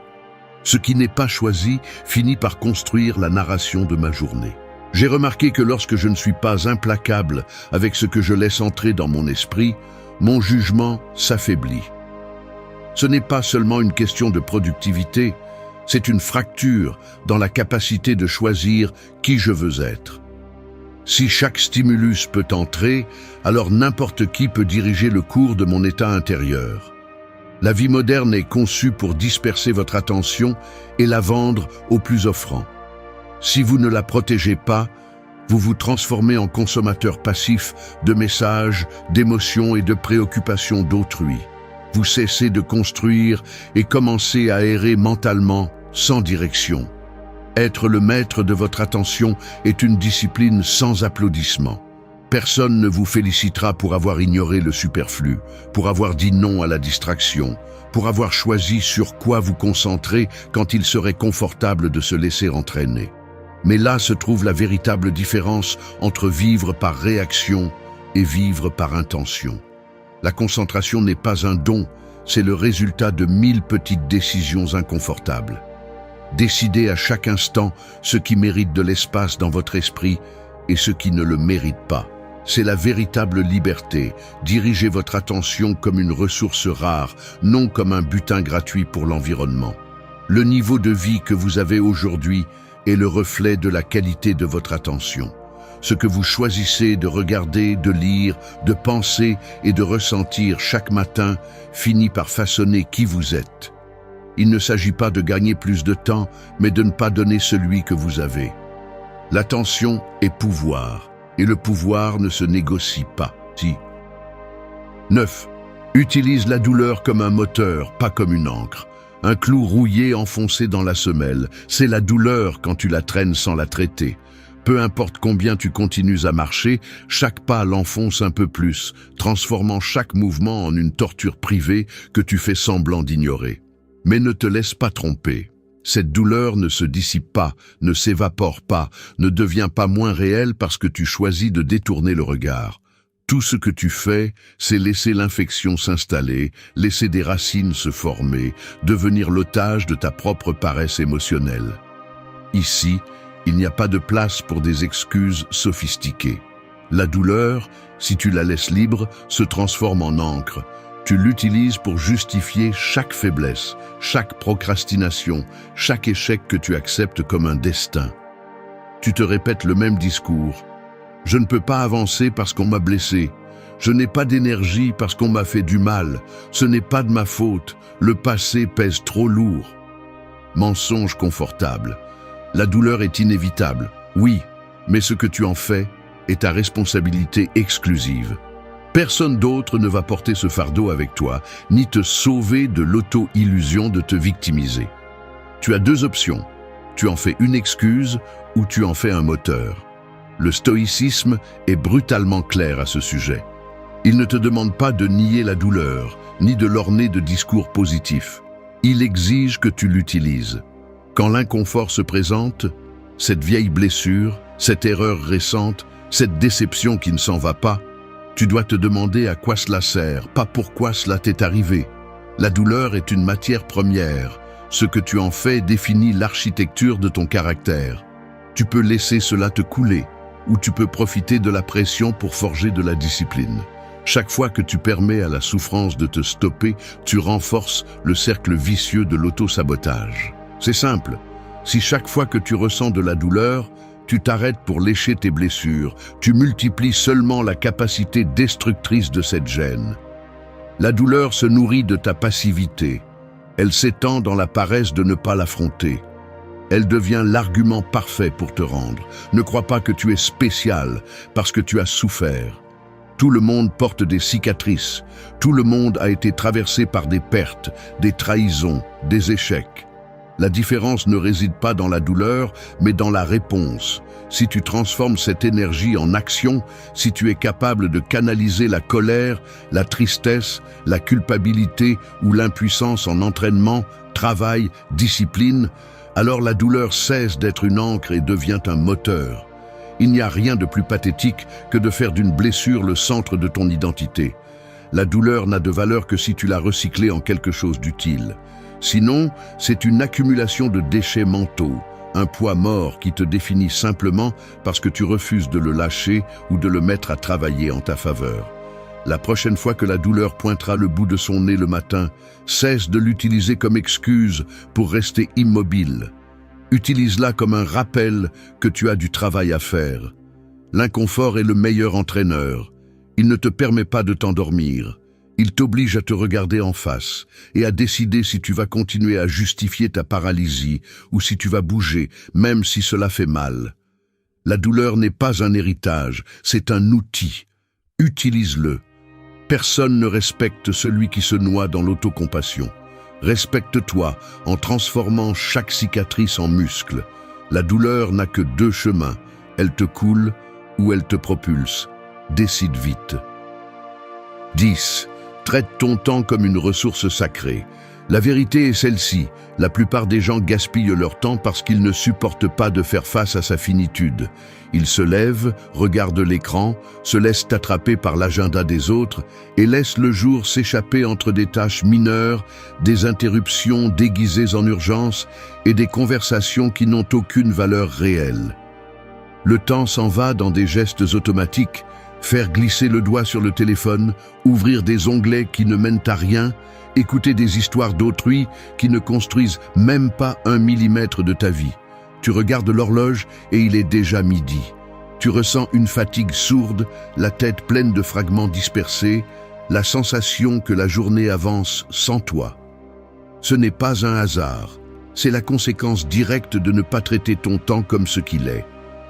Ce qui n'est pas choisi finit par construire la narration de ma journée. J'ai remarqué que lorsque je ne suis pas implacable avec ce que je laisse entrer dans mon esprit, mon jugement s'affaiblit. Ce n'est pas seulement une question de productivité, c'est une fracture dans la capacité de choisir qui je veux être. Si chaque stimulus peut entrer, alors n'importe qui peut diriger le cours de mon état intérieur. La vie moderne est conçue pour disperser votre attention et la vendre au plus offrant. Si vous ne la protégez pas, vous vous transformez en consommateur passif de messages, d'émotions et de préoccupations d'autrui. Vous cessez de construire et commencez à errer mentalement, sans direction. Être le maître de votre attention est une discipline sans applaudissements. Personne ne vous félicitera pour avoir ignoré le superflu, pour avoir dit non à la distraction, pour avoir choisi sur quoi vous concentrer quand il serait confortable de se laisser entraîner. Mais là se trouve la véritable différence entre vivre par réaction et vivre par intention. La concentration n'est pas un don, c'est le résultat de 1000 petites décisions inconfortables. Décidez à chaque instant ce qui mérite de l'espace dans votre esprit et ce qui ne le mérite pas. C'est la véritable liberté. Dirigez votre attention comme une ressource rare, non comme un butin gratuit pour l'environnement. Le niveau de vie que vous avez aujourd'hui est le reflet de la qualité de votre attention. Ce que vous choisissez de regarder, de lire, de penser et de ressentir chaque matin finit par façonner qui vous êtes. Il ne s'agit pas de gagner plus de temps, mais de ne pas donner celui que vous avez. L'attention est pouvoir, et le pouvoir ne se négocie pas. 9. Utilise la douleur comme un moteur, pas comme une encre. Un clou rouillé enfoncé dans la semelle, c'est la douleur quand tu la traînes sans la traiter. Peu importe combien tu continues à marcher, chaque pas l'enfonce un peu plus, transformant chaque mouvement en une torture privée que tu fais semblant d'ignorer. Mais ne te laisse pas tromper. Cette douleur ne se dissipe pas, ne s'évapore pas, ne devient pas moins réelle parce que tu choisis de détourner le regard. Tout ce que tu fais, c'est laisser l'infection s'installer, laisser des racines se former, devenir l'otage de ta propre paresse émotionnelle. Ici, il n'y a pas de place pour des excuses sophistiquées. La douleur, si tu la laisses libre, se transforme en encre. Tu l'utilises pour justifier chaque faiblesse, chaque procrastination, chaque échec que tu acceptes comme un destin. Tu te répètes le même discours. Je ne peux pas avancer parce qu'on m'a blessé. Je n'ai pas d'énergie parce qu'on m'a fait du mal. Ce n'est pas de ma faute. Le passé pèse trop lourd. Mensonge confortable. La douleur est inévitable, oui, mais ce que tu en fais est ta responsabilité exclusive. Personne d'autre ne va porter ce fardeau avec toi, ni te sauver de l'auto-illusion de te victimiser. Tu as deux options. Tu en fais une excuse ou tu en fais un moteur. Le stoïcisme est brutalement clair à ce sujet. Il ne te demande pas de nier la douleur, ni de l'orner de discours positifs. Il exige que tu l'utilises. Quand l'inconfort se présente, cette vieille blessure, cette erreur récente, cette déception qui ne s'en va pas, tu dois te demander à quoi cela sert, pas pourquoi cela t'est arrivé. La douleur est une matière première. Ce que tu en fais définit l'architecture de ton caractère. Tu peux laisser cela te couler, ou tu peux profiter de la pression pour forger de la discipline. Chaque fois que tu permets à la souffrance de te stopper, tu renforces le cercle vicieux de l'auto-sabotage. C'est simple. Si chaque fois que tu ressens de la douleur, tu t'arrêtes pour lécher tes blessures, tu multiplies seulement la capacité destructrice de cette gêne. La douleur se nourrit de ta passivité. Elle s'étend dans la paresse de ne pas l'affronter. Elle devient l'argument parfait pour te rendre. Ne crois pas que tu es spécial parce que tu as souffert. Tout le monde porte des cicatrices. Tout le monde a été traversé par des pertes, des trahisons, des échecs. La différence ne réside pas dans la douleur, mais dans la réponse. Si tu transformes cette énergie en action, si tu es capable de canaliser la colère, la tristesse, la culpabilité ou l'impuissance en entraînement, travail, discipline, alors la douleur cesse d'être une ancre et devient un moteur. Il n'y a rien de plus pathétique que de faire d'une blessure le centre de ton identité. La douleur n'a de valeur que si tu l'as recyclée en quelque chose d'utile. Sinon, c'est une accumulation de déchets mentaux, un poids mort qui te définit simplement parce que tu refuses de le lâcher ou de le mettre à travailler en ta faveur. La prochaine fois que la douleur pointera le bout de son nez le matin, cesse de l'utiliser comme excuse pour rester immobile. Utilise-la comme un rappel que tu as du travail à faire. L'inconfort est le meilleur entraîneur. Il ne te permet pas de t'endormir. Il t'oblige à te regarder en face et à décider si tu vas continuer à justifier ta paralysie ou si tu vas bouger, même si cela fait mal. La douleur n'est pas un héritage, c'est un outil. Utilise-le. Personne ne respecte celui qui se noie dans l'autocompassion. Respecte-toi en transformant chaque cicatrice en muscle. La douleur n'a que deux chemins. Elle te coule ou elle te propulse. Décide vite. 10. Traite ton temps comme une ressource sacrée. La vérité est celle-ci. La plupart des gens gaspillent leur temps parce qu'ils ne supportent pas de faire face à sa finitude. Ils se lèvent, regardent l'écran, se laissent attraper par l'agenda des autres et laissent le jour s'échapper entre des tâches mineures, des interruptions déguisées en urgence et des conversations qui n'ont aucune valeur réelle. Le temps s'en va dans des gestes automatiques, faire glisser le doigt sur le téléphone, ouvrir des onglets qui ne mènent à rien, écouter des histoires d'autrui qui ne construisent même pas 1 millimètre de ta vie. Tu regardes l'horloge et il est déjà midi. Tu ressens une fatigue sourde, la tête pleine de fragments dispersés, la sensation que la journée avance sans toi. Ce n'est pas un hasard, c'est la conséquence directe de ne pas traiter ton temps comme ce qu'il est.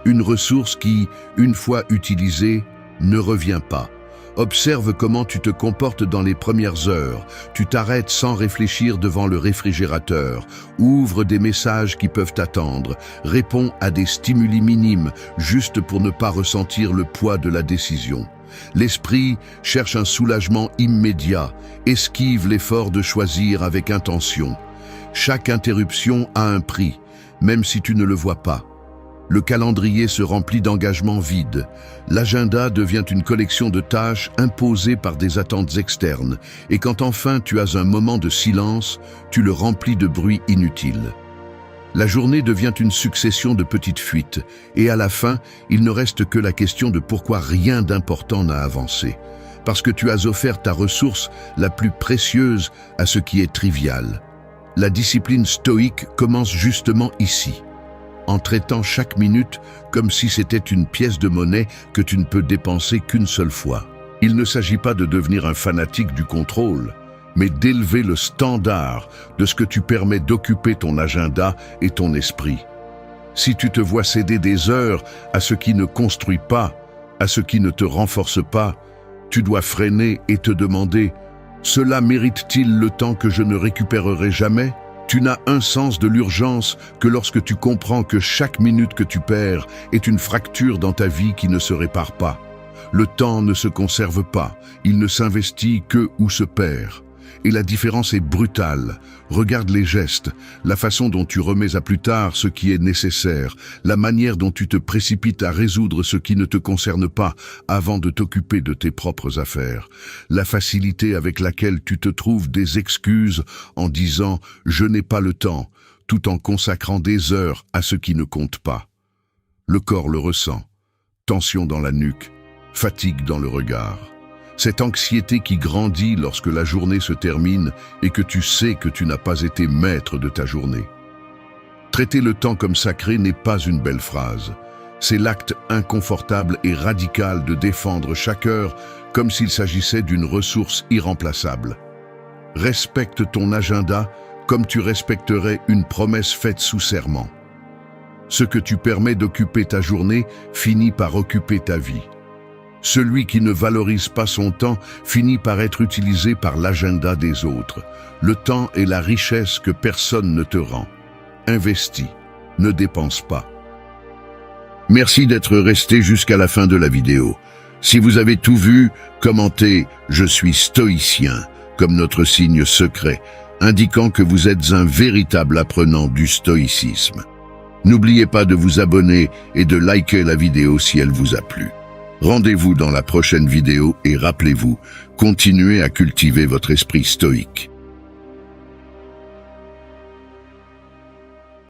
Une ressource qui, une fois utilisée, ne revient pas. Observe comment tu te comportes dans les premières heures. Tu t'arrêtes sans réfléchir devant le réfrigérateur. Ouvre des messages qui peuvent attendre. Réponds à des stimuli minimes, juste pour ne pas ressentir le poids de la décision. L'esprit cherche un soulagement immédiat. Esquive l'effort de choisir avec intention. Chaque interruption a un prix, même si tu ne le vois pas. Le calendrier se remplit d'engagements vides. L'agenda devient une collection de tâches imposées par des attentes externes. Et quand enfin tu as un moment de silence, tu le remplis de bruit inutile. La journée devient une succession de petites fuites. Et à la fin, il ne reste que la question de pourquoi rien d'important n'a avancé. Parce que tu as offert ta ressource la plus précieuse à ce qui est trivial. La discipline stoïque commence justement ici, en traitant chaque minute comme si c'était une pièce de monnaie que tu ne peux dépenser qu'une seule fois. Il ne s'agit pas de devenir un fanatique du contrôle, mais d'élever le standard de ce que tu permets d'occuper ton agenda et ton esprit. Si tu te vois céder des heures à ce qui ne construit pas, à ce qui ne te renforce pas, tu dois freiner et te demander « Cela mérite-t-il le temps que je ne récupérerai jamais ?» Tu n'as un sens de l'urgence que lorsque tu comprends que chaque minute que tu perds est une fracture dans ta vie qui ne se répare pas. Le temps ne se conserve pas, il ne s'investit que ou se perd. Et la différence est brutale. Regarde les gestes, la façon dont tu remets à plus tard ce qui est nécessaire, la manière dont tu te précipites à résoudre ce qui ne te concerne pas avant de t'occuper de tes propres affaires, la facilité avec laquelle tu te trouves des excuses en disant « je n'ai pas le temps », tout en consacrant des heures à ce qui ne compte pas. Le corps le ressent, tension dans la nuque, fatigue dans le regard. Cette anxiété qui grandit lorsque la journée se termine et que tu sais que tu n'as pas été maître de ta journée. Traiter le temps comme sacré n'est pas une belle phrase. C'est l'acte inconfortable et radical de défendre chaque heure comme s'il s'agissait d'une ressource irremplaçable. Respecte ton agenda comme tu respecterais une promesse faite sous serment. Ce que tu permets d'occuper ta journée finit par occuper ta vie. Celui qui ne valorise pas son temps finit par être utilisé par l'agenda des autres. Le temps est la richesse que personne ne te rend. Investis, ne dépense pas. Merci d'être resté jusqu'à la fin de la vidéo. Si vous avez tout vu, commentez « Je suis stoïcien » comme notre signe secret, indiquant que vous êtes un véritable apprenant du stoïcisme. N'oubliez pas de vous abonner et de liker la vidéo si elle vous a plu. Rendez-vous dans la prochaine vidéo et rappelez-vous, continuez à cultiver votre esprit stoïque.